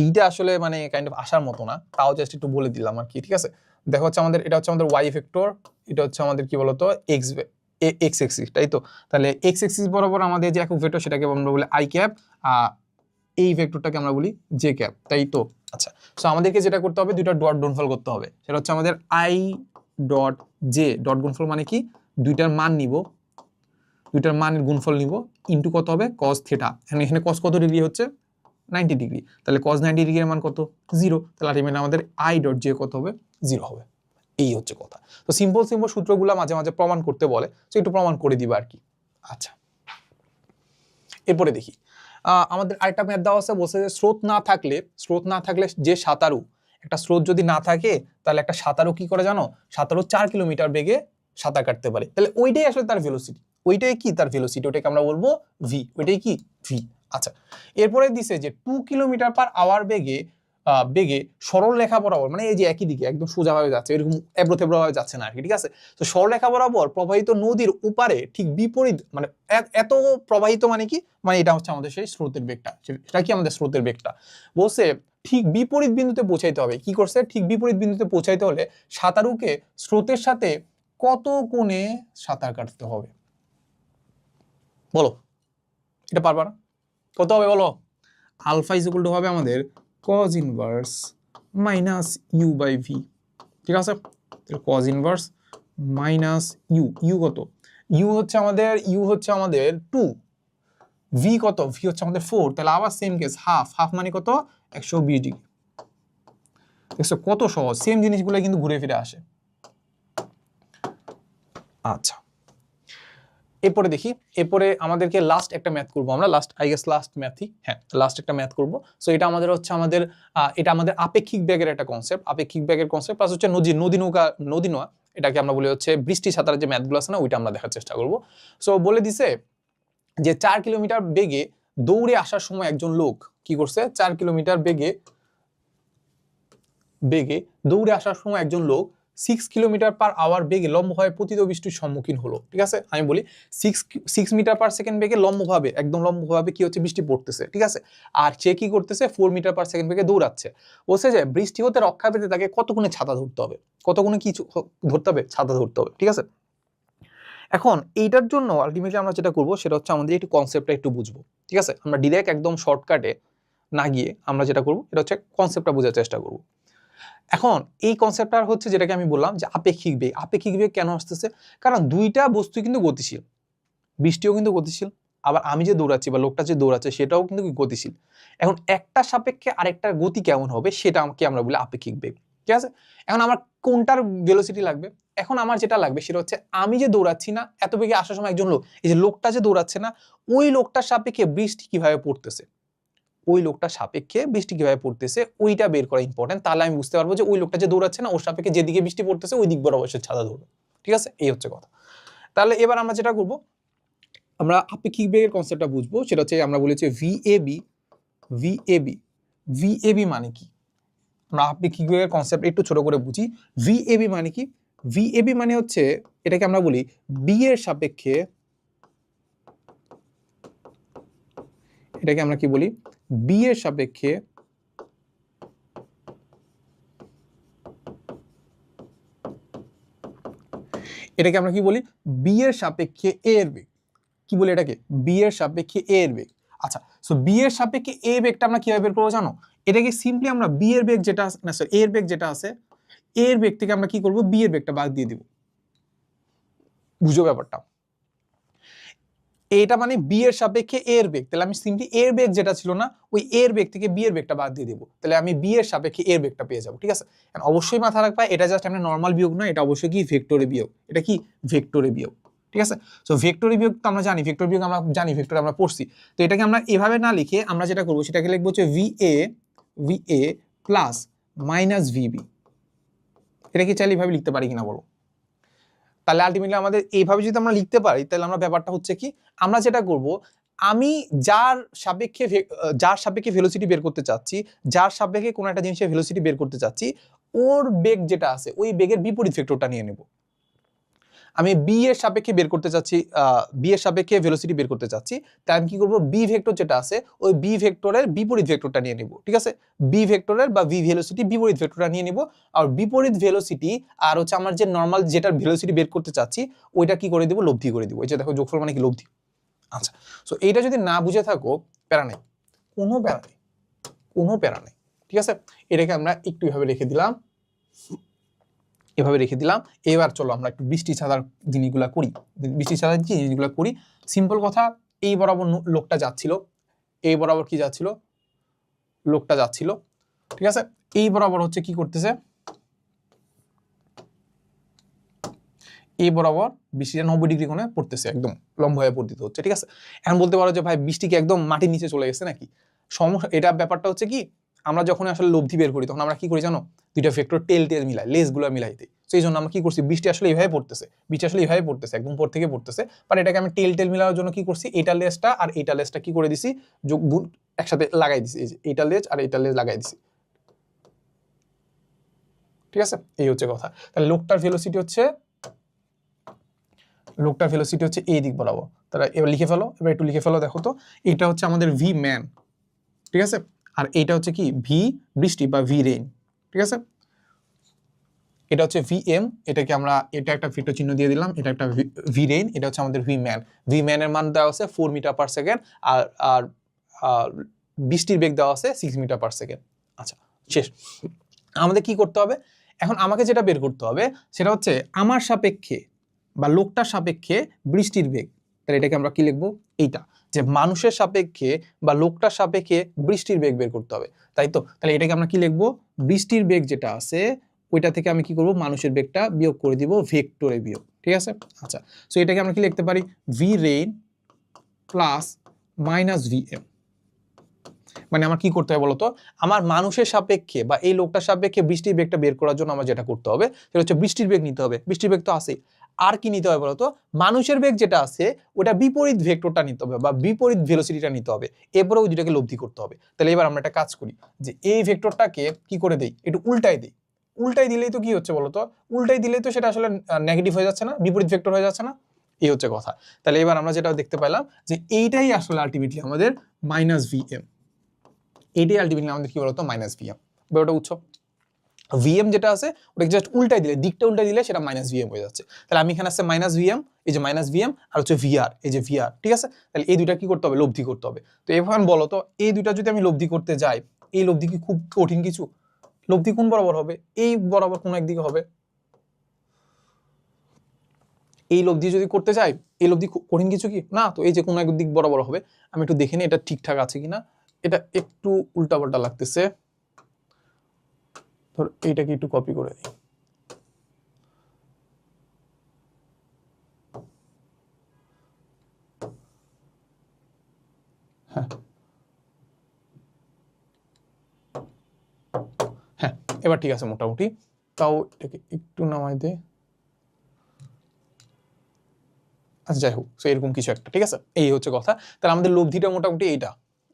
এইটা আসলে মানে কাইন্ড অফ আসার মতো না, তাও জাস্ট একটু বলে দিলাম আর কি, ঠিক আছে। দেখো হচ্ছে আমাদের এটা হচ্ছে আমাদের ওয়াই ভেক্টর, এটা হচ্ছে আমাদের কি বলতো এক্স এক্সিস, তাই তো। তাহলে এক্স এক্সিস বরাবর আমাদের যে একক ভেক্টর সেটাকে আমরা বলি আই ক্যাপ, এই ভেক্টরটাকে আমরা বলি জে ক্যাপ, তাই তো। আচ্ছা, সো আমাদেরকে যেটা করতে হবে, দুইটা ডট গুণফল করতে হবে। সেটা হচ্ছে আমাদের আই ডট জে ডট গুণফল মানে কি, দুইটার মান নিব, দুইটার মানের গুণফল নিব, ইনটু কত হবে cos থিটা। এখানে cos কত ডিগ্রি হচ্ছে 90 ডিগ্রি, তাহলে cos 90 ডিগ্রির মান কত 0, তাহলে আলটিমেটলি আমাদের আই ডট জে কত হবে 0 হবে। এই হচ্ছে কথা। তো সিম্পল সিম্পল সূত্রগুলো মাঝে মাঝে প্রমাণ করতে বলে, তো একটু প্রমাণ করে দিবা আর কি। আচ্ছা, এরপরে দেখি আমাদের আরেকটা ম্যাথ দেওয়া আছে, বলছে যে স্রোত না থাকলে যে সাঁতারু, একটা স্রোত যদি না থাকে তাহলে একটা সাঁতারু কি করে জানো, সাঁতারু 4 কিলোমিটার বেগে সাঁতার কাটতে পারে। তাহলে ওইটাই আসলে তার ভেলোসিটি, ওইটাই কি তার ভেলোসিটি, ওটাকে আমরা বলবো ভি, ওইটাই কি ভি। আচ্ছা, এরপরে দিছে যে 2 কিলোমিটার পার আওয়ার বেগে সরল রেখা বরাবর, মানে এই যে একই দিকে একদম সোজাভাবে যাচ্ছে, এরকম এবড়ো-থেবড়োভাবে যাচ্ছে না আর কি, ঠিক আছে। তো সরল রেখা বরাবর প্রবাহিত নদীর উপারে ঠিক বিপরীত, মানে এত প্রবাহিত মানে কি, মানে এটা হচ্ছে আমাদের সেই স্রোতের বেগটা, সেটা কি আমাদের স্রোতের বেগটা। বলছে ঠিক বিপরীত বিন্দুতে পৌঁছাইতে হবে। কি করছে, ঠিক বিপরীত বিন্দুতে পৌঁছাইতে হলে সাঁতারুকে স্রোতের সাথে কত কোণে সাঁতার কাটতে হবে বলো, এটা পারবা না, কত হবে বলো। আলফা ইজ ইকুয়াল টু হবে আমাদের cos inverse minus U by V, ঠিক আছে। cos ইনভার্স মাইনাস ইউ কত, ইউ হচ্ছে আমাদের 2, ভি কত, ভি হচ্ছে আমাদের 4, তাহলে আবার সেম কেস হাফ মানে কত 120 ডিগ্রি। দেখছো কত সহজ, সেম জিনিসগুলো কিন্তু ঘুরে ফিরে আসে। আচ্ছা, এরপরে দেখি, এরপরে আমাদেরকে লাস্ট একটা ম্যাথ করবো আমরা, লাস্ট ম্যাথই, হ্যাঁ লাস্ট একটা ম্যাথ করবো। সো এটা আমাদের হচ্ছে এটা আমাদের আপেক্ষিক বেগের একটা কনসেপ্ট, আপেক্ষিক বেগের কনসেপ্ট প্লাস হচ্ছে নদী নৌকা, এটাকে আমরা বলি হচ্ছে বৃষ্টি সাঁতারের যে ম্যাথগুলো আছে না, ওইটা আমরা দেখার চেষ্টা করবো। সো বলে দিছে যে 4 কিলোমিটার বেগে দৌড়ে আসার সময় একজন লোক কি করছে, 4 কিলোমিটার বেগে দৌড়ে আসার সময় একজন লোক 6 কিলোমিটার পার আওয়ার বেগে লম্বভাবে পতিত বৃষ্টির সম্মুখীন হলো, ঠিক আছে। আমি বলি 6 মিটার পার সেকেন্ড বেগে একদম লম্বভাবে কি হচ্ছে বৃষ্টি পড়তেছে, ঠিক আছে। আর সে কি করতেছে 4 মিটার পার সেকেন্ড বেগে দৌড়াচ্ছে। বলছে যে বৃষ্টি হতে রক্ষা পেতে তাকে কতগুণে ছাতা ধরতে হবে, কতগুণে কিছু ধরতে হবে, ছাতা ধরতে হবে, ঠিক আছে। এখন এইটার জন্য আলটিমেটলি আমরা যেটা করবো সেটা হচ্ছে আমাদের একটু কনসেপ্টটা একটু বুঝবো, ঠিক আছে। আমরা ডিরেক্ট একদম শর্টকাটে না গিয়ে আমরা যেটা করবো এটা হচ্ছে কনসেপ্টটা বোঝার চেষ্টা করবো। এখন এই কনসেপ্টটা হচ্ছে যেটাকে আমি বললাম যে আপেক্ষিক বেগ কেন আসতেছে, কারণ দুইটা বস্তু কিন্তু গতিশীল, বৃষ্টিও কিন্তু গতিশীল, আবার আমি যে দৌড়াচ্ছি বা লোকটা যে দৌড়াচ্ছে সেটাও কিন্তু গতিশীল। এখন একটা সাপেক্ষে আরেকটার গতি কেমন হবে সেটা আমাকে আমরা বলি আপেক্ষিক বেগ, ঠিক আছে। এখন আমার কোনটার ভেলোসিটি লাগবে, এখন আমার যেটা লাগবে সেটা হচ্ছে আমি যে দৌড়াচ্ছি না এত বেগে আসার সময় একজন লোক, এই যে লোকটা যে দৌড়াচ্ছে না ওই লোকটার সাপেক্ষে বৃষ্টি কিভাবে পড়তেছে, ওই লোকটা সাপেক্ষে বৃষ্টি কিভাবে পড়তেছে ওইটা বের করা ইম্পর্টেন্ট। তাহলে আমি বুঝতে পারবো যে ওই লোকটা যে দৌড়াচ্ছে না ওর সাপেক্ষে যেদিকে বৃষ্টি পড়তেছে ওই দিক বরাবর সে ছাতা দৌড়বে। ঠিক আছে, এই হচ্ছে কথা। তাহলে এবার আমরা যেটা করবো, আমরা আপেক্ষিক বেগের কনসেপ্টটা বুঝবো। সেটা হচ্ছে আমরা বলেছি ভিএবি। ভিএবি মানে কি? আমরা আপেক্ষিক বেগের কনসেপ্ট একটু ছোট করে বুঝি। ভিএবি মানে কি? ভিএবি মানে হচ্ছে, এটাকে আমরা বলি বি এর সাপেক্ষে, এটাকে আমরা কি বলি, বি এর সাপেক্ষে এটাকে আমরা কি বলি, বি এর সাপেক্ষে এ এর বেগ। কি বলি এটাকে? বি এর সাপেক্ষে এ এর বেগ। আচ্ছা, সো বি এর সাপেক্ষে এ বেগটা আমরা কিভাবে বের করবো জানো? এটাকে সিম্পলি আমরা বি এর বেগ যেটা না সরি এ এর বেগ যেটা আছে, এ এর বেগ থেকে আমরা কি করব, বি এর বেগটা বাদ দিয়ে দিব। বুঝো ব্যাপারটা? এটা মানে বি এর সাপেক্ষে এ এর বেগ, তাহলে আমি সিম্পলি এ এর বেগ যেটা ছিল না ওই এ এর বেগ থেকে বি এর বেগটা বাদ দিয়ে দেবো, তাহলে আমি বি এর সাপেক্ষে এ এর বেগটা পেয়ে যাবো। ঠিক আছে, অবশ্যই মাথা রাখবা এটা জাস্ট আমরা নর্মাল বিয়োগ নয়, এটা অবশ্যই কি ভেক্টরে বিয়োগ। এটা কি ভেক্টরে বিয়োগ। ঠিক আছে, সো ভেক্টরে বিয়োগ তো আমরা জানি, ভেক্টর বিয়োগ আমরা জানি, ভেক্টর আমরা পড়ছি। তো এটাকে আমরা এভাবে না লিখে আমরা যেটা করবো সেটাকে লিখবো হচ্ছে ভিএ প্লাস মাইনাস ভিবি। এটা কি চাইলে এভাবে লিখতে পারি কিনা বলো? তাহলে আলটিমেটলি আমাদের এইভাবে যদি আমরা লিখতে পারি তাহলে আমরা ব্যাপারটা হচ্ছে কি, আমরা যেটা করব, আমি যার সাপেক্ষে ভেলোসিটি বের করতে চাচ্ছি, যার সাপেক্ষে কোনো একটা জিনিসের ভেলোসিটি বের করতে চাচ্ছি, ওর বেগ যেটা আছে ওই বেগের বিপরীত ভেক্টরটা নিয়ে নেব। আমি বি এর সাপেক্ষে বের করতে চাচ্ছি, বি এর সাপেক্ষে ভেলোসিটি বের করতে চাচ্ছি, তাই আমি কি করব, বি ভেক্টর যেটা আছে ওই বি ভেক্টরের বিপরীত ভেক্টরটা নিয়ে নেব। ঠিক আছে, বি ভেক্টরের বা ভি ভেলোসিটি বিপরীত ভেক্টরটা নিয়ে নেব। আর বিপরীত ভেলোসিটি আর হচ্ছে আমার যে নর্মাল যেটার ভেলোসিটি বের করতে চাচ্ছি ওইটা কি করে দেব, লব্ধি করে দিব। এই যে দেখো যোগফল মানে কি লব্ধি। আচ্ছা, সো এইটা যদি না বুঝে থাকো প্যারা নেই, কোনো প্যারা নেই, কোনো প্যারা নেই। ঠিক আছে, এটাকে আমরা একটু এভাবে রেখে দিলাম, এভাবে রেখে দিলাম। এবার চলো আমরা একটু বৃষ্টি ছাড়ার জিনিসগুলা করি, বৃষ্টি ছাড়ার যে জিনিসগুলো করি। সিম্পল কথা, এই বরাবর লোকটা যাচ্ছিল, এই বরাবর কি যাচ্ছিল, লোকটা যাচ্ছিল। ঠিক আছে, এই বরাবর হচ্ছে কি করতেছে, এই বরাবর বৃষ্টিটা 90 ডিগ্রি কোণে পড়তেছে, একদম লম্ব হয়ে পতিত হচ্ছে। ঠিক আছে, এখন বলতে পারো যে ভাই বৃষ্টি কি একদম মাটির নিচে চলে গেছে নাকি? সমস্যা এটা, ব্যাপারটা হচ্ছে কি, আমরা যখন আসলে লব্ধি বের করি তখন আমরা কি করি জানো, দুইটা ভেক্টর টেল মিলাই, লেসগুলো মিলাই দিই। সেই জন্য আমরা কি করছি, বৃষ্টি আসলে এইভাবে পড়তেছে, বৃষ্টি আসলে এইভাবে পড়তেছে, একদম উপর থেকে পড়তেছে, বাট এটাকে আমি টেল মিলানোর জন্য কি করছি, এটা লেসটা আর এইটা লেসটা কি করে দিছি, একসাথে লাগাই দিছি। এই যে এইটা লেজ আর এইটা লেজ লাগাই দিছি। ঠিক আছে, এই হচ্ছে কথা। তাহলে লোকটার ভেলোসিটি হচ্ছে, লোকটার ভেলোসিটি হচ্ছে এই দিক বরাবর। তাহলে এবার লিখে ফেলো, এবার একটু লিখে ফেলো। দেখো তো, এটা হচ্ছে আমাদের ভি ম্যান। ঠিক আছে, আর এইটা হচ্ছে কি ভি বৃষ্টি বা ভি রেইন। ঠিক আছে, এটা হচ্ছে ভি এম, এটাকে আমরা এটা একটা ভেক্টর চিহ্ন দিয়ে দিলাম, এটা একটা ভি রেইন, এটা হচ্ছে আমাদের ভি ম্যান। ভি ম্যানের মান দেওয়া আছে 4 মিটার পার সেকেন্ড, আর আর বৃষ্টির বেগ দেওয়া আছে 6 মিটার পার সেকেন্ড। আচ্ছা, শেষ। আমাদের কি করতে হবে এখন, আমাকে যেটা বের করতে হবে সেটা হচ্ছে আমার সাপেক্ষে বা লোকটার সাপেক্ষে বৃষ্টির বেগ। তাহলে এটাকে আমরা কি লিখবো, এইটা যে মানুষের সাপেক্ষে বা লোকটার সাপেক্ষে বৃষ্টির বেগ বের করতে হবে, তাই তো? তাহলে এটাকে আমরা কি লিখবো, বৃষ্টির বেগ যেটা আছে ওইটা থেকে আমি কি করব, মানুষের বেগটা বিয়োগ করে দিব, ভেক্টরে বিয়োগ। ঠিক আছে, আচ্ছা, সো এটাকে আমরা কি লিখতে পারি, V rain plus minus V M. মানে আমার কি করতে হবে বলতো, আমার মানুষের সাপেক্ষে বা এই লোকটার সাপেক্ষে বৃষ্টির বেগটা বের করার জন্য আমার যেটা করতে হবে সেটা হচ্ছে বৃষ্টির বেগ নিতে হবে। বৃষ্টির বেগ তো আছেই, আর কি নিতে হবে বলতো, মানুষের বেগ যেটা আছে ওটা বিপরীত ভেক্টরটা নিতে হবে বা বিপরীত ভেলোসিটিটা নিতে হবে, এরপরে ওই দুটাকে লব্ধি করতে হবে। তাহলে এবার আমরা একটা কাজ করি, যে এই ভেক্টরটাকে কি করে দেই, একটু উল্টাই দিই। উল্টাই দিলেই তো কি হচ্ছে বলতো, উল্টাই দিলেই তো সেটা আসলে নেগেটিভ হয়ে যাচ্ছে না, বিপরীত ভেক্টর হয়ে যাচ্ছে না, এই হচ্ছে কথা। তাহলে এবার আমরা যেটা দেখতে পেলাম যে এইটাই আসলে আলটিমেটলি আমাদের মাইনাস ভি এম, এটাই আলটিমেটলি আমাদের কি বলতো মাইনাস ভিএম। ওটা উৎস ভিএম যেটা আছে ওটাকে জাস্ট উল্টাই দিলে, দিকটা উল্টাই দিলে সেটা মাইনাস ভিএম হয়ে যাচ্ছে। তাহলে আমি এখানে আছে মাইনাস ভিএম, এই যে মাইনাস ভিএম, আর হচ্ছে ভিআর, এই যে ভিআর। ঠিক আছে, তাহলে এই দুইটা কি করতে হবে, লব্ধি করতে হবে। তো এখন বলো তো, এই দুইটা যদি আমি লব্ধি করতে যাই, এই লব্ধি কি খুব কঠিন কিছু? লব্ধি কোন বরাবর হবে, এই বরাবর কোন একদিকে হবে। এই লব্ধি যদি করতে যাই, এই লব্ধি কঠিন কিছু কি না, তো এই যে কোন এক দিক বরাবর হবে। আমি একটু দেখে নিই এটা ঠিকঠাক আছে কিনা, এটা একটু উল্টাপাল্টা লাগতেছে, ধর এইটাকে একটু কপি করে দিই। হ্যাঁ, এবার ঠিক আছে মোটামুটি, তাও এটাকে একটু নামাই দে। আচ্ছা যাই হোক, সো এরকম কিছু একটা, ঠিক আছে, এই হচ্ছে কথা। তাহলে আমাদের লব্ধিটা মোটামুটি এইটা,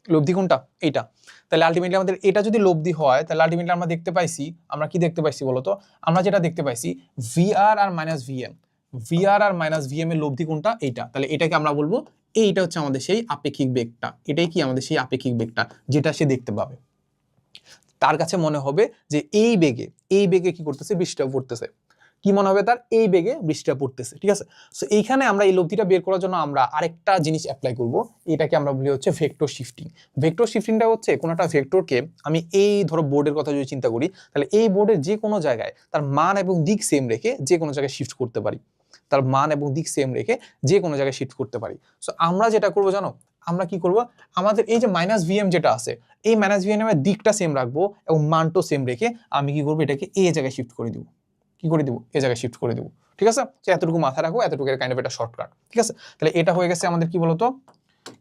লব্ধি কোনটা, এইটা। তাহলে আলটিমেটলি আমাদের এটা যদি লব্ধি হয়, তাহলে আলটিমেটলি আমরা দেখতে পাইছি, আমরা কি দেখতে পাইছি বলতো, আমরা যেটা দেখতে পাইছি ভিআর আর মাইনাস ভিএম, ভিআর আর মাইনাস ভিএম এর লব্ধি কোনটা, এইটা। তাহলে এটাকে আমরা বলবো এইটা হচ্ছে আমাদের সেই আপেক্ষিক বেগটা, এটাই কি আমাদের সেই আপেক্ষিক বেগটা যেটা সে দেখতে পাবে। তার কাছে মনে হবে যে এই বেগে কি করতেছে, বৃষ্টিটা পড়তেছে। কি মনে হবে তার, এই বেগে বৃষ্টিটা পড়তেছে, ঠিক আছে। সো এইখানে আমরা এই লব্ধিটা বের করার জন্য আমরা আরেকটা জিনিস অ্যাপ্লাই করব, এটাকে আমরা বলি হচ্ছে ভেক্টর শিফটিং। ভেক্টর শিফটিংটা হচ্ছে কোনো একটা ভেক্টরকে আমি এই ধরো বোর্ডের কথা যদি চিন্তা করি, তাহলে এই বোর্ডের যে কোনো জায়গায় তার মান এবং দিক সেম রেখে যে কোনো জায়গায় শিফট করতে পারি, তার মান এবং দিক সেম রেখে যে কোনো জায়গায় শিফট করতে পারি। সো আমরা যেটা করবো জানো, আমরা কি করব, আমাদের এই যে মাইনাস ভিএম যেটা আছে, এই মাইনাস ভিএম এর দিকটা সেম রাখবো এবং মানটা সেম রেখে আমি কি করবো, এটাকে এই জায়গায় শিফট করে দিব। কি করে দিব, এই জায়গায় শিফট করে দিব, ঠিক আছে। তো এতটুকু মাথায় রাখবো, এতটুকু কাইন্ড অফ একটা শর্টকাট, ঠিক আছে। তাহলে এটা হয়ে গেছে আমাদের কি বলতো,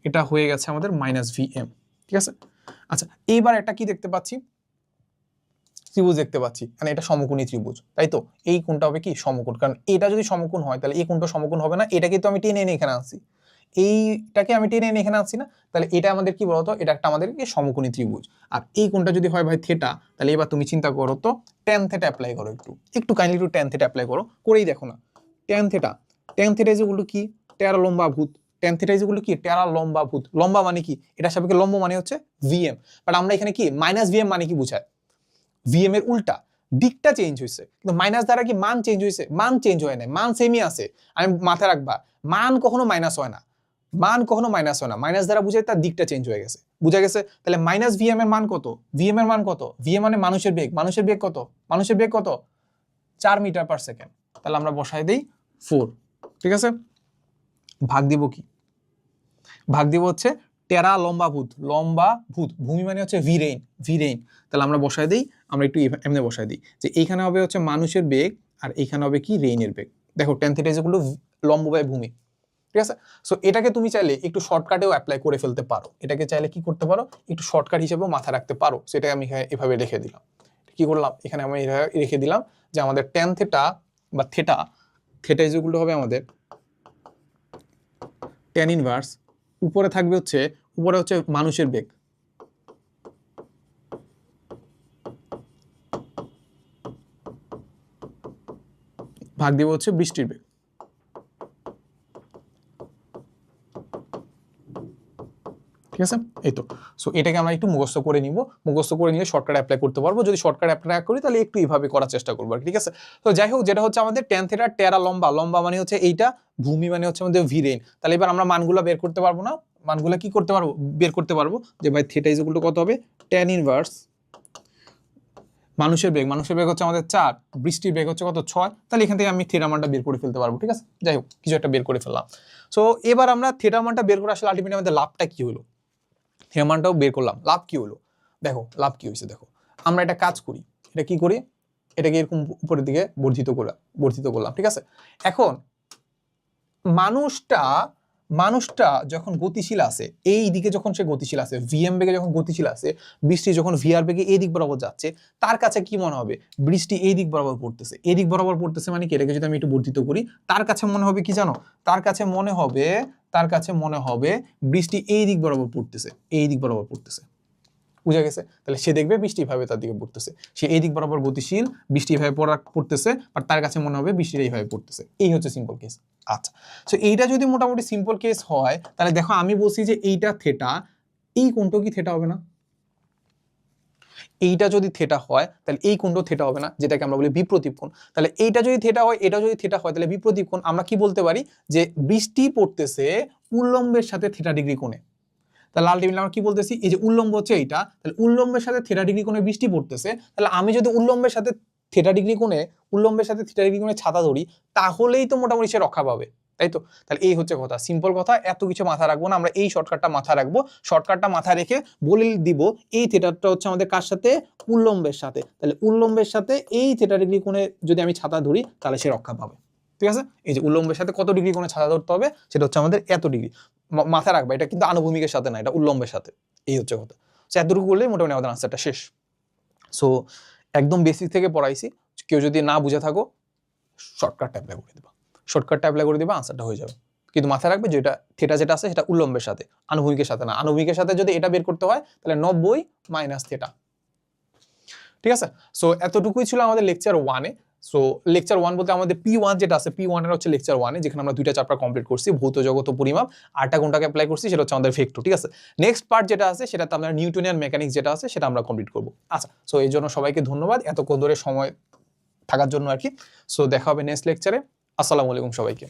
এটা হয়ে গেছে আমাদের মাইনাস ভিএম, ঠিক আছে। আচ্ছা এইবার একটা কি দেখতে পাচ্ছি, ত্রিভুজ দেখতে পাচ্ছি, মানে এটা সমকোণী ত্রিভুজ, তাই তো। এই কোণটা হবে কি সমকোণ, কারণ এটা যদি সমকোণ হয় তাহলে এই কোণটা সমকোণ হবে না, এটাকে তো আমি টেনে এনে এখানে আনছি, এইটাকে আমি টেনে এনে এখানে আনছি না, তাহলে এটা আমাদের কি বলতো, এটা একটা আমাদের কি সমকোণী ত্রিভুজ। আর এই কোণটা যদি হয় ভাই থিটা, তাহলে এবার তুমি চিন্তা করো তো ট্যান থিটা অ্যাপ্লাই করো, একটু কাইন্ডলি একটু ট্যান থিটা অ্যাপ্লাই করো, করেই দেখো না। ট্যান থিটা যেগুলো কি, টেরা লম্বাভূত, ট্যান থিটা যেগুলো কি টেরা লম্বাভূত, লম্বা মানে কি, এটা সাপেক্ষে লম্ব মানে হচ্ছে ভিএম, বাট আমরা এখানে কি মাইনাস ভিএম মানে কি বুঝায়, ভিএম এর উল্টা, দিকটা চেঞ্জ হয়েছে, কিন্তু মাইনাস দ্বারা কি মান চেঞ্জ হয়েছে, মান চেঞ্জ হয় না, মান সেমই আছে। আমি মাথায় রাখবা, মান কখনো মাইনাস হয় না, মান কখনো মাইনাস হয় না, মাইনাস দ্বারা বুঝায় তার দিকটা চেঞ্জ হয়ে গেছে, বুঝা গেছে। তাহলে মাইনাস ভিএম এর মান কত, ভিএম এর মান কত, ভিএম মানে মানুষের বেগ, মানুষের বেগ কত, মানুষের বেগ কত 4 মিটার পার সেকেন্ড। তাহলে আমরা বসাই দেই 4, ঠিক আছে। ভাগ দিব কি, ভাগ দিব হচ্ছে টেরা লম্বাভূত, লম্বাভূত, ভূমি মানে হচ্ছে ভিরেইন, ভিরেইন। তাহলে আমরা বসাই দেই, আমরা একটু এমনি বসাই দিই যে এইখানে হবে হচ্ছে মানুষের বেগ আর এইখানে হবে কি রেইনের বেগ। দেখো ট্যান থিটা ইকুয়াল টু লম্ব বাই ভূমি, ঠিক আছে। সো এটাকে তুমি চাইলে একটু শর্টকাটেও অ্যাপ্লাই করে ফেলতে পারো, এটাকে চাইলে কি করতে পারো, একটু শর্টকাট হিসেবেও মাথায় রাখতে পারো। সেটাকে আমি এভাবে রেখে দিলাম, কি করলাম, এখানে আমি রেখে দিলাম যে আমাদের ট্যান থিটা বা থিটা, থিটা ইকুয়াল টু হবে আমাদের ট্যান ইনভার্স, উপরে থাকবে হচ্ছে, উপরে হচ্ছে মানুষের বেগ, ভাগ দিব হচ্ছে বৃষ্টির বেগ, ঠিক আছে। এই তো, সো এটাকে আমরা একটু মুখস্থ করে নিব, মুখস্থ করে নিয়ে শর্টকাট অ্যাপ্লাই করতে পারবো। যদি শর্টকাট অ্যাপ্লাই করি তাহলে একটু এইভাবে করার চেষ্টা করবো, ঠিক আছে। তো যাই হোক, যেটা হচ্ছে আমাদের ট্যান থিটা টেরা লম্বা, লম্বা মানে হচ্ছে এইটা, ভূমি মানে হচ্ছে আমাদের ভিরেইন। তাহলে এবার আমরা মানগুলো বের করতে পারবো না, মানগুলো কি করতে পারবো, বের করতে পারবো যে ভাই থিটা ইজ ইকুয়াল টু কত হবে, ট্যান ইনভার্স মানুষের বেগ, মানুষের বেগ হচ্ছে আমাদের 4, বৃষ্টির বেগ হচ্ছে কত 6, তাহলে এখান থেকে আমি থিটা মানটা বের করে ফেলতে পারবো, ঠিক আছে। যাই হোক, কিছু একটা বের করে ফেললাম। সো এবার আমরা থিটা মানটা বের করে আসলে আলটিমেটলি আমাদের লাভটা কি হলো, থিটা মানটাও বের করলাম, লাভ কি হলো, দেখো লাভ কি হয়েছে। দেখো আমরা একটা কাজ করি, এটা কি করি, এটাকে এরকম উপরের দিকে বর্ধিত করলাম, ঠিক আছে। এখন মানুষটা যখন গতিশীল আছে, এই দিকে যখন সে গতিশীল আছে, ভিএম বেগে যখন গতিশীল আছে, বৃষ্টি যখন ভিআর বেগে এই দিক বরাবর যাচ্ছে, তার কাছে কি মনে হবে, বৃষ্টি এই দিক বরাবর পড়তেছে, এই দিক বরাবর পড়তেছে মানে কি, এটাকে যদি আমি একটু বর্ধিত করি, তার কাছে মনে হবে কি জানো, তার কাছে মনে হবে বৃষ্টি এই দিক বরাবর পড়তেছে, এই দিক বরাবর পড়তেছে, বুঝা গেছে। তাহলে সে দেখবে বৃষ্টি এইভাবে তার দিকে পড়তেছে, সে এই দিক বরাবর গতিশীল, বৃষ্টি এইভাবে পড়তেছে, আর তার কাছে মনে হবে বৃষ্টি এইভাবে পড়তেছে। এই হচ্ছে সিম্পল কেস। আচ্ছা, সো এইটা যদি মোটামুটি সিম্পল কেস হয়, তাহলে দেখো আমি বলছি যে এইটা থেটা, এই কোণটাও কি থেটা হবে না, এইটা যদি থেটা হয় তাহলে এই কোণটাও থেটা হবে না, যেটাকে আমরা বলি বিপ্রতীপ কোণ। তাহলে এইটা যদি থেটা হয়, এটা যদি থেটা হয়, তাহলে বিপ্রতীপ কোণ। আমরা কি বলতে পারি যে বৃষ্টি পড়তেছে উল্লম্বের সাথে থেটা ডিগ্রি কোণে। তাহলে আলটিমেটলি আমরা কি বলতেছি, এই যে উল্লম্ব হচ্ছে এইটা, তাহলে উল্লম্বের সাথে থিটা ডিগ্রি কোণে বৃষ্টি পড়তেছে, তাহলে আমি যদি উল্লম্বের সাথে থিটা ডিগ্রি কোণে ছাতা ধরি, তাহলেই তো মোটামুটি সে রক্ষা পাবে, তাই তো। তাহলে এই হচ্ছে কথা, সিম্পল কথা, এত কিছু মাথা রাখবো না, আমরা এই শর্টকাটটা মাথা রাখবো। শর্টকাটটা মাথা রেখে বলে দিব এই থিটাটা হচ্ছে আমাদের কার সাথে, উল্লম্বের সাথে। তাহলে উল্লম্বের সাথে এই থিটা ডিগ্রি কোণে যদি আমি ছাতা ধরি, তাহলে সে রক্ষা পাবে, ঠিক আছে। এই যে উল্লম্বের সাথে কত ডিগ্রি কোণে ছাতা ধরতে হবে, সেটা হচ্ছে আমাদের এত ডিগ্রি, মাথায় রাখবা। এটা কিন্তু আনুভূমিকের সাথে না, এটা উল্লম্বের সাথে, এই হচ্ছে কথা। সো এতটুকু করলেই মোটামুটি আমাদের আনসারটা শেষ। সো একদম বেসিক থেকে পড়াইছি, কেউ যদি না বুঝে থাকো শর্টকাট অ্যাপ্লাই করে দিবা, শর্টকাটটা অ্যাপ্লাই করে দিবা, আনসারটা হয়ে যাবে। কিন্তু মাথায় রাখবে যেটা থিটা যেটা আছে সেটা উল্লম্বের সাথে, আনুভূমিকের সাথে না। আনুভূমিকের সাথে যদি এটা বের করতে হয় তাহলে 90 মাইনাস থিটা। ঠিক আছে, সো এতটুকুই ছিল আমাদের লেকচার 1-এ। সো লেকচার 1 বলতে আমাদের P1 যেটা আছে, P1 এর হচ্ছে লেকচার 1-এ, যেখানে আমরা 2টা চ্যাপ্টার কমপ্লিট করছি, ভৌত জগত ও পরিমাপ, আরটা কোনটাকে অ্যাপ্লাই করছি সেটা হচ্ছে আমাদের ভেক্টর। ঠিক আছে, নেক্সট পার্ট যেটা আছে সেটাতে আমরা নিউটনিয়ান মেকানিক্স যেটা আছে সেটা আমরা কমপ্লিট করব। আচ্ছা, সো এই জন্য সবাইকে ধন্যবাদ এতক্ষণ ধরে সময় থাকার জন্য আর কি। সো দেখা হবে নেক্সট লেকচারে। আসসালামু আলাইকুম সবাইকে।